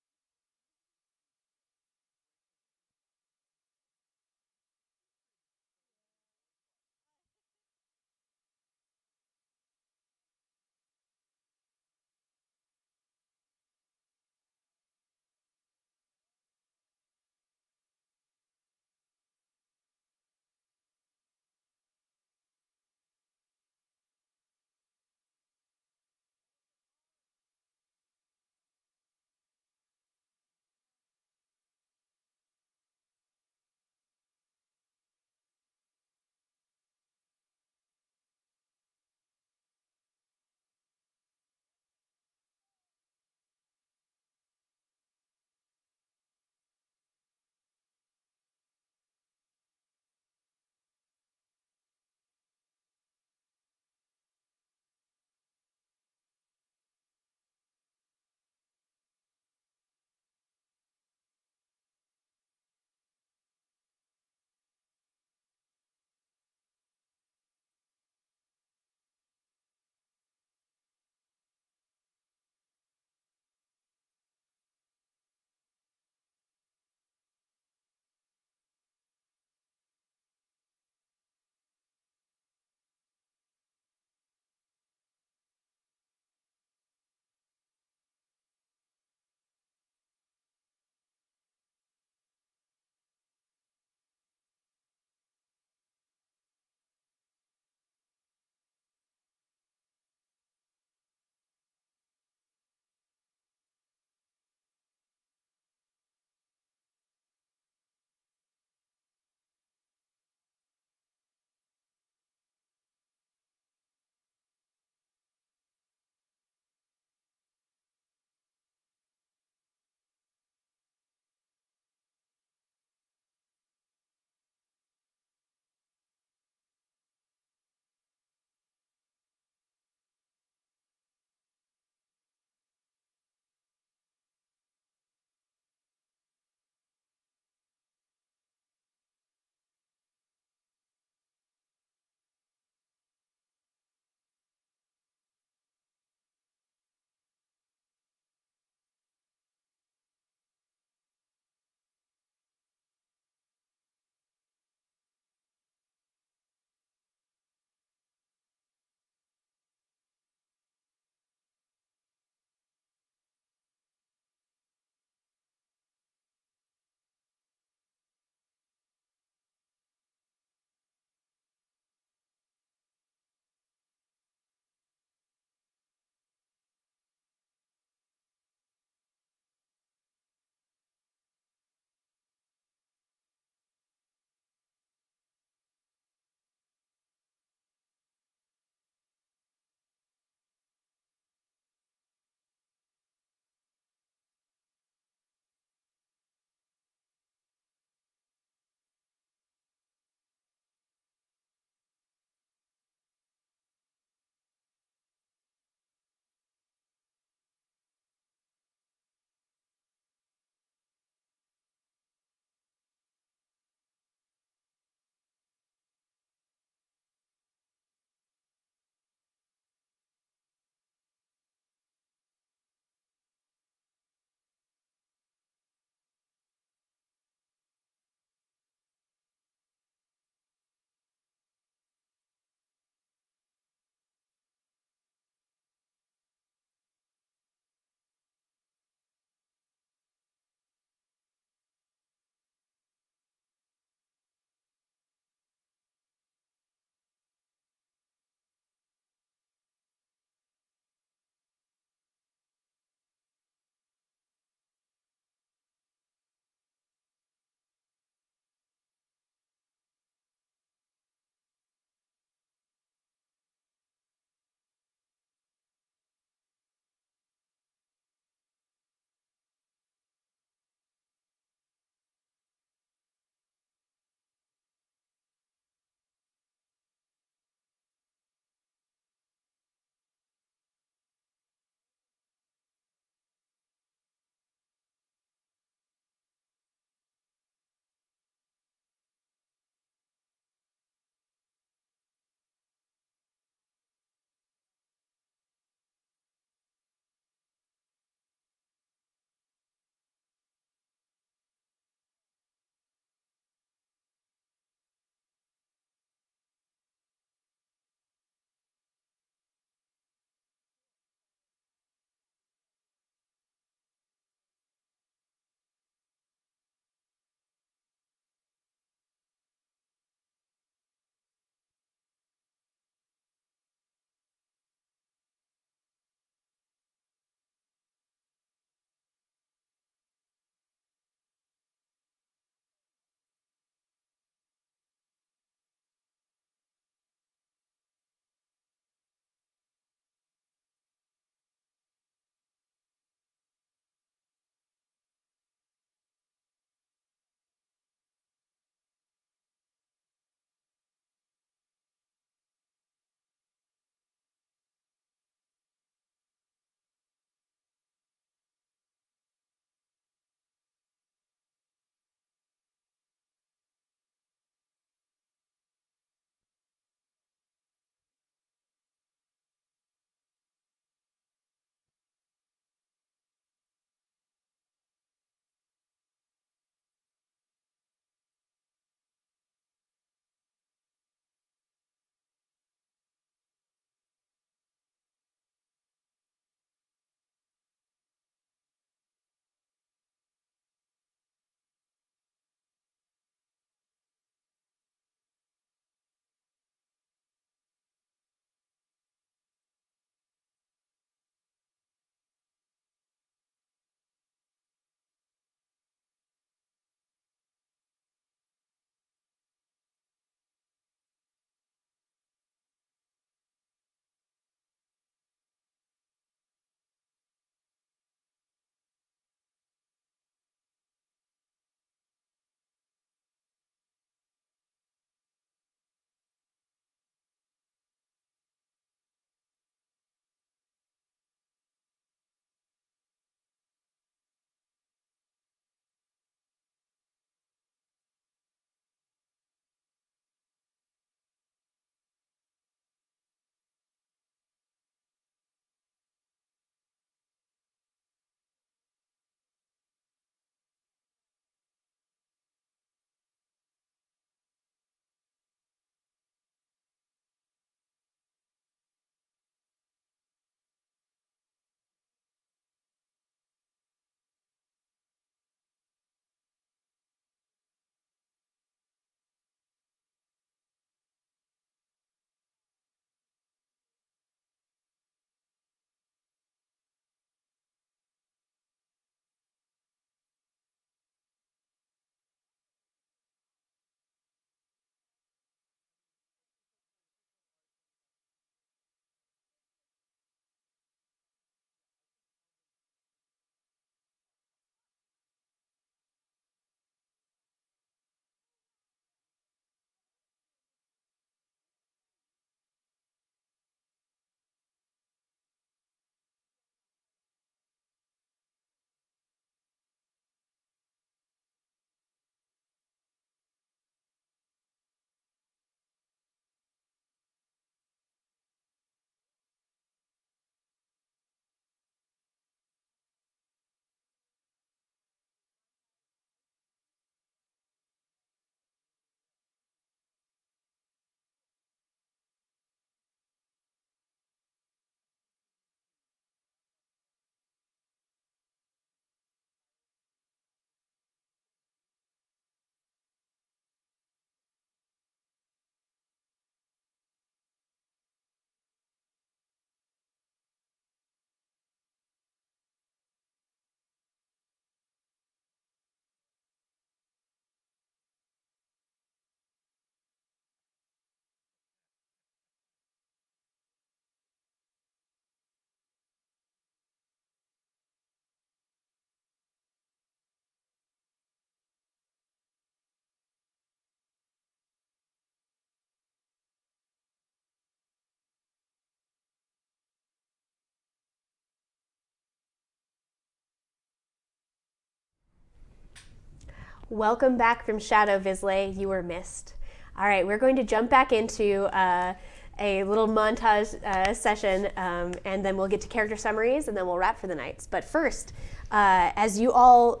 Welcome back from Shadow Visley. You were missed. All right, we're going to jump back into a little montage session, and then we'll get to character summaries, and then we'll wrap for the nights. But first, as you all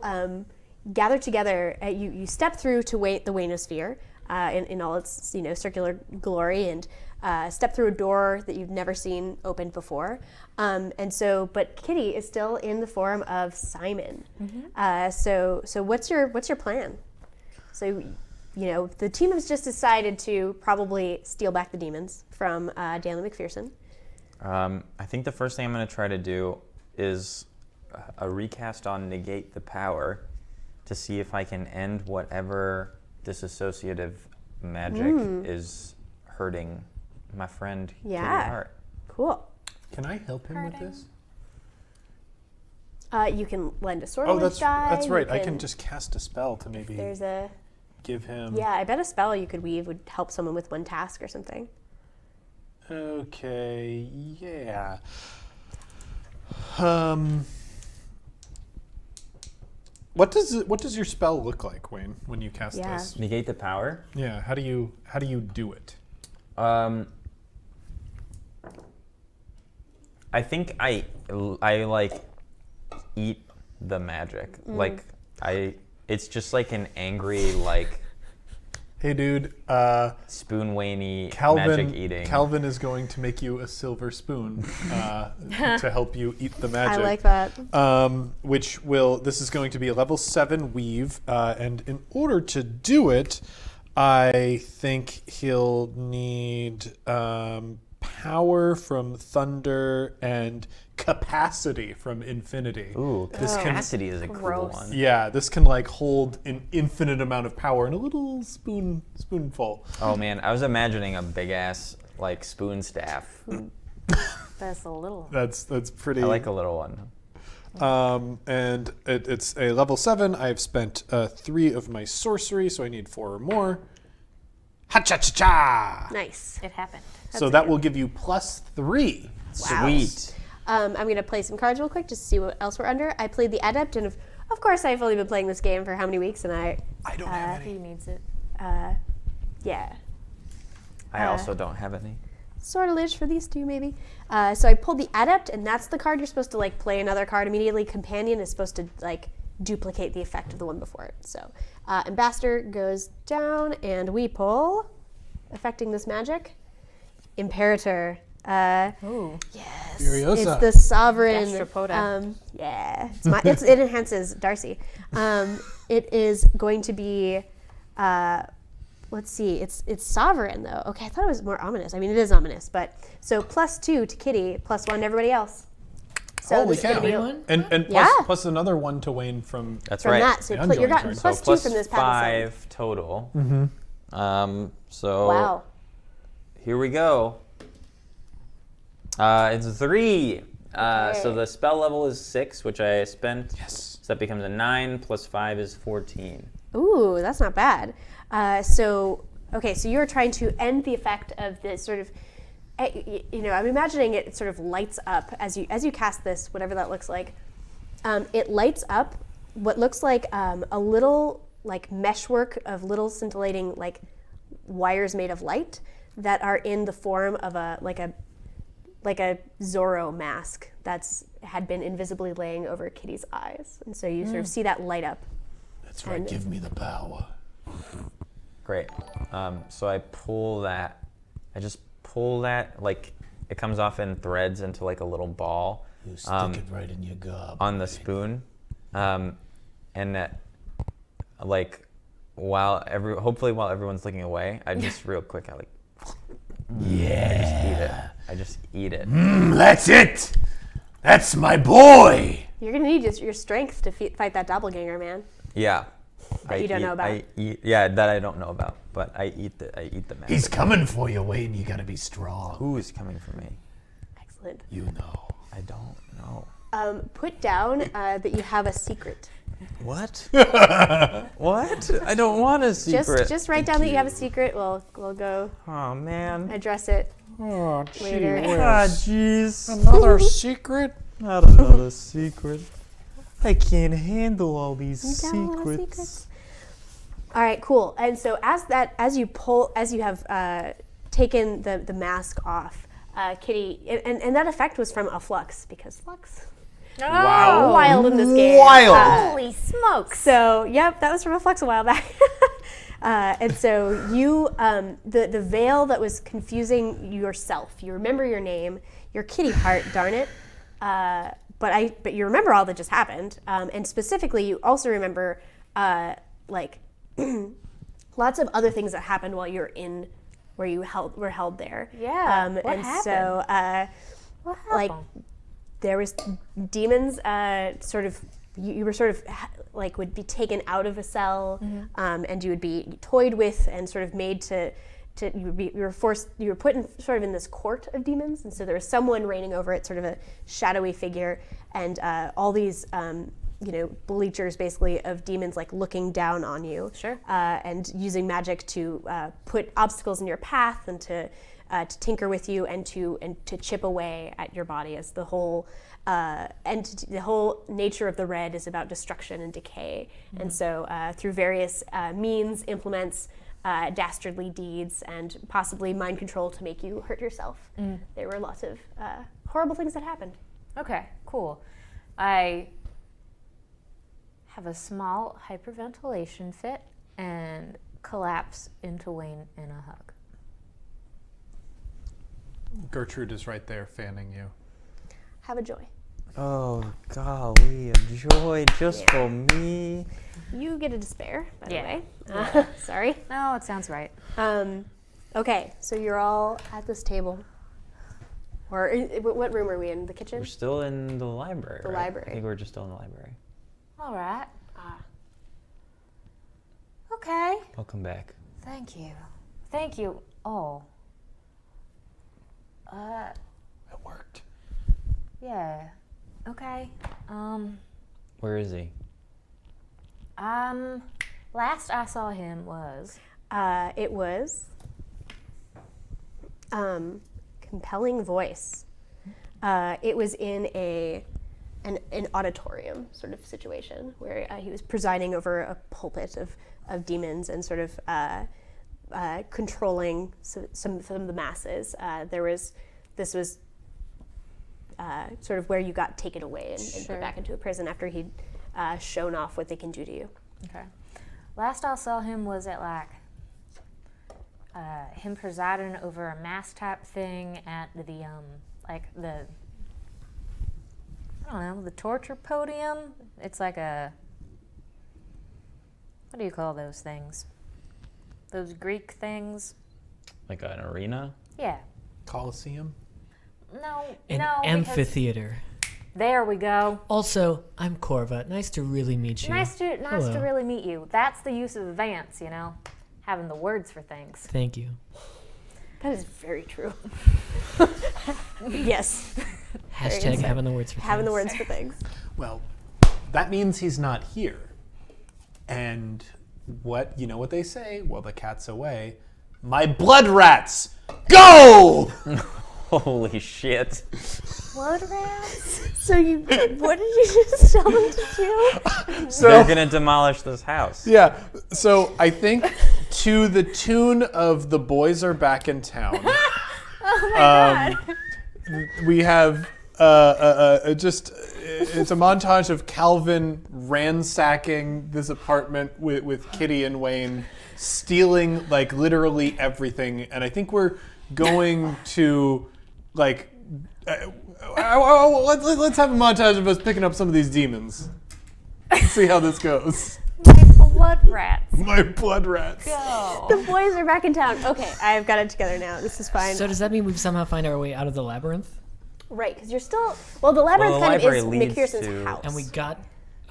gather together, you step through to the Wainosphere in all its circular glory, and step through a door that you've never seen opened before. But Kitty is still in the form of Simon. So what's your plan? So, the team has just decided to probably steal back the demons from Daniel McPherson. I think the first thing I'm going to try to do is a recast on negate the power to see if I can end whatever disassociative magic is hurting my friend Kitty Hart. Cool. Can I help him with this? You can lend a sortilege die. That's right. I can just cast a spell to maybe There's a... give him... Yeah, I bet a spell you could weave would help someone with one task or something. Okay, yeah. What does your spell look like, Wayne, when you cast this? Negate the power? Yeah, how do you do it? I think I like eat the magic. Like it's just like an angry like Hey dude, spoon Wayne-y Calvin, magic eating. Calvin is going to make you a silver spoon to help you eat the magic. I like that. This is going to be a level 7 weave, and in order to do it, I think he'll need power from thunder and capacity from infinity. Ooh, capacity is a gross. cool one. Yeah, this can like hold an infinite amount of power in a little spoonful. Oh man, I was imagining a big ass like spoon staff. That's a little... That's pretty. I like a little one. And it's a level 7. I've spent 3 of my sorcery, so I need 4 or more. Ha-cha-cha-cha! Nice. It happened. So that will give you +3. Wow. Sweet. I'm going to play some cards real quick just to see what else we're under. I played the Adept, and of course I've only been playing this game for how many weeks, and I don't have any. He needs it. yeah. I also don't have any. Sortilege for these two, maybe. So I pulled the Adept, and that's the card you're supposed to like play another card immediately. Companion is supposed to like duplicate the effect of the one before it. So Ambassador goes down, and we pull, affecting this magic, Imperator. Ooh. Yes, Furiosa. it's the sovereign. Gastropoda. Yeah, it enhances Darcy. It is going to be. Let's see. It's sovereign though. Okay, I thought it was more ominous. I mean, it is ominous, but so +2 to Kitty, +1 to everybody else. So Holy this is gonna cow. be And Yeah. plus another one to Wayne from... That's from right. that. So The you're unjoined gotten turn. +2 from this paddle. 5 total. So Wow. here we go. It's 3. So the spell level is 6, which I spent. Yes. So that becomes a 9 plus 5 is 14. Ooh, that's not bad. So you're trying to end the effect of this sort of, I'm imagining it sort of lights up as you cast this, whatever that looks like. It lights up what looks like a little like meshwork of little scintillating like wires made of light that are in the form of a Zorro mask that's had been invisibly laying over Kitty's eyes, and so you sort of see that light up. That's right, give me the power. Great. So I pull that. I just pull that, like it comes off in threads into like a little ball. You stick it right in your gob. On the spoon. And that, like, hopefully while everyone's looking away, I just real quick, I just eat it. That's it! That's my boy! You're gonna need your strength to fight that doppelganger, man. Yeah. That you don't know about. That I don't know about, but I eat the magic. He's coming for you, Wayne. You gotta be strong. Who is coming for me? Excellent. You know. I don't know. Put down that you have a secret. What? What? I don't want a secret. Just write down that you have a secret. We'll go Oh man. address it Oh, later. Ah, jeez. Another secret? Not another secret. I can't handle all these You got a lot of secrets. All right, cool. And so as you have taken the mask off, Kitty, and that effect was from a flux, because flux. Wow. Wild in this game. Wild. Holy smokes! So, yep, that was from a flux a while back. And so you, the veil that was confusing yourself, you remember your name, you're Kitty Heart, darn it. But you remember all that just happened. And specifically, you also remember, lots of other things that happened while you were where you were held there. Yeah, what and happened? So, What happened? there was demons you were sort of would be taken out of a cell, and you would be toyed with and sort of made to you were put in sort of in this court of demons, and so there was someone reigning over it, sort of a shadowy figure, and all these bleachers basically of demons looking down on you, Sure. And using magic to put obstacles in your path and to tinker with you and to chip away at your body, as the whole the whole nature of the red is about destruction and decay. Mm-hmm. And so through various means, implements, dastardly deeds, and possibly mind control to make you hurt yourself, there were lots of horrible things that happened. Okay, cool. I have a small hyperventilation fit and collapse into Wayne in a hug. Gertrude is right there fanning you. Have a joy. Oh, golly, a joy just for me. You get a despair, by Yeah. the way. Sorry. No, it sounds right. Okay, so you're all at this table. Or what room are we in? The kitchen? We're still in the library. The right? library. I think we're just still in the library. All right. Okay. I'll come back. Thank you. Thank you all. It worked. Yeah. Okay. Where is he? Last I saw him was... It was compelling voice. It was in an auditorium sort of situation where he was presiding over a pulpit of demons and sort of controlling some of the masses. This was sort of where you got taken away and put back into a prison after he'd shown off what they can do to you. Okay. Last I saw him was at him presiding over a mass type thing at the I don't know, the torture podium. It's like a, what do you call those things? Those Greek things? Like an arena? Yeah. Coliseum? No, An no. amphitheater. There we go. Also, I'm Corva. Nice to really meet you. Nice to Hello. really meet you. That's the use of Advance, having the words for things. Thank you. That is very true. Yes. Hashtag having the words for Having the things. words for things. Well, that means he's not here. And what they say? Well, the cat's away. My blood rats, go! Holy shit. Blood rats? So what did you just tell them to do? They're going to demolish this house. Yeah, so I think to the tune of The Boys Are Back in Town. Oh my God. We have it's a montage of Calvin ransacking this apartment with Kitty and Wayne, stealing literally everything, and I think we're going to let's have a montage of us picking up some of these demons. Let's see how this goes. My blood rats. My blood rats. Go. The boys are back in town. Okay, I've got it together now. This is fine. So does that mean we've somehow find our way out of the labyrinth? Right, because you're still... Well, the labyrinth the kind of library is leads McPherson's to- house. And we got...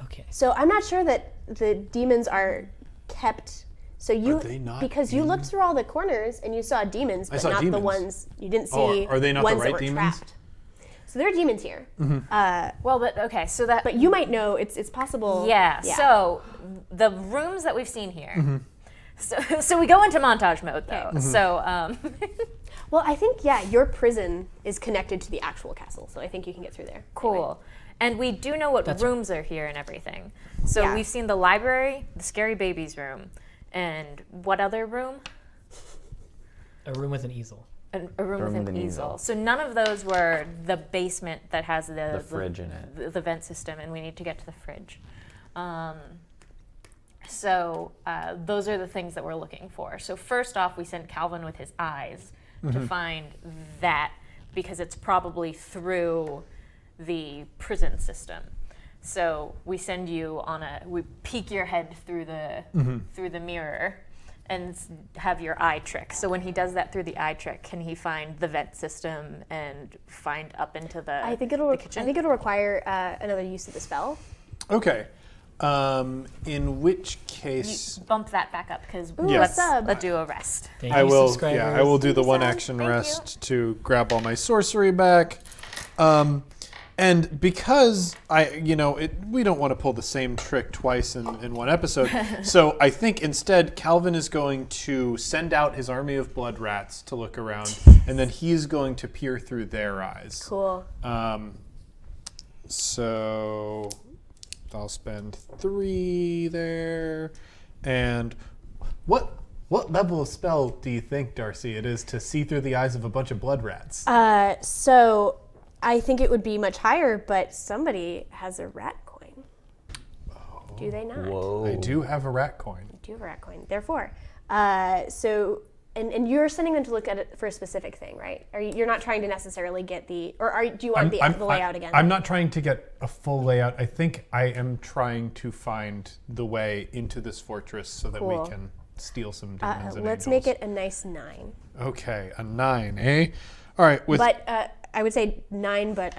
Okay. So I'm not sure that the demons are kept... So you... Are they not because you looked through all the corners and you saw demons, but saw not the demons. ones... You didn't Oh, see are they not the ones right that were demons? trapped. So there are demons here. Well, but okay, so that... But you might know it's possible... Yeah, so the rooms that we've seen here. So we go into montage mode, though. Okay. So... Well, I think, your prison is connected to the actual castle, so I think you can get through there. Cool. Anyway. And we do know what That's rooms are here and everything. So Yeah. we've seen the library, the scary babies room, and what other room? A room with an easel. A room with an easel. So none of those were the basement that has The fridge in it. the vent system, and we need to get to the fridge. So those are the things that we're looking for. So first off, we sent Calvin with his eyes to find that, because it's probably through the prison system. So we send you we peek your head through the mirror and have your eye trick. So when he does that through the eye trick, can he find the vent system and find up into the kitchen? I think it'll require another use of the spell. Okay. In which case, You bump that back up, because Yes. let's do a rest. Thank I you, will. subscribers. Yeah, I will do the one Sam. action Thank rest to grab all my sorcery back. And because we don't want to pull the same trick twice in one episode, so I think instead Calvin is going to send out his army of blood rats to look around, and then he's going to peer through their eyes. Cool. So I'll spend 3 there. And what level of spell do you think, Darcy, it is to see through the eyes of a bunch of blood rats? So I think it would be much higher, but somebody has a rat coin. Do they not? Whoa. I do have a rat coin. Do you have a rat coin? Therefore, and you're sending them to look at it for a specific thing, right? You're not trying to necessarily get do you want the layout again? I'm not trying to get a full layout. I think I am trying to find the way into this fortress so that Cool. we can steal some demons and Let's angels. make it a nice 9. Okay, a 9, eh? All right. But I would say 9, but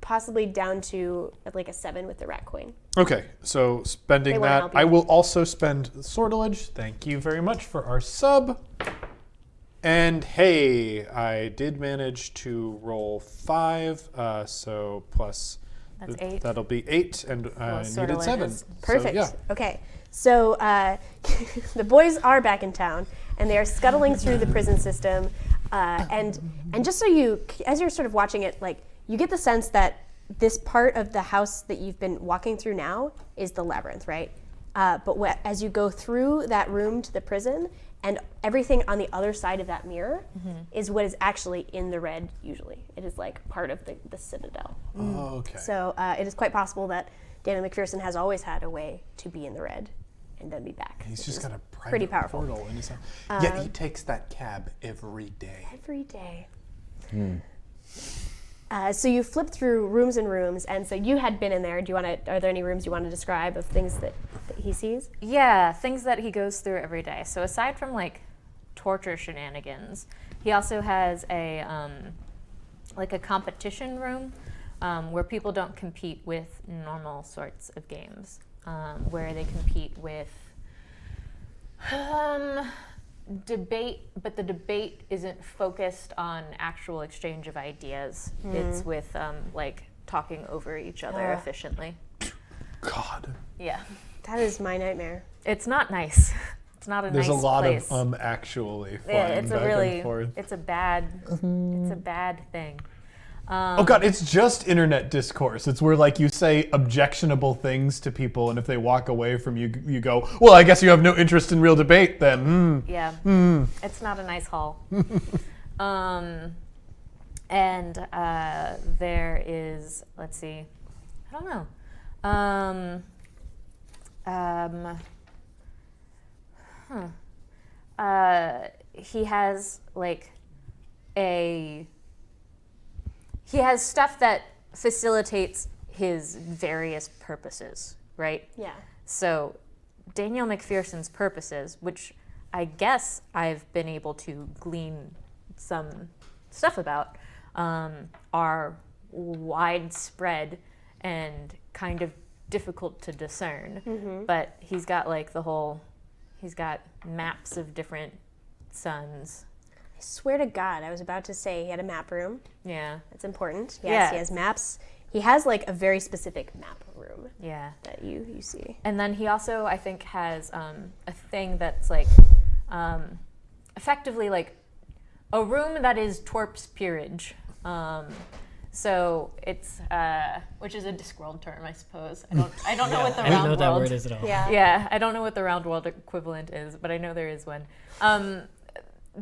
possibly down to like a 7 with the rat coin. Okay, so spending They wanna that, help you. I will also spend sortilege. Thank you very much for our sub. And hey, I did manage to roll 5, so plus That's 8. that'll be 8, and I needed sortilege 7. is Perfect. So, yeah. Okay. So the boys are back in town, and they are scuttling through the prison system. And just so as you're sort of watching it, like you get the sense that this part of the house that you've been walking through now is the labyrinth, right? But as you go through that room to the prison, and everything on the other side of that mirror is what is actually in the red. Usually, it is like part of the citadel. Oh, okay. So it is quite possible that Daniel McPherson has always had a way to be in the red and then be back. He's which just is got a private pretty powerful. portal in his house. Yet he takes that cab every day. Every day. So you flip through rooms and rooms, and so you had been in there. Are there any rooms you want to describe of things that he sees? Yeah, things that he goes through every day. So aside from like torture shenanigans, he also has a competition room where people don't compete with normal sorts of games, where they compete with debate, but the debate isn't focused on actual exchange of ideas. It's with like talking over each other efficiently. God. Yeah, That is my nightmare. it's not nice. It's not a There's nice a lot place. of actually flying Yeah, it's back a really, and forth. it's a bad thing. Oh God, it's just internet discourse. It's where like you say objectionable things to people, and if they walk away from you, you go, "Well, I guess you have no interest in real debate, then." Yeah, it's not a nice hall. And there is, let's see, I don't know. He has like he has stuff that facilitates his various purposes, right? Yeah. So Daniel McPherson's purposes, which I guess I've been able to glean some stuff about, are widespread and kind of difficult to discern. But he's got like he's got maps of different suns. I swear to God, I was about to say he had a map room. Yeah. That's important. Yes, Yeah. he has maps. He has like a very specific map room Yeah. that you see. And then he also, I think, has a thing that's like effectively like a room that is Torp's peerage. So it's which is a Discworld term, I suppose. I don't know what the I don't round know what that world word is at all. Yeah, I don't know what the round world equivalent is, but I know there is one.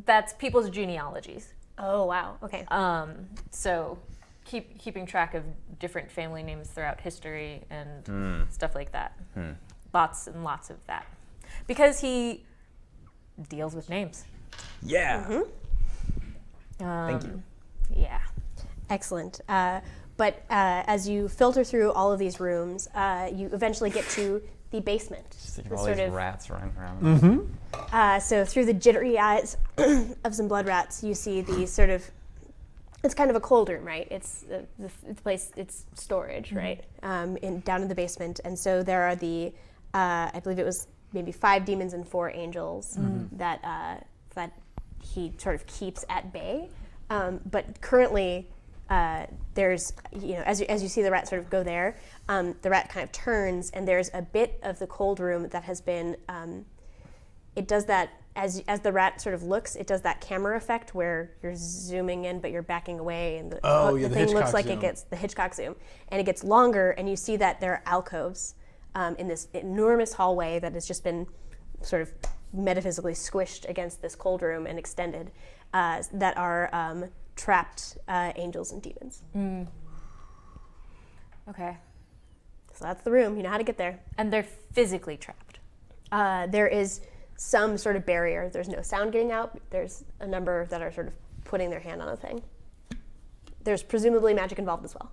That's people's genealogies. Oh, wow. Okay. So keeping track of different family names throughout history and stuff like that. Lots and lots of that. Because he deals with names. Yeah. Thank you. Yeah. Excellent. But as you filter through all of these rooms, you eventually get to the basement. Just The all sort these of- rats running around. So through the jittery eyes of some blood rats, you see the sort of, it's kind of a cold room, right? It's the place, it's storage, right? Down in the basement. And so there are I believe it was maybe 5 demons and 4 angels that he sort of keeps at bay. But currently, there's, as you see the rat sort of go there, the rat kind of turns, and there's a bit of the cold room that has been, it does that, as the rat sort of looks, it does that camera effect where you're zooming in, but you're backing away, and the thing Hitchcock looks like zoom. it gets the Hitchcock zoom, and it gets longer, and you see that there are alcoves in this enormous hallway that has just been sort of metaphysically squished against this cold room and extended, that are trapped angels and demons. Okay. So that's the room. You know how to get there. And they're physically trapped. There is some sort of barrier. There's no sound getting out. There's a number that are sort of putting their hand on a thing. There's presumably magic involved as well.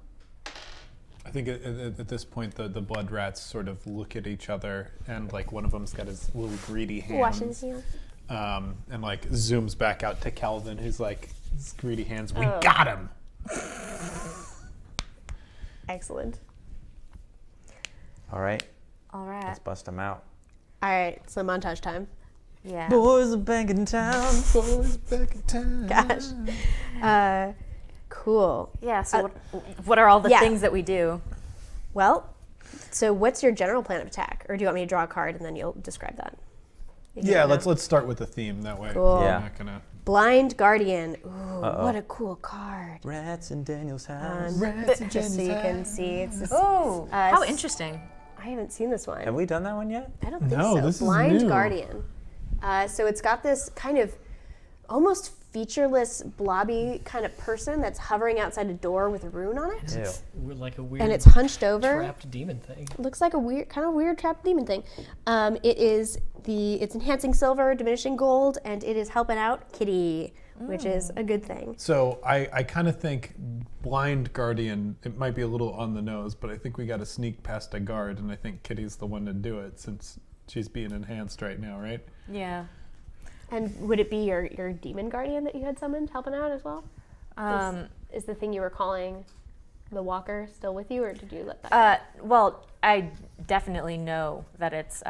I think at this point the blood rats sort of look at each other, and like one of them's got his little greedy hands. Washing his hands. And like zooms back out to Calvin, who's like, his greedy hands, we got him! Excellent. All right, All right. let's bust them out. All right, so montage time. Yeah. Boys are back in town. Boys back in town. Gosh. Cool. Yeah, so what are all the yeah. things that we do? Well, so what's your general plan of attack? Or do you want me to draw a card and then you'll describe that? If you Yeah, don't know. let's start with the theme that way. Cool. We're Yeah. not gonna. Blind Guardian. Ooh, what a cool card. Rats in Daniel's house. Just so you can see. It's this, Oh, how s- interesting. I haven't seen this one. Have we done that one yet? I don't think No, so. this is Blind new. Guardian. So it's got this kind of almost featureless, blobby kind of person that's hovering outside a door with a rune on it. Ew. We're like a weird And it's hunched over. trapped demon thing. Looks like a weird trapped demon thing. It's enhancing silver, diminishing gold, and it is helping out Kitty, which is a good thing. So I kind of think Blind Guardian, it might be a little on the nose, but I think we got to sneak past a guard, and I think Kitty's the one to do it since she's being enhanced right now, right? Yeah. And would it be your demon guardian that you had summoned helping out as well? Is the thing you were calling the walker still with you, or did you let that go? Well, I definitely know that it's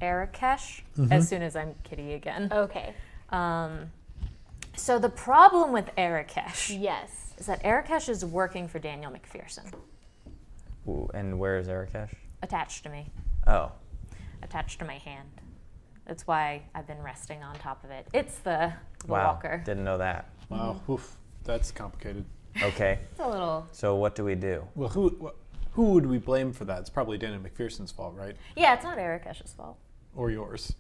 Arakesh as soon as I'm Kitty again. Okay. So the problem with Arakesh Yes. is that Arakesh is working for Daniel McPherson, Ooh, and where is Arakesh? attached to me, Oh. attached to my hand. That's why I've been resting on top of it. It's the Wow. walker. Didn't know that. Wow, oof, that's complicated. Okay. It's a little. So what do we do? Well, who would we blame for that? It's probably Daniel McPherson's fault, right? Yeah, it's not Arakesh's fault. Or yours?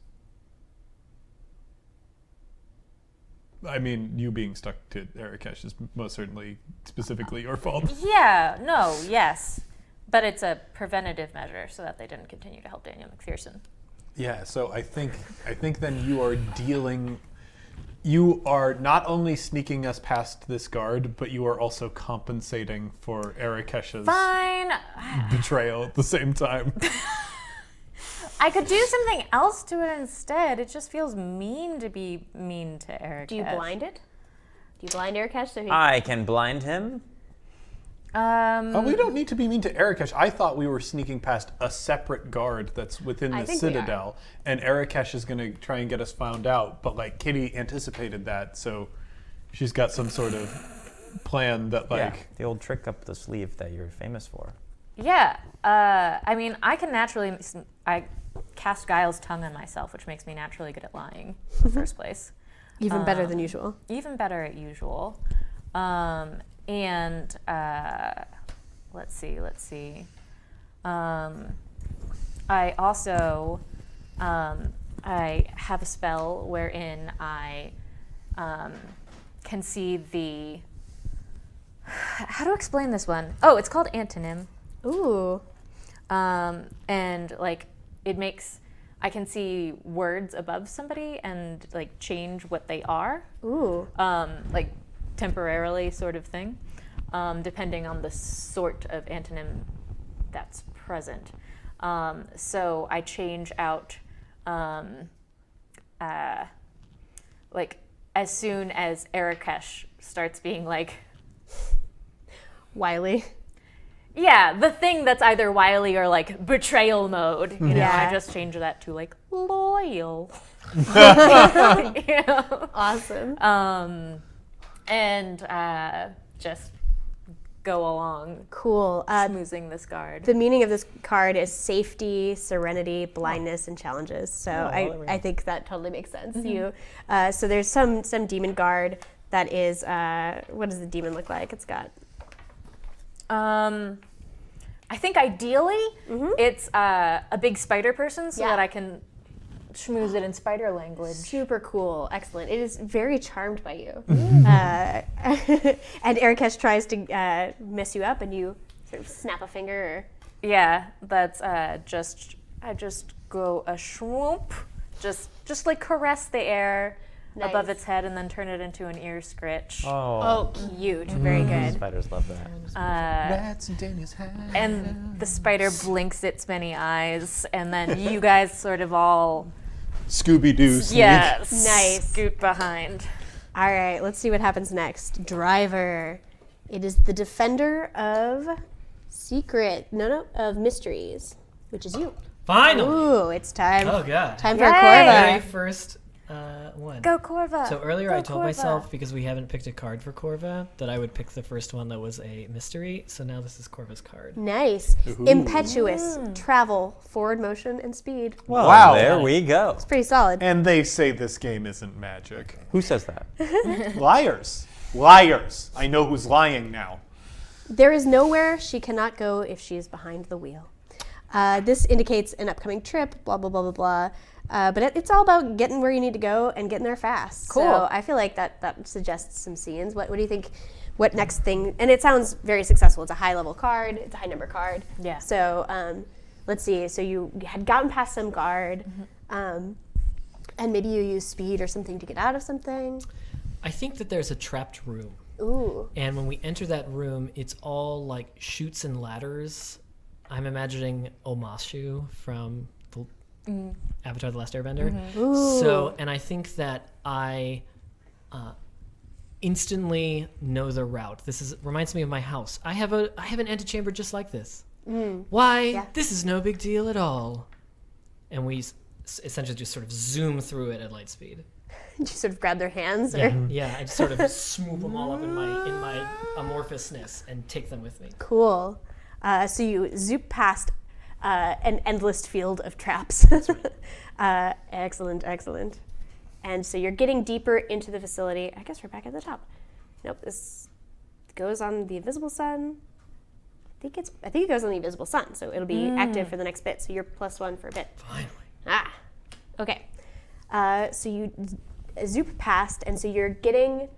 I mean, you being stuck to Arakesh is most certainly specifically your fault. Yeah, no, yes. But it's a preventative measure so that they didn't continue to help Daniel McPherson. Yeah, so I think then you are not only sneaking us past this guard, but you are also compensating for Arakesh's Fine. betrayal at the same time. I could do something else to it instead. It just feels mean to be mean to Arakesh. Do you blind it? Do you blind Arakesh so he? I can blind him. Oh, we don't need to be mean to Arakesh. I thought we were sneaking past a separate guard that's within I the think we are. Citadel, and Arakesh is going to try and get us found out. But like Kitty anticipated that, so she's got some sort of plan that like. Yeah, the old trick up the sleeve that you're famous for. Yeah. I mean, I can naturally. I cast Guile's tongue on myself, which makes me naturally good at lying in the first place. Even better than usual. Even better at usual. And let's see. I also I have a spell wherein I can see the. How to explain this one? Oh, it's called antonym. Ooh. And like it makes I can see words above somebody and like change what they are. Ooh. Like temporarily sort of thing, depending on the sort of antonym that's present. So I change out like as soon as Erikesh starts being like Wily. yeah, the thing that's either wily or like betrayal mode. You know, Yeah. I just change that to like loyal. Awesome. And just go along Cool. schmoozing this guard. The meaning of this card is safety, serenity, blindness, and challenges. So I think that totally makes sense. You so there's some demon guard that is what does the demon look like? It's got I think ideally it's a big spider person so Yeah. that I can schmooze it in spider language. super cool, excellent. It is very charmed by you. And Erikesh tries to mess you up, and you sort of snap a finger. Yeah, that's I just go a swoop, just like caress the air above Nice. its head and then turn it into an ear scritch. Oh, cute. Very good. Spiders love that. Rats in Daniel's house. And the spider blinks its many eyes, and then you guys sort of all Scooby-Doo sneak. Nice. scoot behind. All right, let's see what happens next. Driver. It is the defender of of mysteries, which is you. Finally. Ooh, it's time. Oh god. Time for Yay. Very Corva. first one. Go Corva. So earlier Go I told Corva. myself, because we haven't picked a card for Corva, that I would pick the first one that was a mystery. So now this is Corva's card. Nice. Impetuous. Travel, forward motion, and speed. Well, Wow. there we go. Pretty solid. And they say this game isn't magic. Who says that? Liars. Liars. I know who's lying now. There is nowhere she cannot go if she is behind the wheel. This indicates an upcoming trip, blah, blah, blah, blah, blah. But it's all about getting where you need to go and getting there fast. Cool. So I feel like that suggests some scenes. What do you think? What next thing? And it sounds very successful. It's a high-level card. It's a high-number card. Yeah. So let's see. So you had gotten past some guard, and maybe you use speed or something to get out of something. I think that there's a trapped room. Ooh. And when we enter that room, it's all like chutes and ladders. I'm imagining Omashu from the Avatar: The Last Airbender. Ooh. So, and I think that I instantly know the route. Reminds me of my house. I have an antechamber just like this. Why? Yeah. This is no big deal at all. And we essentially just sort of zoom through it at light speed. You sort of grab their hands. Yeah, Or? yeah. I just sort of swoop them all up in my amorphousness and take them with me. Cool. So you zoop past an endless field of traps. Excellent, excellent. And so you're getting deeper into the facility. I guess we're back at the top. Nope, this goes on the invisible sun. I think it goes on the invisible sun, so it'll be active for the next bit. So you're +1 for a bit. Finally. Okay. So you zoop past, and so you're getting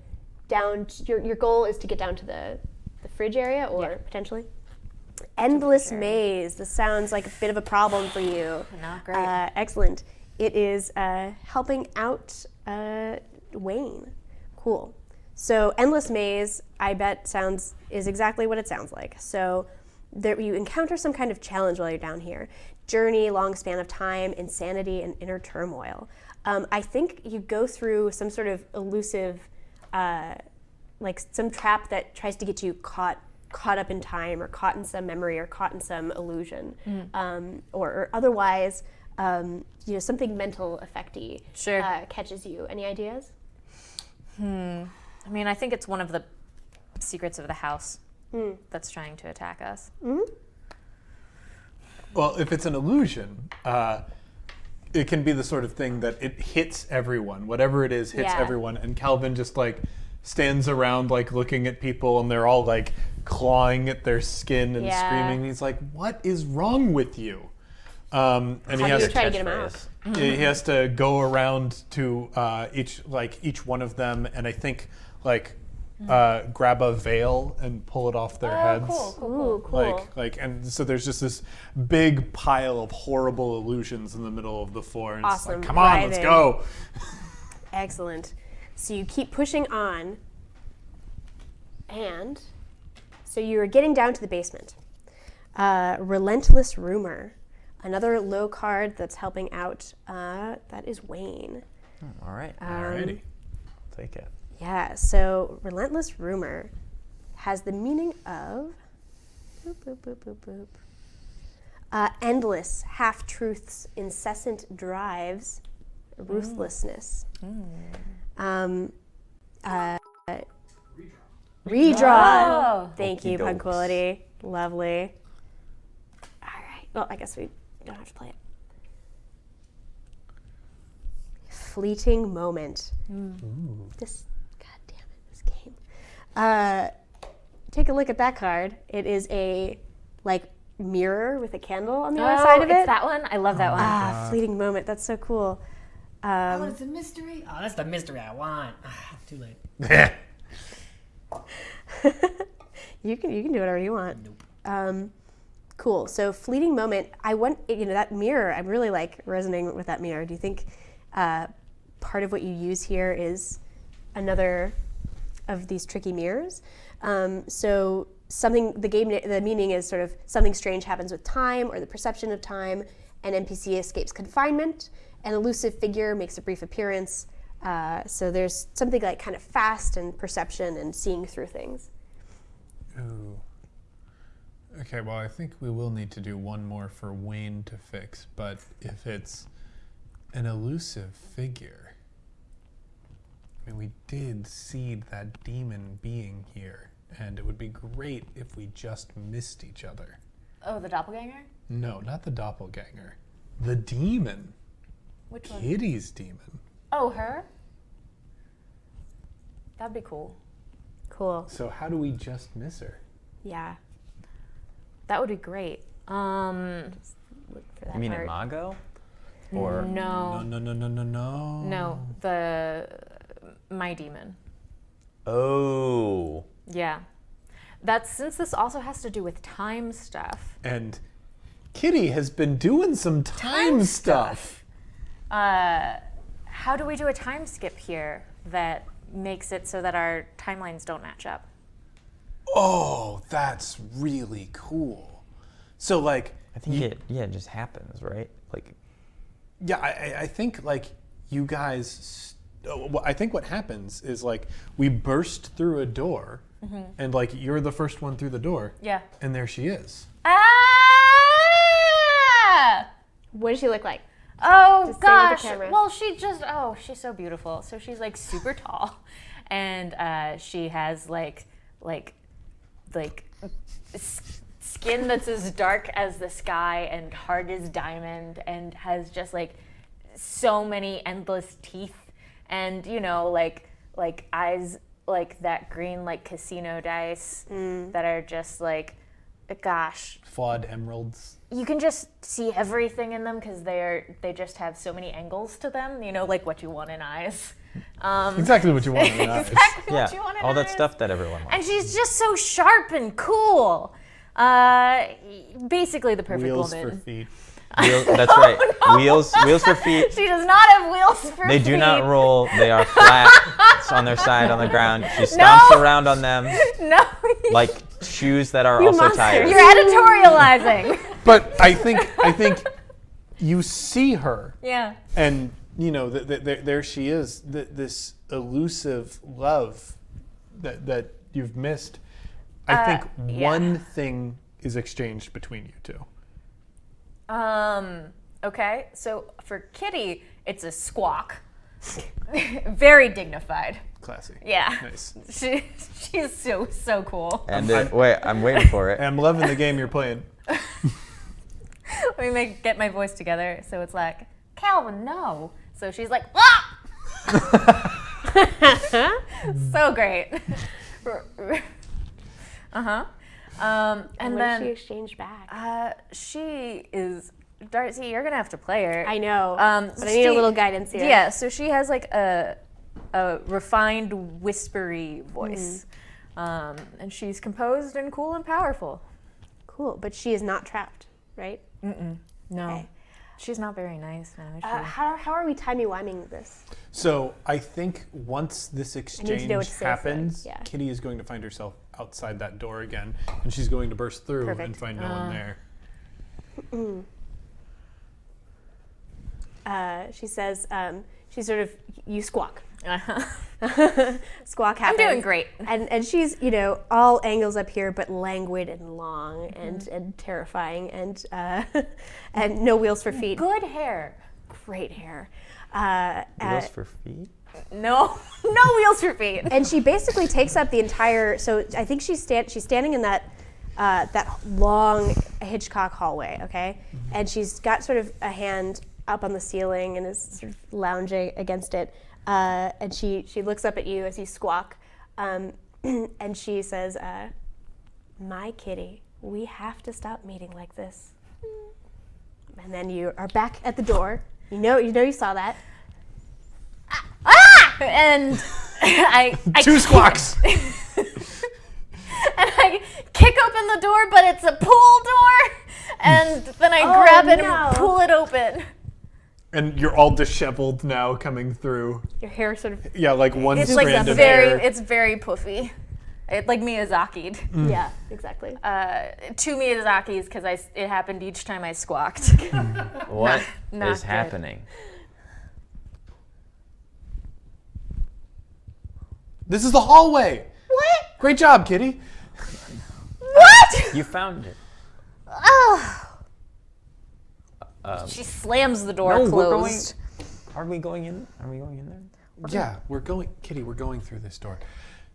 down. Your goal is to get down to the fridge area, or potentially. Endless maze. This sounds like a bit of a problem for you. Not great. Excellent. It is helping out Wayne. Cool. So endless maze, I bet is exactly what it sounds like. So you encounter some kind of challenge while you're down here. Journey, long span of time, insanity, and inner turmoil. I think you go through some sort of elusive, like some trap that tries to get you caught up in time, or caught in some memory, or caught in some illusion, or otherwise, something mental effecty catches you. Any ideas? I mean, I think it's one of the secrets of the house that's trying to attack us. Well, if it's an illusion, it can be the sort of thing that it hits everyone. Whatever it is hits Yeah. everyone. And Calvin just like stands around like looking at people, and they're all like clawing at their skin and Yeah. screaming. He's like, "What is wrong with you?" And he How do has you try to get him out? he has to go around to each one of them, and I think grab a veil and pull it off their heads. Ooh, cool. And so there's just this big pile of horrible illusions in the middle of the floor. And Awesome. It's like, come on, let's Writhing. go. Excellent. So you keep pushing on, and so you're getting down to the basement. Relentless Rumor, another low card that's helping out. That is Wayne. All right. Alrighty. Take it. Yeah, so Relentless Rumor has the meaning of boop, boop, boop, boop, boop. Endless half-truths, incessant drives, ruthlessness. Redraw. Oh. Thank you, Okey-dokes. Punquility. Lovely. All right. Well, I guess we don't have to play it. Fleeting Moment. This, God damn it, this game. Take a look at that card. It is a mirror with a candle on the other side of it's it. that one? I love that one. Fleeting Moment. That's so cool. Oh, it's a mystery. Oh, that's the mystery I want. Too late. You can do whatever you want. Cool. So Fleeting Moment. I want that mirror. I'm really resonating with that mirror. Do you think part of what you use here is another of these tricky mirrors? So the meaning is sort of something strange happens with time or the perception of time. An NPC escapes confinement. An elusive figure makes a brief appearance. So there's something kind of fast and perception and seeing through things. Ooh. Okay, well, I think we will need to do one more for Wayne to fix, but if it's an elusive figure, I mean, we did seed that demon being here, and it would be great if we just missed each other. Oh, the doppelganger? No, not the doppelganger. The demon. Which one? Kitty's demon. Oh, her? That'd be cool. Cool. So how do we just miss her? Yeah. That would be great. Look for that You mean part. Imago? Or No. No. No, my demon. Oh. Yeah. That's since this also has to do with time stuff. And Kitty has been doing some time stuff. How do we do a time skip here that makes it so that our timelines don't match up? Oh, that's really cool. So I think it just happens, right? I think you guys. I think what happens is we burst through a door, and you're the first one through the door. Yeah. And there she is. Ah! What does she look like? Oh Just stay with the gosh. camera. Well, she's so beautiful. So she's super tall, and she has skin that's as dark as the sky and hard as diamond, and has just so many endless teeth, and eyes that green casino dice that are just gosh. Flawed emeralds. You can just see everything in them because they just have so many angles to them. What you want in eyes. Exactly what you want in eyes. Exactly Yeah, what you want in all that eyes. stuff that everyone wants. And she's just so sharp and cool. Basically the perfect Wheels woman. for feet. That's right. Wheels for feet. She does not have wheels for feet. They do not roll. They are flat. It's on their side on the ground. She stomps around on them No. like shoes that are You also monster. tires. You're editorializing. But I think you see her, Yeah. and there she is. This elusive love that you've missed. I think one thing is exchanged between you two. Okay. So for Kitty, it's a squawk. Very dignified. Classy. Yeah. Nice. She's so cool. And wait, I'm waiting for it. I'm loving the game you're playing. Let me get my voice together. So it's Calvin, no. So she's ah! So great. Uh-huh. And what then did she exchange back? she is Darcy, you're gonna have to play her. I know, but I need a little guidance here. Yeah, so she has like a refined, whispery voice, and she's composed and cool and powerful. Cool, but she is not trapped, right? No, Okay. she's not very nice. No, is she? How are we timey-wiming this? So I think once this know exchange what to say, happens, yeah. Kitty is going to find herself outside that door again, and she's going to burst through Perfect. and find no one there. She says, she sort of, you squawk. Uh-huh. Squawk I'm happens. doing great. And she's, all angles up here, but languid and long and terrifying and and no wheels for feet. Good hair. Great hair. Wheels for feet? No wheels for feet. And she basically takes up the entire. So I think she's standing in that long Hitchcock hallway. Okay, and she's got sort of a hand up on the ceiling and is sort of lounging against it. And she looks up at you as you squawk, and she says, "My kitty, we have to stop meeting like this." And then you are back at the door. You know you saw that. And I Two squawks! and I kick open the door, but it's a pull door, and then I grab it no. and pull it open. And you're all disheveled now coming through. Your hair sort of Yeah, like one It's strand like of very, hair. it's very puffy. Like Miyazaki'd. yeah, exactly. Two Miyazakis because it happened each time I squawked. What not is good. happening? This is the hallway! What? Great job, Kitty! What? You found it. Oh. She slams the door No, we're closed. Are we going in? Are we going in there? Yeah, Kitty, we're going through this door.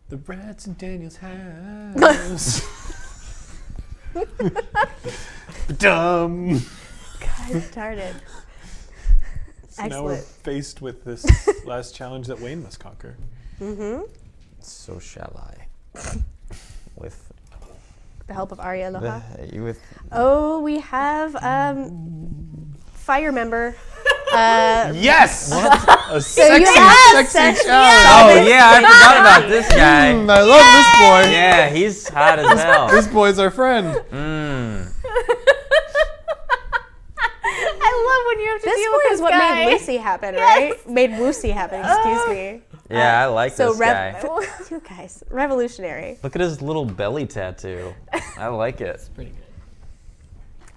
The rats in Daniel's house. Dumb. God darn it. So now we're Excellent. faced with this last challenge that Wayne must conquer. So shall I. With The help of Arya Aloha. with Oh, we have fire member. Yes! A you sexy, have sexy sex- challenge! Oh yeah, I forgot about this guy. I love this boy. Yeah, he's hot as hell. This boy's our friend. I love when you have to This deal boy with is this what guy. made Lucy happen, right? Made Woosie happen, excuse me. Yeah, I like So this guy. you guys, revolutionary. Look at his little belly tattoo. I like it. Pretty good.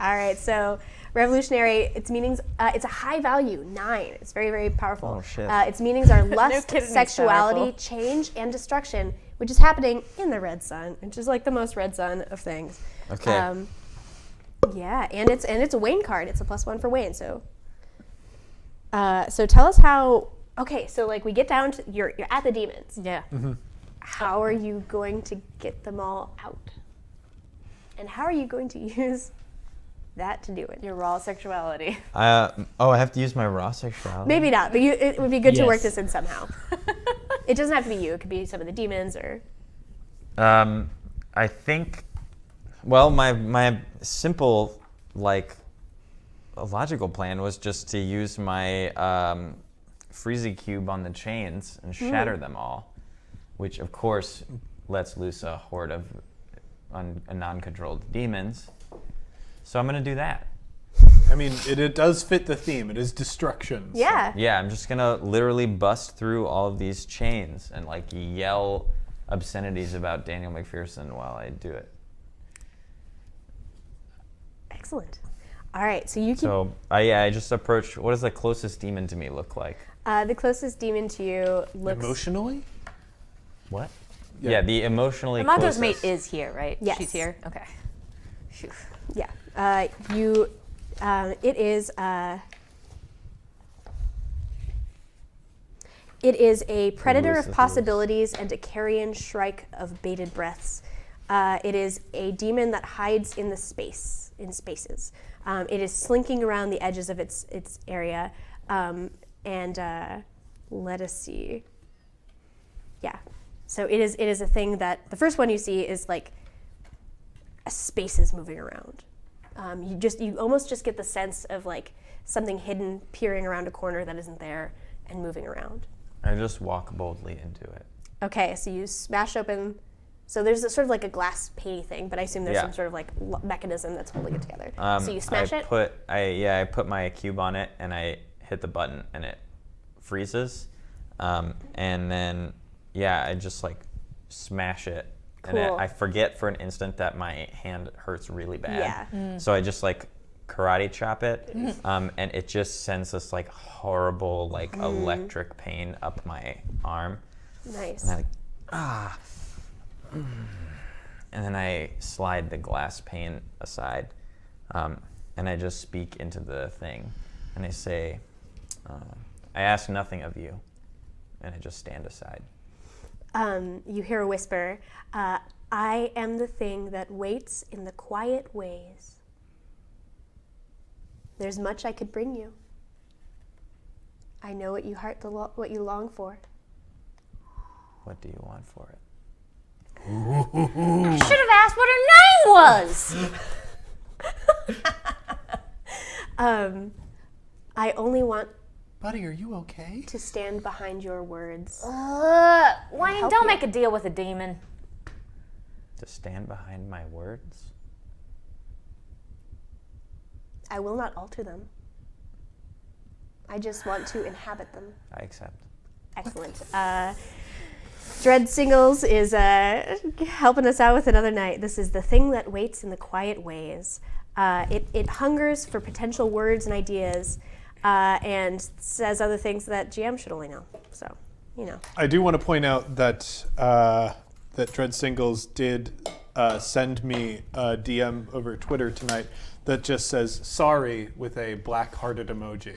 All right, so revolutionary, its meanings, it's a high value, 9. It's very, very powerful. Oh, shit. Its meanings are lust, kidding, it's sexuality, powerful. change, and destruction, which is happening in the red sun, which is like the most red sun of things. Okay. Yeah, and it's a Wayne card. It's a +1 for Wayne. So, so tell us how. Okay, so like we get down to you're at the demons. Yeah. How are you going to get them all out? And how are you going to use that to do it? Your raw sexuality. I have to use my raw sexuality. Maybe not, but it would be good to work Yes. this in somehow. It doesn't have to be you. It could be some of the demons or. I think. Well, my simple logical plan was just to use my Freezy cube on the chains and shatter them all, which of course lets loose a horde of non-controlled demons. So I'm gonna do that. I mean, it does fit the theme. It is destruction. so- Yeah. Yeah, I'm just gonna literally bust through all of these chains and yell obscenities about Daniel McPherson while I do it. Excellent. All right, so you keep. So I just approach. What does the closest demon to me look like? The closest demon to you looks. Emotionally? What? Yeah. Yeah, the emotionally Amando's closest. mate is here, right? Yes. She's here? Okay. Phew. Yeah. You. It is. It is a predator of Elusive. possibilities and a carrion shrike of bated breaths. It is a demon that hides in spaces. It is slinking around the edges of its area, and let us see. Yeah, So it is a thing that the first one you see is like a space is moving around. You almost just get the sense of like something hidden peering around a corner that isn't there and moving around. I just walk boldly into it. Okay, so you smash open. So there's a sort of like a glass pane thing, but I assume there's Yeah. some sort of like mechanism that's holding it together. So you smash it. I put my cube on it and I hit the button and it freezes, and then I just like smash it. Cool. And I forget for an instant that my hand hurts really bad. Yeah. So I just like karate chop it, and it just sends this like horrible like electric pain up my arm. Nice. And and then I slide the glass pane aside, and I just speak into the thing, and I say, I ask nothing of you, and I just stand aside. You hear a whisper, I am the thing that waits in the quiet ways. There's much I could bring you. I know what you long for. What do you want for it? I should have asked what her name was. I only want Buddy, are you okay? to stand behind your words. Wayne, help don't you. make a deal with a demon. To stand behind my words? I will not alter them. I just want to inhabit them. I accept. Excellent. Dread Singles is helping us out with another night. This is the thing that waits in the quiet ways. It hungers for potential words and ideas, and says other things that GM should only know. So, I do want to point out that that Dread Singles did send me a DM over Twitter tonight that just says sorry with a black-hearted emoji.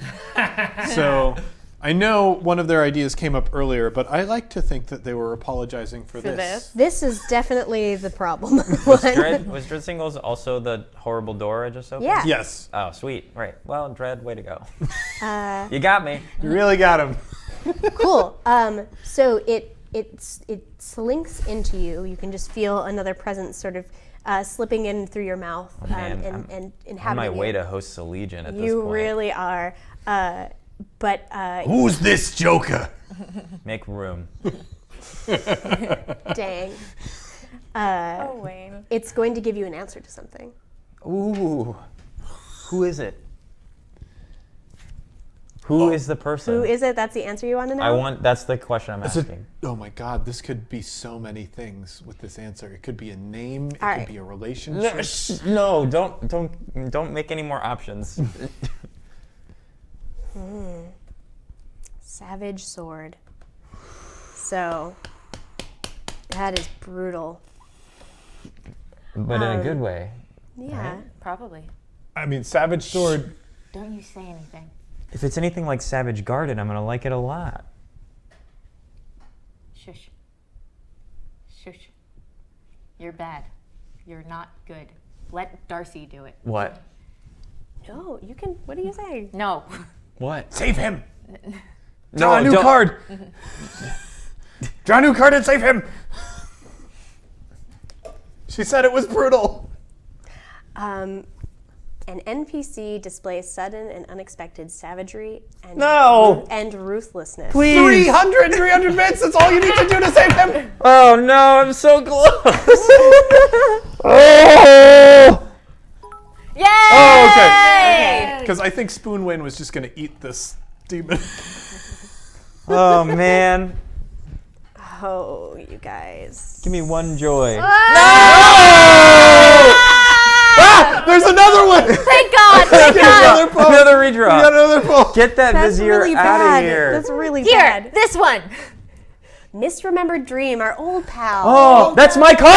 So I know one of their ideas came up earlier, but I like to think that they were apologizing for this. this is definitely the problem. Was Dread Singles also the horrible door I just opened? Yeah. Yes, Oh, sweet. Right. Well, Dread, way to go. You got me. you really got him. Cool. So it slinks into you. You can just feel another presence sort of slipping in through your mouth Man, and inhabiting On my way you. to host the Legion at this You point. really are. But Who's this Joker? Make room. dang. Oh, Wayne. It's going to give you an answer to something. Ooh. Who is it? Who is the person? Who is it? That's the answer you want to know? That's the question I'm asking. Oh my God, this could be so many things with this answer. It could be a name. It All could right. be a relationship. No, don't make any more options. Savage sword. So, that is brutal. But in a good way. Yeah. Probably. I mean, Savage Sword. Don't you say anything. If it's anything like Savage Garden, I'm gonna like it a lot. Shush. Shush. You're bad. You're not good. Let Darcy do it. What? No, you can. What do you say? No. What? Save him! No, Draw a new don't- card! Draw a new card and save him! She said it was brutal. An NPC displays sudden and unexpected savagery and, No! and ruthlessness. Please. 300 bits, that's all you need to do to save him! Oh no, I'm so close. Oh! Yay! Oh, okay. Because I think Spoonwain was just going to eat this demon. Oh man. Oh, you guys. Give me one joy. Ah! There's another one! Thank God! Thank God! Another pull. Another We redraw. got another pull. Get that That's Vizier really out bad. of here. That's really Here, bad. this one. Misremembered Dream, our old pal. Oh, that's my card!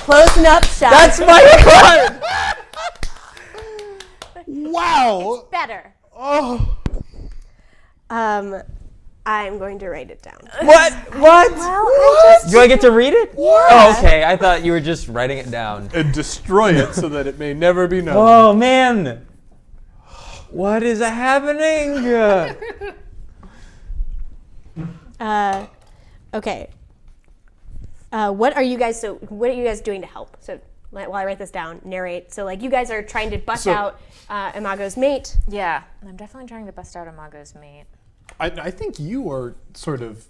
Closing up shop. That's my card! Wow. Better. Oh. I'm going to write it down. What? What? Well, I just. Do I get to read it? Yeah. Oh, okay. I thought you were just writing it down. And destroy it so that it may never be known. Oh, man. What is happening? Okay. What are you guys doing to help? So while I write this down, narrate. So like you guys are trying to bust out Imago's mate. Yeah, I'm definitely trying to bust out Imago's mate. I think you are sort of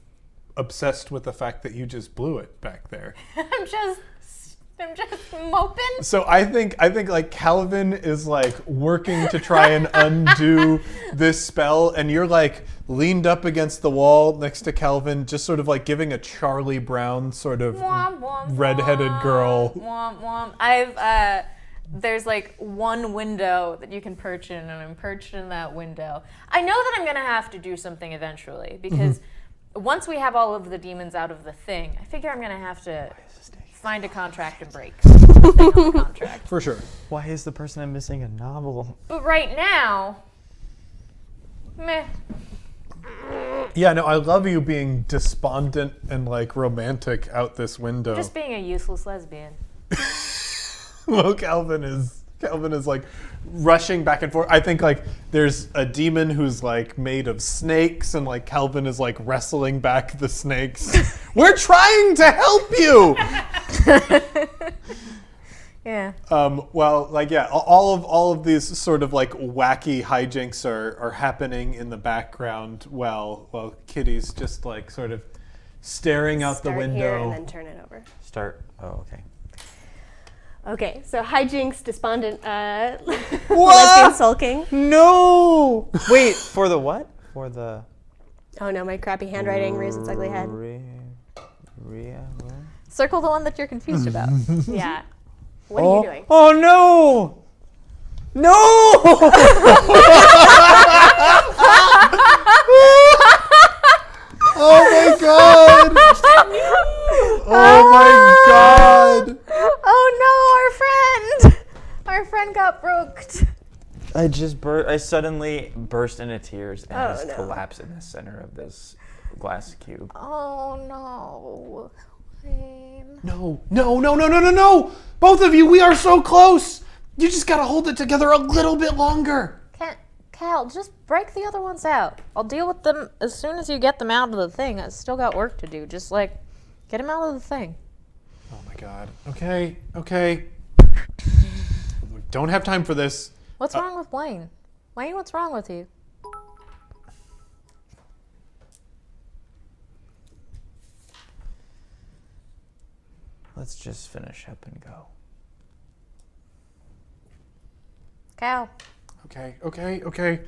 obsessed with the fact that you just blew it back there. I'm just moping. So I think like Calvin is like working to try and undo this spell, and you're like leaned up against the wall next to Calvin, just sort of like giving a Charlie Brown sort of redheaded girl. Womp womp. There's like one window that you can perch in, and I'm perched in that window. I know that I'm gonna have to do something eventually because once we have all of the demons out of the thing, I figure I'm gonna have to find a contract and break the thing on the contract. For sure. Why is the person I'm missing a novel? But right now, meh. Yeah, no, I love you being despondent and like romantic out this window. Just being a useless lesbian. Well, Calvin is like rushing back and forth. I think like there's a demon who's like made of snakes, and like Calvin is like wrestling back the snakes. We're trying to help you. Yeah. Well, like yeah, all of these sort of like wacky hijinks are happening in the background. While Kitty's just like sort of staring out the Start window. here and then turn it over. Start. Oh, okay. Okay, so hijinks, despondent, lesbian sulking. No. Wait, for the what? For the. Oh no, my crappy handwriting rears its ugly head. Circle the one that you're confused about. Yeah. What are you doing? Oh no! No! Oh my god! Oh my god! Oh no, our friend got broked. I suddenly burst into tears and Oh, just no. collapsed in the center of this glass cube. Oh no. Wayne. No! Both of you, we are so close! You just gotta hold it together a little bit longer. Cal, just break the other ones out. I'll deal with them as soon as you get them out of the thing. I still got work to do. Just like, get them out of the thing. Oh my god. Okay. We don't have time for this. What's wrong with Wayne? Wayne, what's wrong with you? Let's just finish up and go. Cal. Okay.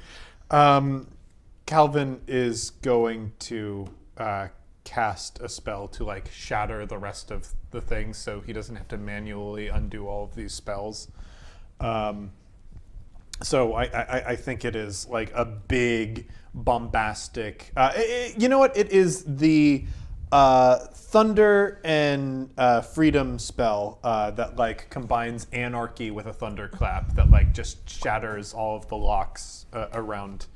Calvin is going to cast a spell to like shatter the rest of the thing, so he doesn't have to manually undo all of these spells. So I think it is like a big, bombastic. You know what? It is the thunder and freedom spell that like combines anarchy with a thunderclap that like just shatters all of the locks around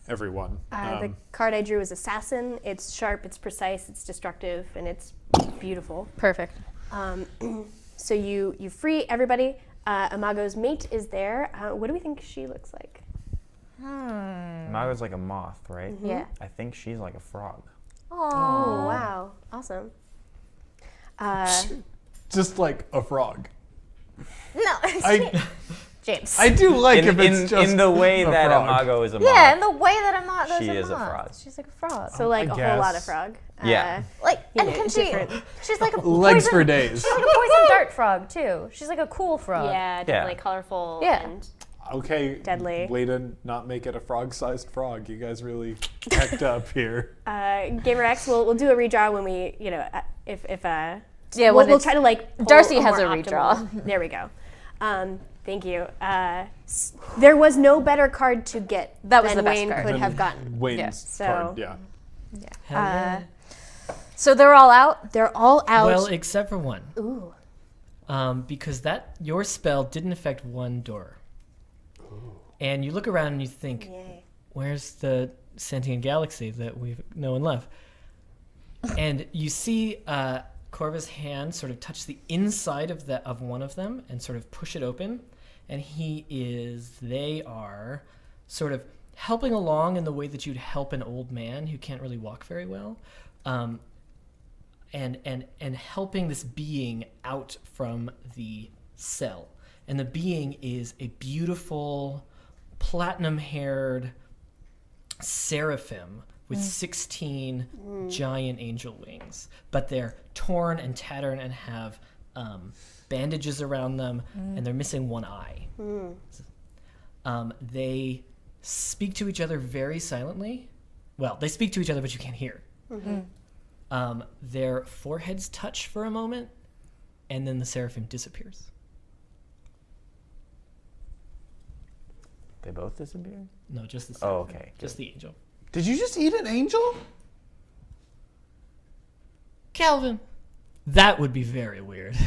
everyone. The card I drew is Assassin. It's sharp, it's precise, it's destructive, and it's beautiful. Perfect. So you free everybody. Imago's mate is there. What do we think she looks like? Mago's like a moth, right? Yeah. I think she's like a frog. Oh, wow. Awesome. Just like a frog. No. James. I do like if it's just in the way a that frog. Imago is a moth. Yeah, in the way that I'm not. She is a frog. She's like a frog. So like I a whole lot of guess. frog. Yeah. Like, You and know, can she? different. She's like a Legs poison, for days. She's like a poison dart frog too. She's like a cool frog. Yeah, definitely colorful. Yeah. And Okay. Deadly. Way to not make it a frog-sized frog. You guys really hecked up here. Gamer X, we'll do a redraw when we, if Yeah, we'll when try to like. pull Darcy has more a redraw. optimal- There we go. Thank you. There was no better card to get That was than the best Wayne card. could Then have gotten. Wayne's Yeah. So- card, yeah. Hell yeah. So they're all out. They're all out. Well, except for one. Ooh. Because your spell didn't affect one door. And you look around and you think, Yay. where's the sentient galaxy that we know and love? And you see Corva's hand sort of touch the inside of one of them and sort of push it open. And they are sort of helping along in the way that you'd help an old man who can't really walk very well. and helping this being out from the cell. And the being is a beautiful platinum-haired seraphim with 16 giant angel wings, but they're torn and tattered and have bandages around them, and they're missing one eye. They speak to each other very silently. Well, they speak to each other, but you can't hear. Their foreheads touch for a moment, and then the seraphim disappears. They both disappeared? No, just the Oh, seraphim. okay. Just the angel. Did you just eat an angel? Calvin, that would be very weird.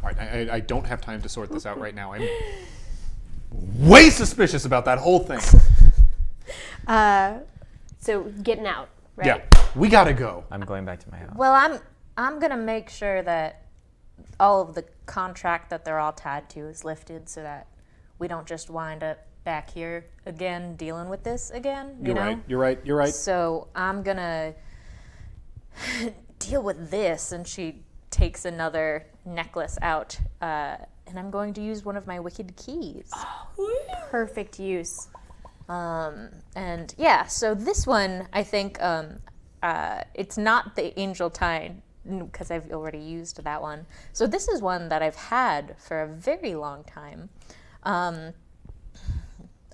All right, I don't have time to sort this out right now. I'm way suspicious about that whole thing. So getting out, right? Yeah, we gotta go. I'm going back to my house. Well, I'm gonna make sure that all of the contract that they're all tied to is lifted, so that we don't just wind up back here again dealing with this again. You know? You're right. So I'm gonna deal with this, and she takes another necklace out, and I'm going to use one of my wicked keys. Perfect use. And yeah, so this one, I think, it's not the angel tie, because I've already used that one. So this is one that I've had for a very long time. I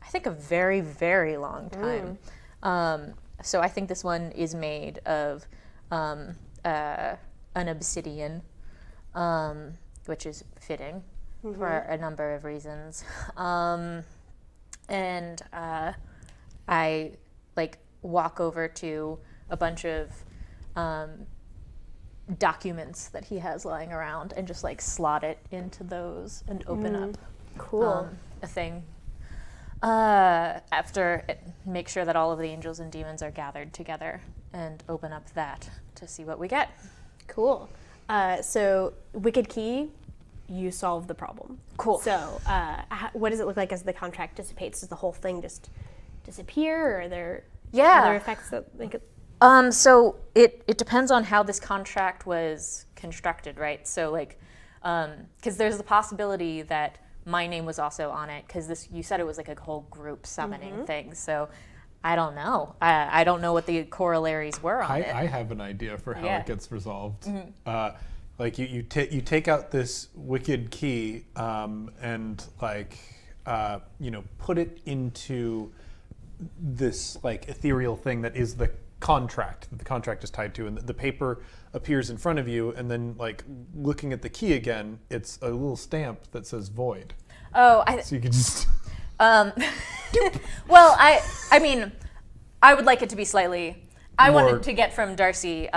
think a very, very long time. So I think this one is made of an obsidian, which is fitting for a number of reasons. And I walk over to a bunch of documents that he has lying around and just slot it into those and open up Cool. a thing. Make sure that all of the angels and demons are gathered together and open up that to see what we get. Cool. So Wicked Key, you solve the problem. Cool. So what does it look like as the contract dissipates? Does the whole thing just disappear, or are there other effects that make it? So it depends on how this contract was constructed, right? So because there's the possibility that my name was also on it, because you said it was a whole group summoning thing. So I don't know. I don't know what the corollaries were on it. I have an idea for how it gets resolved. You take out this wicked key and put it into this ethereal thing that is the contract that the contract is tied to, and the paper appears in front of you, and then looking at the key again, it's a little stamp that says void. So you can just well, I mean, I would like it to be slightly. I wanted to get from Darcy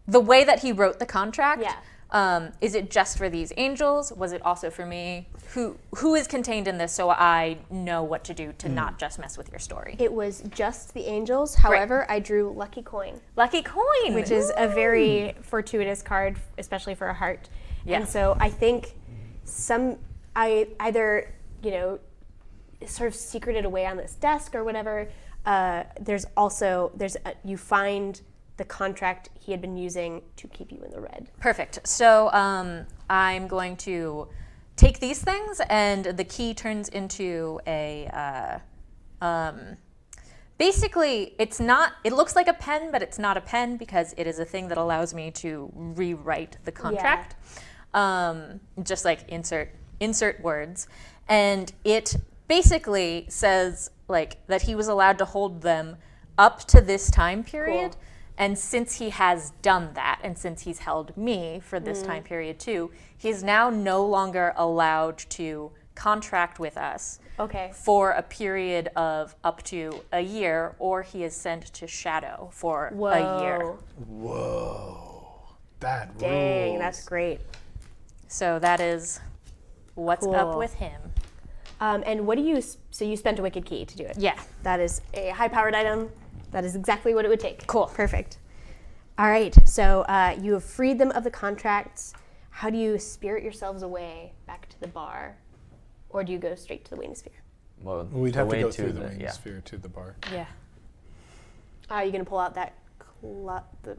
the way that he wrote the contract. Yeah. Is it just for these angels? Was it also for me? Who is contained in this, so I know what to do to not just mess with your story? It was just the angels. However, I drew Lucky Coin. Lucky Coin! Which is a very fortuitous card, especially for a heart. Yeah. And so I think I either, sort of secreted away on this desk or whatever. You find the contract he had been using to keep you in the red. Perfect. So I'm going to take these things, and the key turns into a basically, it looks like a pen, but it's not a pen, because it is a thing that allows me to rewrite the contract. Just insert words. And it basically says that he was allowed to hold them up to this time period. Cool. And since he has done that, and since he's held me for this time period too, he's now no longer allowed to contract with us for a period of up to a year, or he is sent to Shadow for a year. Whoa. That Dang, rules. that's great. So that is what's up with him. And so you spent a Wicked Key to do it? Yeah. That is a high-powered item. That is exactly what it would take. Cool. Perfect. All right, so you have freed them of the contracts. How do you spirit yourselves away back to the bar? Or do you go straight to the wing sphere? Well, We'd have to way go through the the- wing yeah. sphere to the bar. Yeah. Are you going to pull out that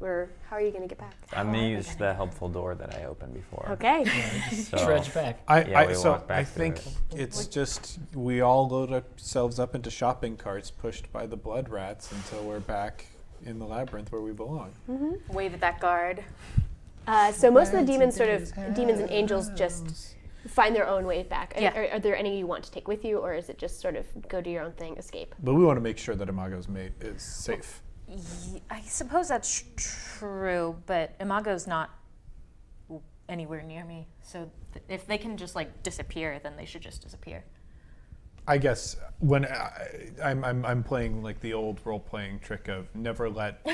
or how are you going to get back? I'm gonna use the helpful door that I opened before. Okay. So, Trudge back. we walk back I through think it. it's just we all load ourselves up into shopping carts pushed by the blood rats until we're back in the labyrinth where we belong. Wave at that guard. So most of the demons demons and angels just find their own way back. Yeah. Are there any you want to take with you, or is it just sort of go do your own thing, escape? But we want to make sure that Imago's mate is safe. I suppose that's true, but Imago's not anywhere near me. So if they can just like disappear, then they should just disappear. I guess when I'm playing like the old role-playing trick of never let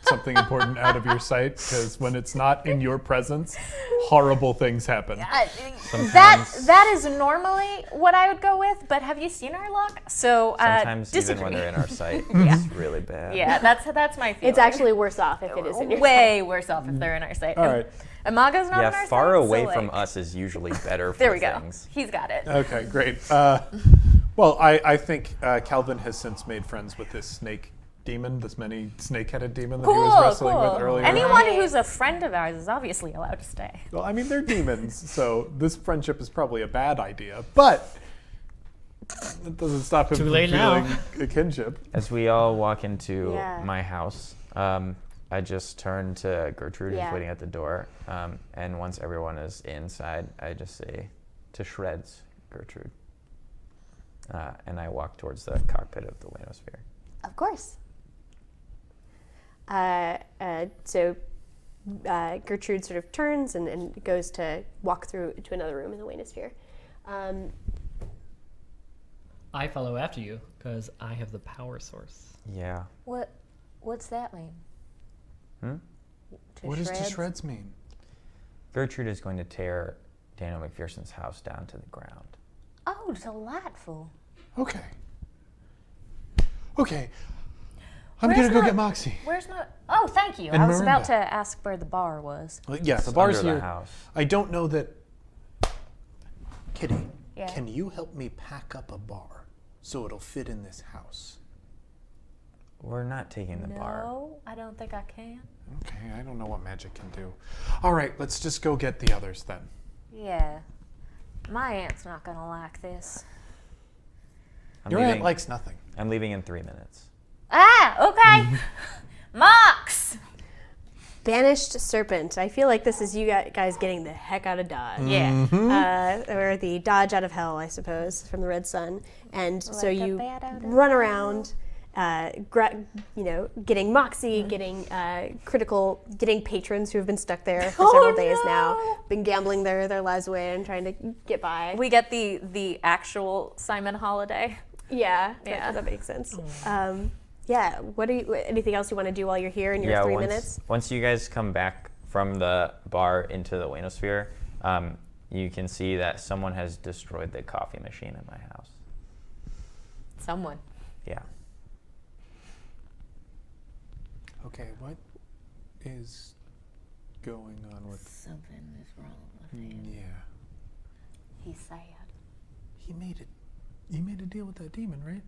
something important out of your sight, because when it's not in your presence, horrible things happen. That is normally what I would go with, but have you seen our luck? So Sometimes disagree. even when they're in our sight, it's really bad. Yeah, that's my feeling. It's actually worse off if it is in your way worse off if they're in our sight. All right. Imago's not in our Yeah, sight. far away so, from like, us is usually better for There we go. things. He's got it. Okay, great. Well, I think Calvin has since made friends with this snake demon, this many snake-headed demon that he was wrestling with earlier. Anyone who's a friend of ours is obviously allowed to stay. Well, I mean, they're demons, so this friendship is probably a bad idea, but it doesn't stop him Too from late now. feeling a kinship. As we all walk into Yeah. my house, I just turn to Gertrude, Yeah. who's waiting at the door, and once everyone is inside, I just say, "To shreds, Gertrude." And I walk towards the cockpit of the Waynosphere. Of course. So Gertrude sort of turns and goes to walk through to another room in the Waynosphere. I follow after you because I have the power source. Yeah. What's that mean? What does to shreds mean? Gertrude is going to tear Daniel McPherson's house down to the ground. Oh, delightful. Okay. I'm going to go get Moxie. Where's my... Oh, thank you. And I was about Miranda. to ask where the bar was. Well, yeah, the It's bar's under here. the house. I don't know that... Kitty, Yeah. can you help me pack up a bar so it'll fit in this house? We're not taking the bar. No, I don't think I can. Okay, I don't know what magic can do. All right, let's just go get the others then. Yeah. My aunt's not gonna like this. Your aunt likes nothing. I'm leaving in 3 minutes. Ah, okay. Mox! Banished Serpent. I feel like this is you guys getting the heck out of Dodge. Yeah. Or the Dodge out of hell, I suppose, from the Red Sun. And so Like a you bat out of run around, getting Moxie, getting getting patrons who have been stuck there for several days now, been gambling their lives away and trying to get by. We get the actual Simon Holiday. Yeah, Yeah. that makes sense. Yeah, anything else you want to do while you're here in your 3 minutes? Once you guys come back from the bar into the Waynosphere, you can see that someone has destroyed the coffee machine in my house. Someone. Yeah. Okay, what is going on with... Something is wrong with him. Yeah. He's sad. He made a deal with that demon, right?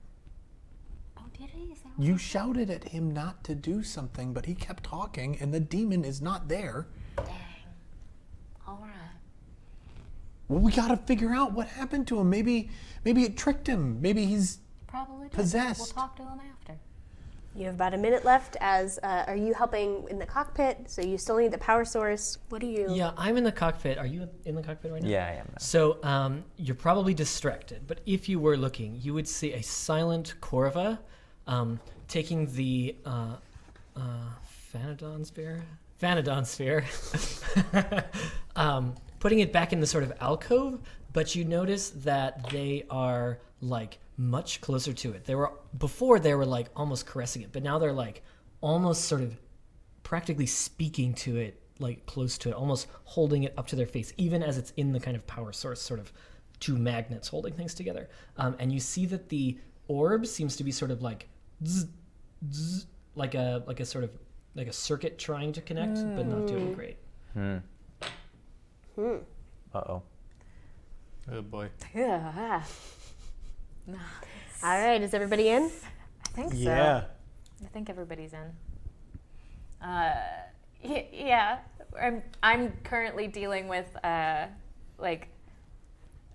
Oh, did he? Is that what You shouted at him not to do something, but he kept talking, and the demon is not there. Dang. All right. Well, we gotta figure out what happened to him. Maybe it tricked him. Maybe he's Probably did. Possessed. We'll talk to him after. You have about a minute left. Are you helping in the cockpit? So you still need the power source. What do you? Yeah, I'm in the cockpit. Are you in the cockpit right now? Yeah, I am. So you're probably distracted, but if you were looking, you would see a silent Corva taking the Vanadon sphere, putting it back in the sort of alcove, but you notice that they are like much closer to it. Before they were like almost caressing it, but now they're like almost sort of practically speaking to it, like close to it, almost holding it up to their face, even as it's in the kind of power source, sort of two magnets holding things together. And you see that the orb seems to be sort of like zzz, zzz, like a sort of like a circuit trying to connect, but not doing great. Uh-oh. oh boy. Yeah. All right, is everybody in? I think so. Yeah. I think everybody's in. Yeah. I'm currently dealing with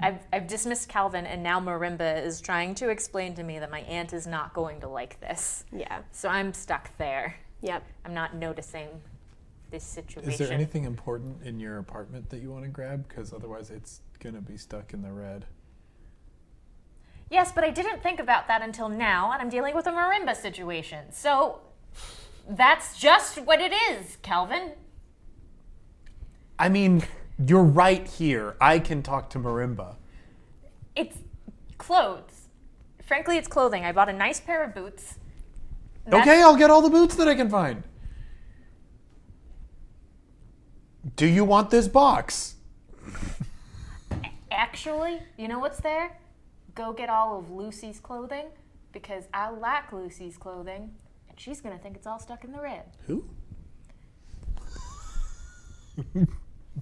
I've dismissed Calvin, and now Marimba is trying to explain to me that my aunt is not going to like this. Yeah. So I'm stuck there. Yep. I'm not noticing this situation. Is there anything important in your apartment that you want to grab? Because otherwise it's going to be stuck in the red. Yes, but I didn't think about that until now, and I'm dealing with a marimba situation. So that's just what it is, Calvin. I mean, you're right here. I can talk to Marimba. It's clothes. Frankly, it's clothing. I bought a nice pair of boots. Okay, I'll get all the boots that I can find. Do you want this box? Actually, you know what's there? Go get all of Lucy's clothing, because I like Lucy's clothing, and she's gonna think it's all stuck in the red. Who?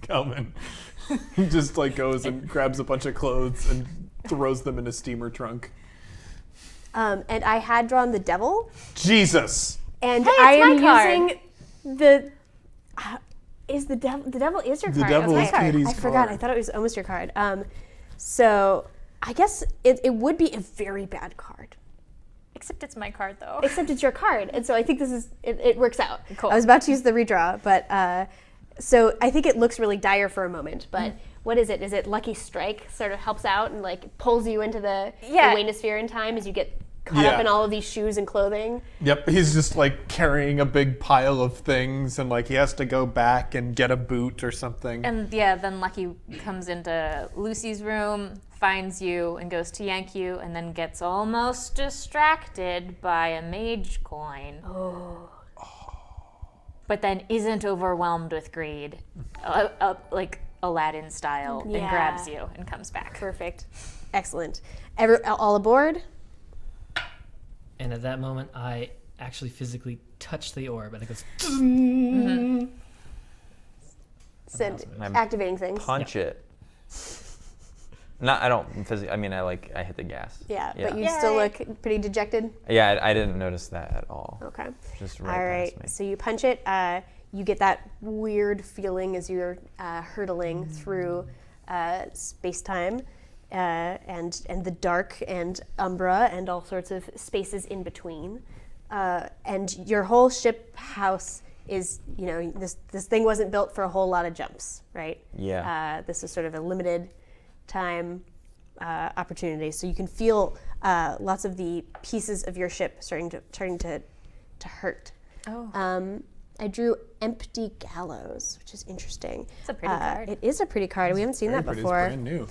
Calvin just like goes and grabs a bunch of clothes and throws them in a steamer trunk. And I had drawn the devil, Jesus. and Hey, it's I am my card. using the. Is the devil? The devil is your The card. devil Okay. is Kitty's I forgot. card. I thought it was almost your card. So I guess it would be a very bad card. Except it's my card, though. Except it's your card, and so I think this is it works out. Cool. I was about to use the redraw, but so I think it looks really dire for a moment. But what is it? Is it Lucky Strike? Sort of helps out and like pulls you into the Wayne sphere in time as you get caught up in all of these shoes and clothing. Yep, he's just like carrying a big pile of things and like he has to go back and get a boot or something. And yeah, then Lucky comes into Lucy's room, finds you, and goes to yank you, and then gets almost distracted by a mage coin. But then isn't overwhelmed with greed, like Aladdin style, and Yeah. grabs you and comes back. Perfect. Excellent. All aboard? And at that moment, I actually physically touch the orb, and it goes. I'm Activating things. Punch it. Not, I don't physically. I mean, I hit the gas. Yeah, but you still look pretty dejected. Yeah, I didn't notice that at all. Okay. Just All right right. past me. So you punch it. You get that weird feeling as you're hurtling through space-time and the dark and Umbra and all sorts of spaces in between. And your whole ship house is, this thing wasn't built for a whole lot of jumps, right? Yeah. This is sort of a limited time opportunity. So you can feel lots of the pieces of your ship starting to hurt. Oh. I drew Empty Gallows, which is interesting. It's a pretty card. It is a pretty card. We haven't seen that Pretty, before. it's brand new.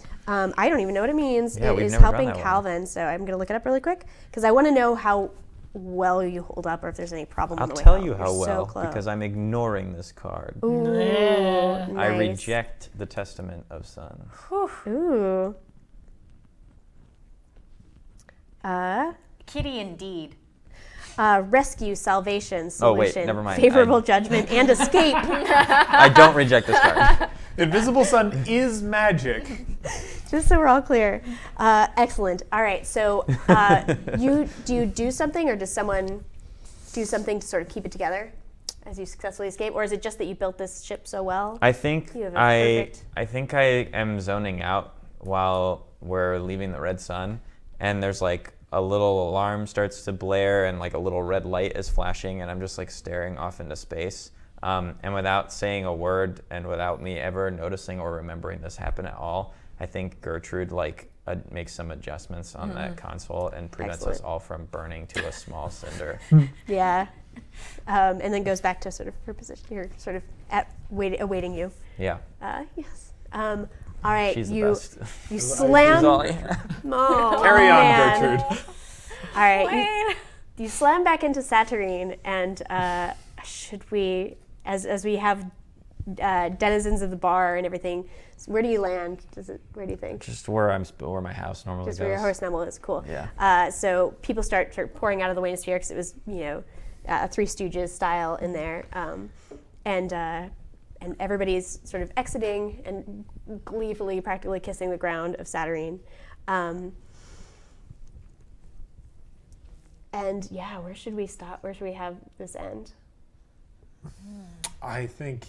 I don't even know what it means. Yeah, It we've is never drawn helping that one. Calvin, so I'm going to look it up really quick because I want to know how well you hold up or if there's any problem I'll on the way tell home. you how You're so well close. because I'm ignoring this card. Ooh, Yeah. I nice. reject the Testament of Sun. Ooh. Kitty indeed. Rescue, salvation, Oh, wait, solution, never mind. favorable judgment, and escape. I don't reject this card. Invisible Sun is magic. Just so we're all clear. Excellent. All right. So, do you do something, or does someone do something to sort of keep it together as you successfully escape, or is it just that you built this ship so well? I think You have a I perfect- think I am zoning out while we're leaving the red sun, and there's like a little alarm starts to blare and like a little red light is flashing, and I'm just like staring off into space. And without saying a word and without me ever noticing or remembering this happen at all, I think Gertrude makes some adjustments on that console and prevents us Excellent. all from burning to a small cinder. Yeah. And then goes back to sort of her position. You're sort of awaiting you. Yeah, Yes. All right. she's the you best. you She's slam. all I have. Oh, Carry on, man. Gertrude. All right. You slam back into Saturnine, and should we, as we have denizens of the bar and everything, where do you land? Where do you think? Just where my house normally Just goes. where your horse normal is. Cool. Yeah. So people start pouring out of the Wayne sphere because it was, a Three Stooges style in there, and everybody's sort of exiting and gleefully, practically kissing the ground of Saturnine. And yeah, where should we stop? Where should we have this end? I think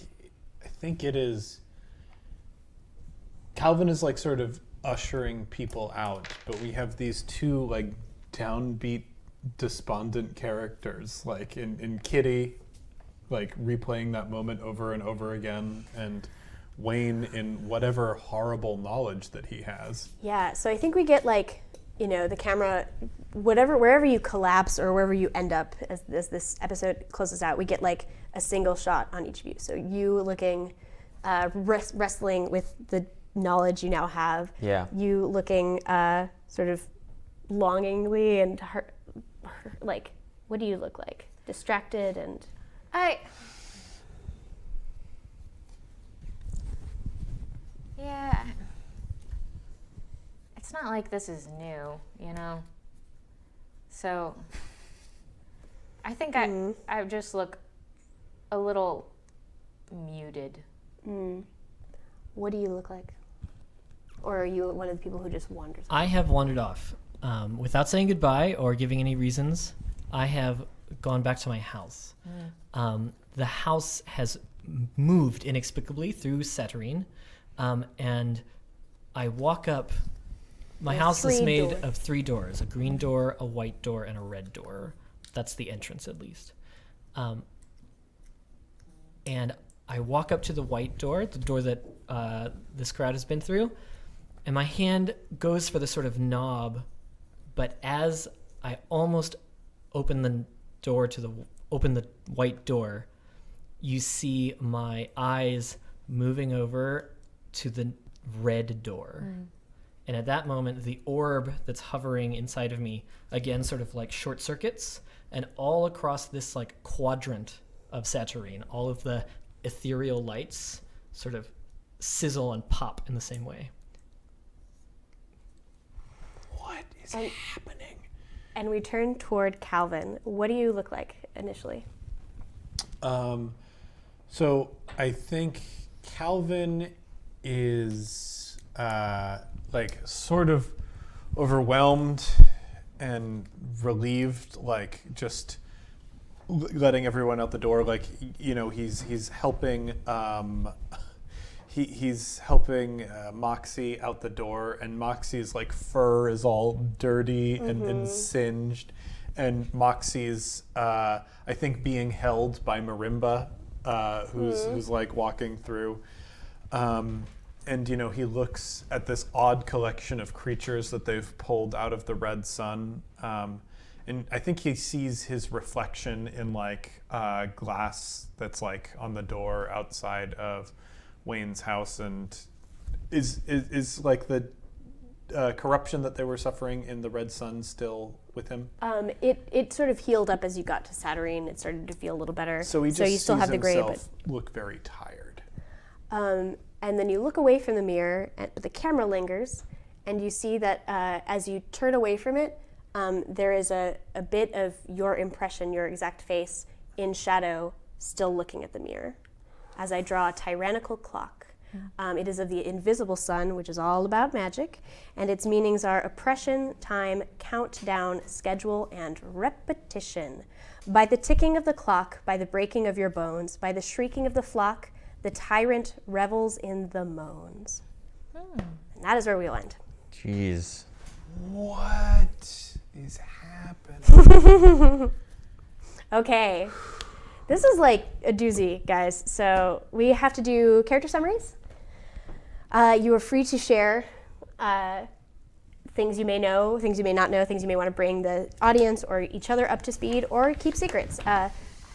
it is. Calvin is like sort of ushering people out, but we have these two like downbeat, despondent characters, like in Kitty, like replaying that moment over and over again, and Wayne in whatever horrible knowledge that he has. Yeah, so I think we get like, the camera, wherever you collapse or wherever you end up as this episode closes out, we get like a single shot on each of you. So you looking, wrestling with the knowledge you now have. Yeah. You looking sort of longingly and like, what do you look like? Distracted and... Yeah. It's not like this is new, So I think I just look a little muted. What do you look like? Or are you one of the people who just wanders off? I have wandered off without saying goodbye or giving any reasons. I have gone back to my house. The house has moved inexplicably through Saturnine, and I walk up. My house is made of 3 doors: a green door, a white door, and a red door. That's the entrance, at least. And I walk up to the white door, the door that this crowd has been through, and my hand goes for the sort of knob, but as I almost open the white door, you see my eyes moving over to the red door. And at that moment, the orb that's hovering inside of me, again, sort of like short circuits, and all across this like quadrant of Saturnine, all of the ethereal lights sort of sizzle and pop in the same way. What is happening? And we turn toward Calvin. What do you look like initially? So I think Calvin is like sort of overwhelmed and relieved, like just letting everyone out the door. Like, he's helping he's helping Moxie out the door, and Moxie's like fur is all dirty and singed, and Moxie's I think being held by Marimba, who's like walking through. And, he looks at this odd collection of creatures that they've pulled out of the red sun. And I think he sees his reflection in like glass that's like on the door outside of Wayne's house, and is like the corruption that they were suffering in the red sun still with him? It sort of healed up as you got to Saturnine. It started to feel a little better. So he just you still sees have the gray, but himself look very tired. and then you look away from the mirror, but the camera lingers, and you see that as you turn away from it, there is a bit of your impression, your exact face, in shadow, still looking at the mirror. As I draw a tyrannical clock. It is of the invisible sun, which is all about magic, and its meanings are oppression, time, countdown, schedule, and repetition. By the ticking of the clock, by the breaking of your bones, by the shrieking of the flock, the tyrant revels in the moans. And that is where we'll end. Jeez. What is happening? Okay. This is like a doozy, guys. So we have to do character summaries. You are free to share things you may know, things you may not know, things you may want to bring the audience or each other up to speed, or keep secrets.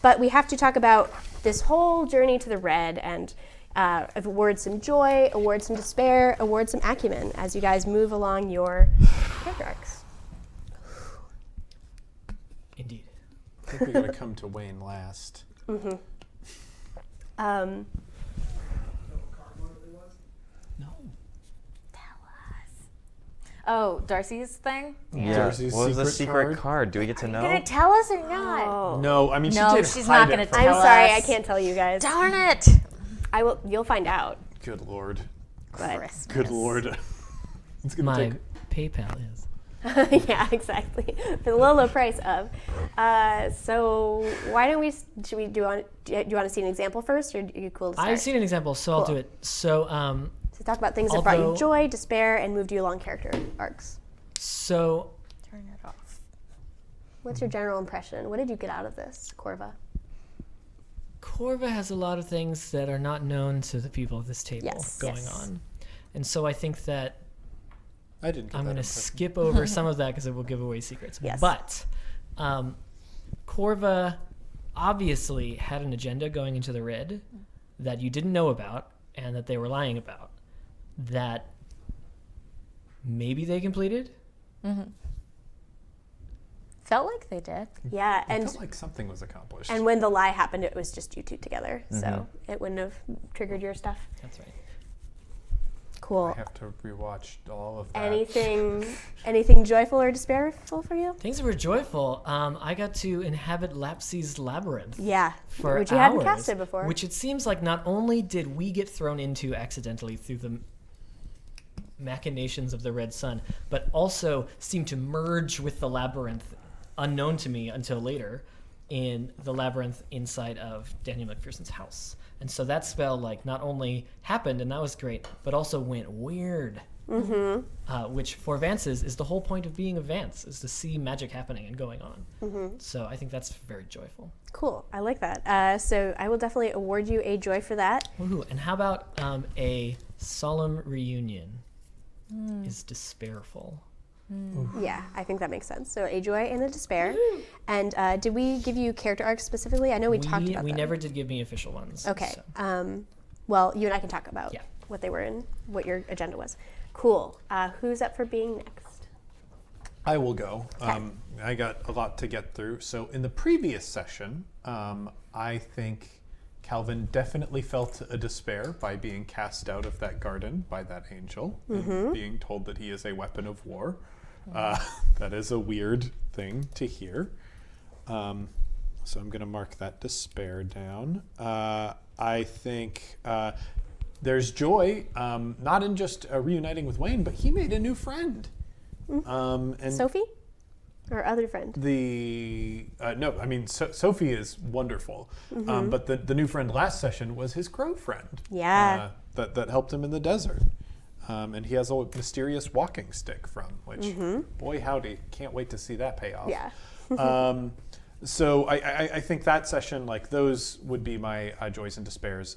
But we have to talk about this whole journey to the red and award some joy, award some despair, award some acumen as you guys move along your character arcs. Indeed. I think we gotta come to Wayne last. Mm-hmm. No. Oh, Darcy's thing? Yeah. Darcy's What was the secret secret card? Do we get to know? Gonna tell us or not? Oh. No, I mean she No, did she's hide not it gonna from tell I'm us. sorry, I us. can't tell you guys. Darn it! I will. You'll find out. Good lord. But Christmas. Good lord. It's gonna My take. PayPal is. Yeah, exactly. For the low price of. So why don't we? Should we do you want to see an example first, or are you cool to start? I've seen an example, so I'll Cool. do it. So, So talk about things that brought you although- joy, despair, and moved you along character arcs. so Turn it off. What's your general impression? What did you get out of this, Corva? Corva has a lot of things that are not known to the people at this table Yes, going yes. on, and so I think that I didn't get I'm that going to impression. skip over some of that because it will give away secrets. Yes. But Corva obviously had an agenda going into the red that you didn't know about and that they were lying about that maybe they completed. Felt like they did. Yeah, I and felt like something was accomplished. and when the lie happened, it was just you two together, so it wouldn't have triggered your stuff. That's right. Cool. I have to rewatch all of that. Anything joyful or despairful for you? Things that were joyful. I got to inhabit Lapsy's labyrinth. Yeah, For which you hours, hadn't casted before. Which it seems like not only did we get thrown into accidentally through the machinations of the Red Sun, but also seemed to merge with the labyrinth, unknown to me until later, in the labyrinth inside of Daniel McPherson's house. And so that spell not only happened, and that was great, but also went weird. Which for Vances is the whole point of being a Vance, is to see magic happening and going on. So I think that's very joyful. Cool, I like that. So I will definitely award you a joy for that. Woohoo. And how about a solemn reunion is despairful? Yeah, I think that makes sense. So a joy and a despair. And did we give you character arcs specifically? I know we talked about We them. never did give me official ones. Okay. so. Well, you and I can talk about Yeah. what they were in, what your agenda was. Cool. Who's up for being next? I will go. I got a lot to get through. So in the previous session, I think Calvin definitely felt a despair by being cast out of that garden by that angel and being told that he is a weapon of war. That is a weird thing to hear. So I'm going to mark that despair down. I think there's joy, not in just reuniting with Wayne, but he made a new friend. And Sophie? Or other friend? no, I mean Sophie is wonderful, but the new friend last session was his crow friend. Yeah. That helped him in the desert, and he has a mysterious walking stick from which, boy howdy, can't wait to see that pay off. Yeah. So I think that session, those would be my joys and despairs.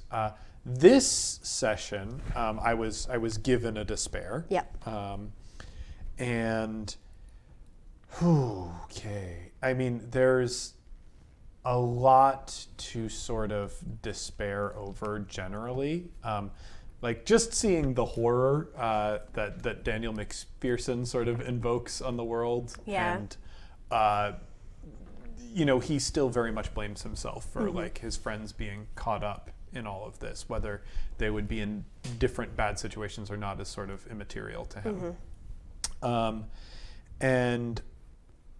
This session, I was given a despair. Yep. And okay, I mean, there's a lot to sort of despair over generally. Just seeing the horror that Daniel McPherson sort of invokes on the world. Yeah. And, he still very much blames himself for his friends being caught up in all of this. Whether they would be in different bad situations or not is sort of immaterial to him. And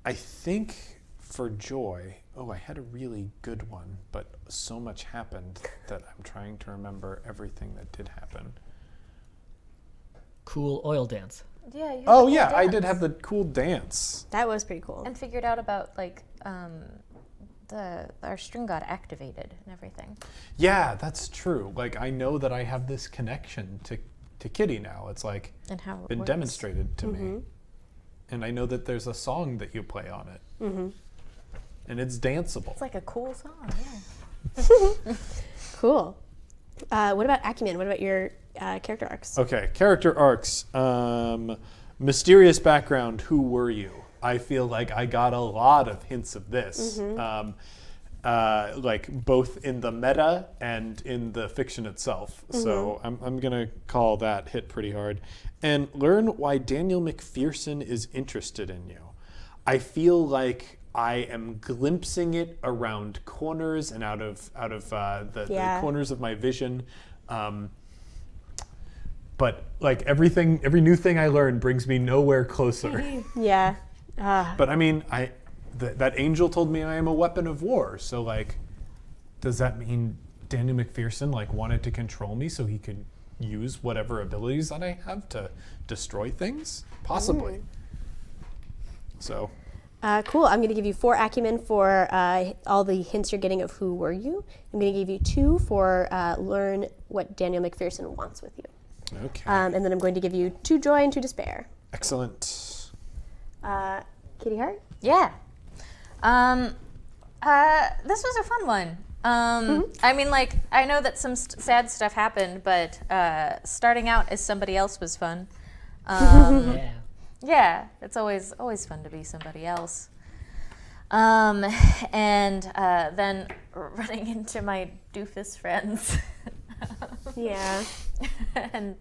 I think for joy, I had a really good one, but so much happened that I'm trying to remember everything that did happen. Cool oil dance. Yeah. You Oh yeah, I did have the cool dance. That was pretty cool. And figured out about our string got activated and everything. Yeah, that's true. I know that I have this connection to Kitty now. It's And how it been works. demonstrated to me. And I know that there's a song that you play on it. And it's danceable. It's like a cool song. Yeah. Cool. What about Acumen? What about your character arcs? Okay, character arcs. Mysterious background, who were you? I feel like I got a lot of hints of this. Both in the meta and in the fiction itself. So I'm going to call that hit pretty hard. And learn why Daniel McPherson is interested in you. I feel like I am glimpsing it around corners and out of the corners of my vision. But every new thing I learn brings me nowhere closer. Yeah. But I mean, that angel told me I am a weapon of war. So does that mean Daniel McPherson wanted to control me so he could use whatever abilities that I have to destroy things? Possibly. So Cool. I'm going to give you 4 acumen for all the hints you're getting of who were you. I'm going to give you 2 for learn what Daniel McPherson wants with you. okay, And then I'm going to give you 2 joy and 2 despair. excellent. Kitty Hart? Yeah. This was a fun one. I mean, like, I know that some sad stuff happened, but starting out as somebody else was fun. Yeah. Yeah, it's always fun to be somebody else. And then running into my doofus friends. Yeah. And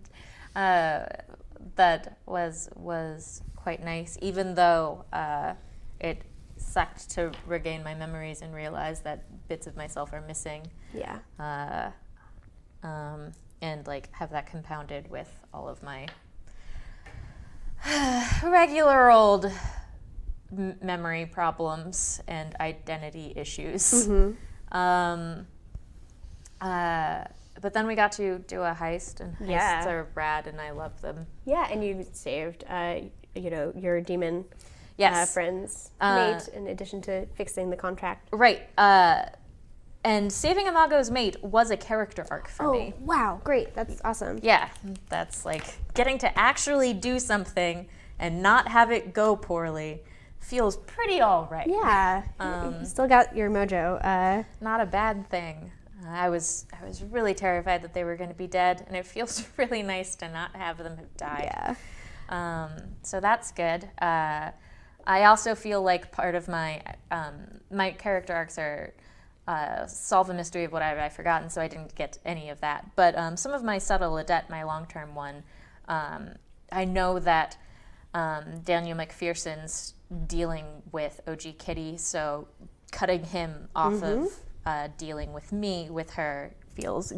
that was quite nice, even though it sucked to regain my memories and realize that bits of myself are missing. Yeah. And like have that compounded with all of my regular old memory problems and identity issues. But then we got to do a heist, and heists Yeah. are rad, and I love them. Yeah, and you saved, your demon Yes. friend's mate in addition to fixing the contract. Right. And saving Imago's mate was a character arc for me. Wow, great. That's awesome. Yeah, that's like getting to actually do something and not have it go poorly feels pretty all right. Yeah. You still got your mojo. Not a bad thing. I was really terrified that they were going to be dead, and it feels really nice to not have them have died. Yeah. So that's good. I also feel like part of my my character arcs are solve a mystery of what I've forgotten, so I didn't get any of that. But some of my subtle adet, my long-term one, I know that Daniel McPherson's dealing with OG Kitty, so cutting him off of dealing with me, with her, feels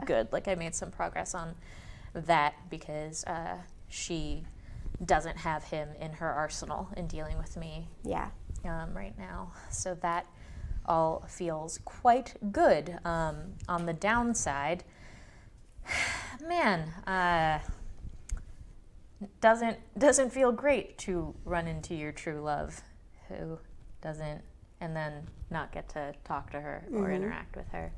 good. Like I made some progress on that because she doesn't have him in her arsenal in dealing with me Yeah. right now. So that all feels quite good. On the downside, man, doesn't feel great to run into your true love who doesn't, and then not get to talk to her or interact with her.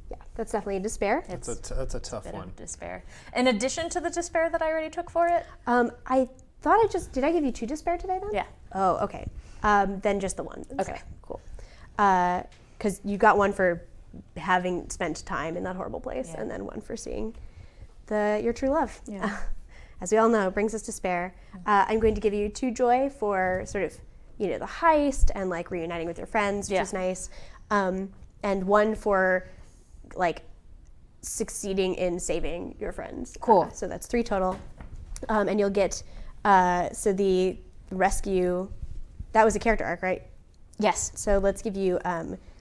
Yeah, that's definitely a despair. It's That's a tough bit one. of despair. In addition to the despair that I already took for it. I thought did I give you 2 despair today then? Yeah. Oh, okay. Then just the one. Okay. Cool. Because you got one for having spent time in that horrible place, Yeah. and then one for seeing your true love. Yeah. As we all know, brings us despair. I'm going to give you 2 joy for sort of, the heist and like reuniting with your friends, which is nice. And 1 for like succeeding in saving your friends. Cool. So that's 3 total. And you'll get, so the rescue, that was a character arc, right? Yes. So let's give you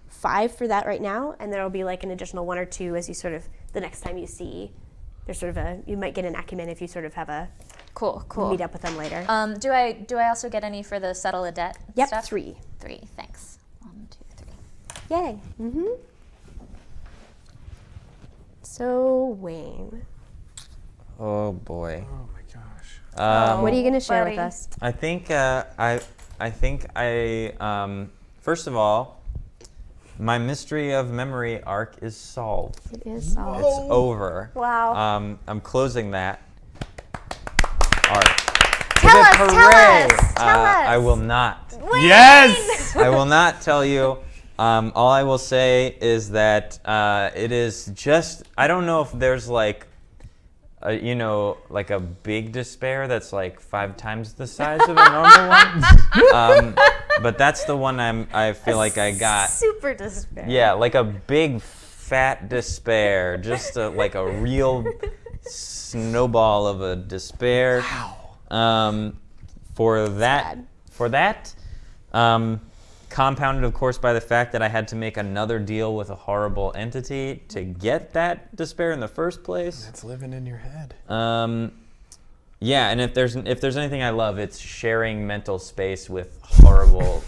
5 for that right now, and there'll be like an additional 1 or 2 as you sort of, the next time you see, there's sort of you might get an acumen if you sort of have a Cool. meet up with them later. Do I also get any for the subtle adet Yep, stuff? 3. 3, thanks. 1, 2, 3. Yay. So Wayne, Oh boy. Oh my gosh. what are you going to share buddy. with us? I think I first of all, my mystery of memory arc is solved. It is solid. It's over. Wow. I'm closing that arc. Tell Give it us, hooray. tell us. I will not. Yes! I will not tell you. All I will say is that it is just, I don't know if there's like, like a big despair that's like 5 times the size of a normal one. But that's the one I feel like I got. Super despair. Yeah, like a big fat despair, just like a real snowball of a despair. Wow. For that, compounded, of course, by the fact that I had to make another deal with a horrible entity to get that despair in the first place. That's living in your head. Yeah, and if there's anything I love, it's sharing mental space with horrible,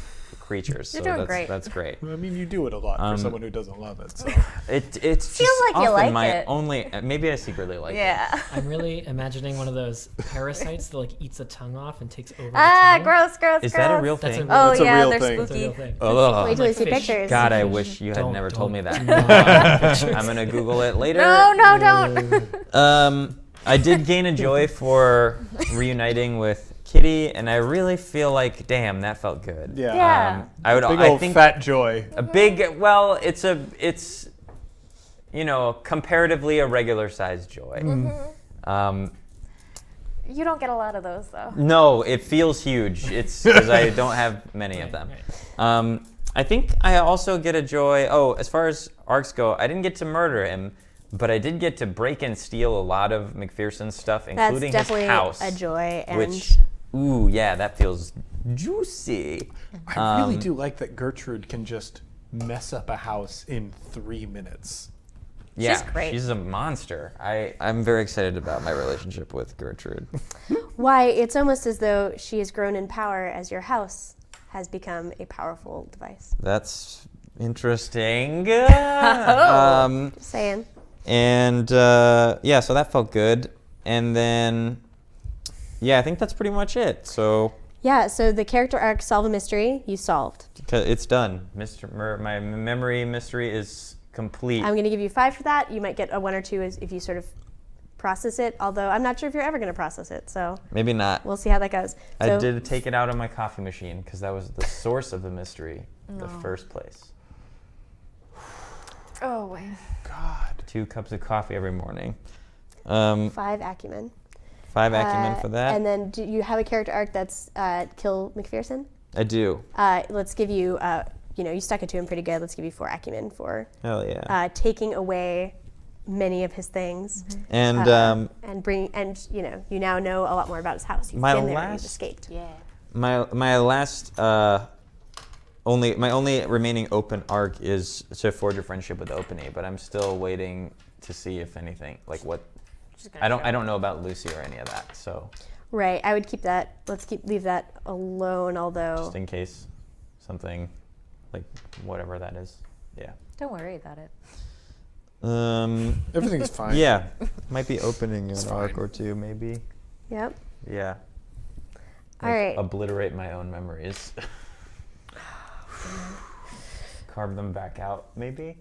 creatures. You're so doing that's, great. That's great. I mean, you do it a lot for someone who doesn't love it. So It's just like you often like my it. only. Maybe I secretly like it. Yeah. I'm really imagining one of those parasites that like eats the tongue off and takes over the Ah, tongue. gross. Is that a real That's thing? a Oh That's a yeah, real they're thing. That's a real spooky. thing. Ugh. Wait till you Like see fish. pictures. God, I wish you had Don't- never told me don't- that. do not. I'm gonna Google it later. No, don't. I did gain a joy for reuniting with Kitty, and I really feel like, damn, that felt good. yeah, Yeah. I would. big I old think fat joy. a big. Well, it's comparatively a regular sized joy. You don't get a lot of those though. No, it feels huge. It's because I don't have many of them. I think I also get a joy. Oh, as far as arcs go, I didn't get to murder him, but I did get to break and steal a lot of McPherson's stuff, That's including definitely his house. a joy. And Which, ooh, yeah, that feels juicy. I really do like that Gertrude can just mess up a house in 3 minutes. Yeah, great. she's a monster. I'm very excited about my relationship with Gertrude. why, it's almost as though she has grown in power as your house has become a powerful device. That's interesting. Just saying. And yeah, so that felt good. And then, yeah, I think that's pretty much it. So Yeah, so the character arc, solve a mystery, you solved. it's done. My memory mystery is complete. I'm going to give you 5 for that. You might get a 1 or 2 if you sort of process it, although I'm not sure if you're ever going to process it. So Maybe not. we'll see how that goes. I So, did take it out of my coffee machine because that was the source of the mystery in the first place. Oh wait. God. 2 cups of coffee every morning. 5 acumen. 5 acumen for that. And then do you have a character arc that's kill McPherson? I do. Let's give you, you stuck it to him pretty good. Let's give you 4 acumen for Hell yeah. taking away many of his things. And You now know a lot more about his house. You've My been there, you've last- escaped. Yeah. my last my only remaining open arc is to forge a friendship with Openy, but I'm still waiting to see if anything like what. I don't know about Lucy or any of that, so Right, I would keep that. Leave that alone. Although just in case something like whatever that is. Yeah. Don't worry about it. Everything's fine. Yeah. Might be opening an It's arc fine. or 2 maybe. Yep. Yeah. All right. Obliterate my own memories. Carve them back out, maybe.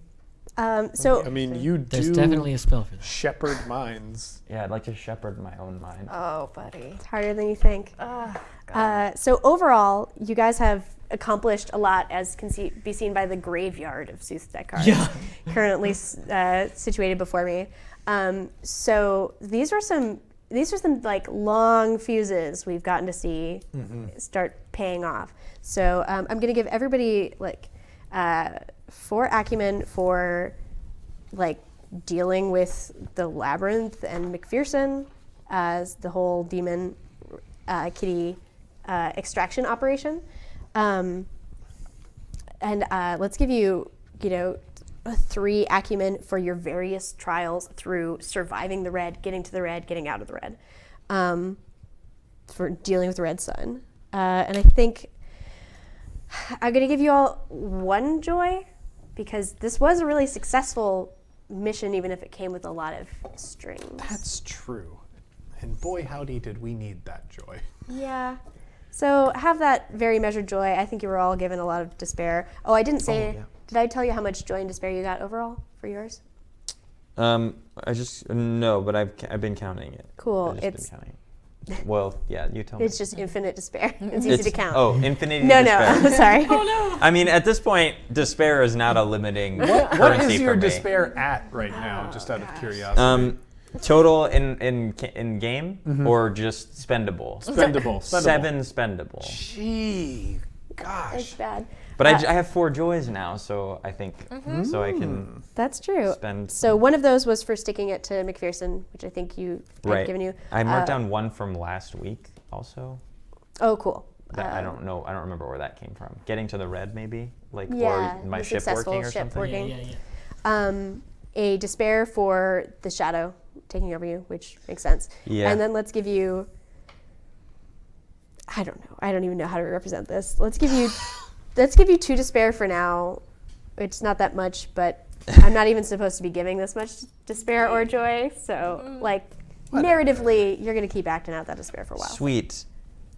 So I mean, you do There's definitely a spell for that. shepherd minds. Yeah, I'd like to shepherd my own mind. Oh, buddy. it's harder than you think. So overall, you guys have accomplished a lot, as can be seen by the graveyard of Sooth's deck cards currently situated before me. So these are some like long fuses we've gotten to see start paying off. So I'm going to give everybody like 4 acumen for like dealing with the labyrinth and McPherson as the whole demon kitty extraction operation. And let's give you, 3 acumen for your various trials through surviving the red, getting to the red, getting out of the red, for dealing with the red sun. And I think I'm going to give you all 1 joy because this was a really successful mission, even if it came with a lot of strings. That's true. And boy, howdy, did we need that joy. Yeah. So have that very measured joy. I think you were all given a lot of despair. Oh, I didn't say, did I tell you how much joy and despair you got overall for yours? No, but I've been counting it. Cool. I've just been counting it. Well, yeah, you tell me. It's just infinite despair. It's easy to count. Oh, infinity no, despair. I'm sorry. I mean, at this point, despair is not a limiting What currency is your for me. despair at right now, just out of curiosity? Total in game or just spendable? Spendable. 7 spendable. Gee, It's gosh. bad. But I have 4 joys now, so I think so I can That's true. spend. So one of those was for sticking it to McPherson, which I think you had Right. given you. I marked down 1 from last week also. Oh, cool. That I don't know. I don't remember where that came from. Getting to the red, maybe, like Yeah, or my the ship successful working or ship something. working. Yeah. A despair for the shadow taking over you, which makes sense. Yeah. And then let's give you, I don't know. I don't even know how to represent this. Let's give you let's give you 2 despair for now. It's not that much, but I'm not even supposed to be giving this much despair or joy. So, like, narratively, you're going to keep acting out that despair for a while. Sweet.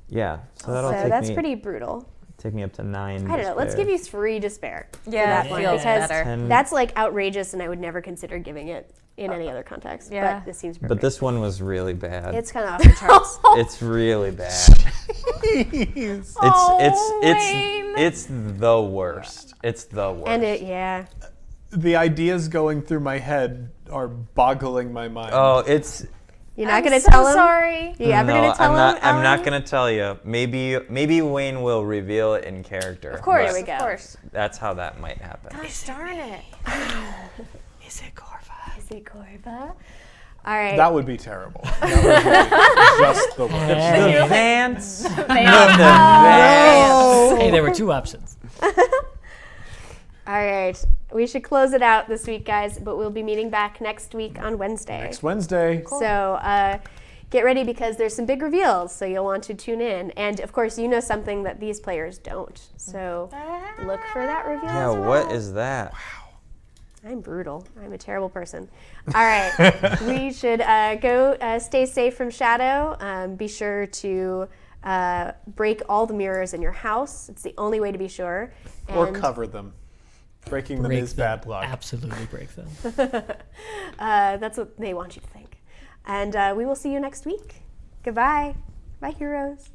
Yeah. So that'll So take that's me pretty brutal. take me up to 9. I don't know. Let's give you 3 despair. Yeah, for that that one, feels because better. 10. that's like outrageous, and I would never consider giving it in any other context. Yeah. But this seems perfect. But this one was really bad. It's kind of off the charts. It's really bad. Oh, Wayne. It's the worst. It's the worst. And yeah. The ideas going through my head are boggling my mind. Oh, it's You're not I'm going to so tell him? sorry. You ever no, going to tell him? I'm not Ellen? gonna tell you. Maybe Wayne will reveal it in character. Of course, There we go. of course. That's how that might happen. Gosh darn it. Is it Corva? Is it Corva? All right. That would be terrible. That would be just the worst. The Vance. They Not the Vance. Hey, there were 2 options. All right. We should close it out this week, guys, but we'll be meeting back next week on Wednesday. Next Wednesday. So get ready, because there's some big reveals, so you'll want to tune in. And, of course, you know something that these players don't. So look for that reveal Yeah, as well. what is that? I'm brutal. I'm a terrible person. All right. We should go stay safe from shadow. Be sure to break all the mirrors in your house. It's the only way to be sure. Or And, cover them. Breaking them Break is them. bad luck. Absolutely break them. that's what they want you to think. And we will see you next week. Goodbye. Bye, heroes.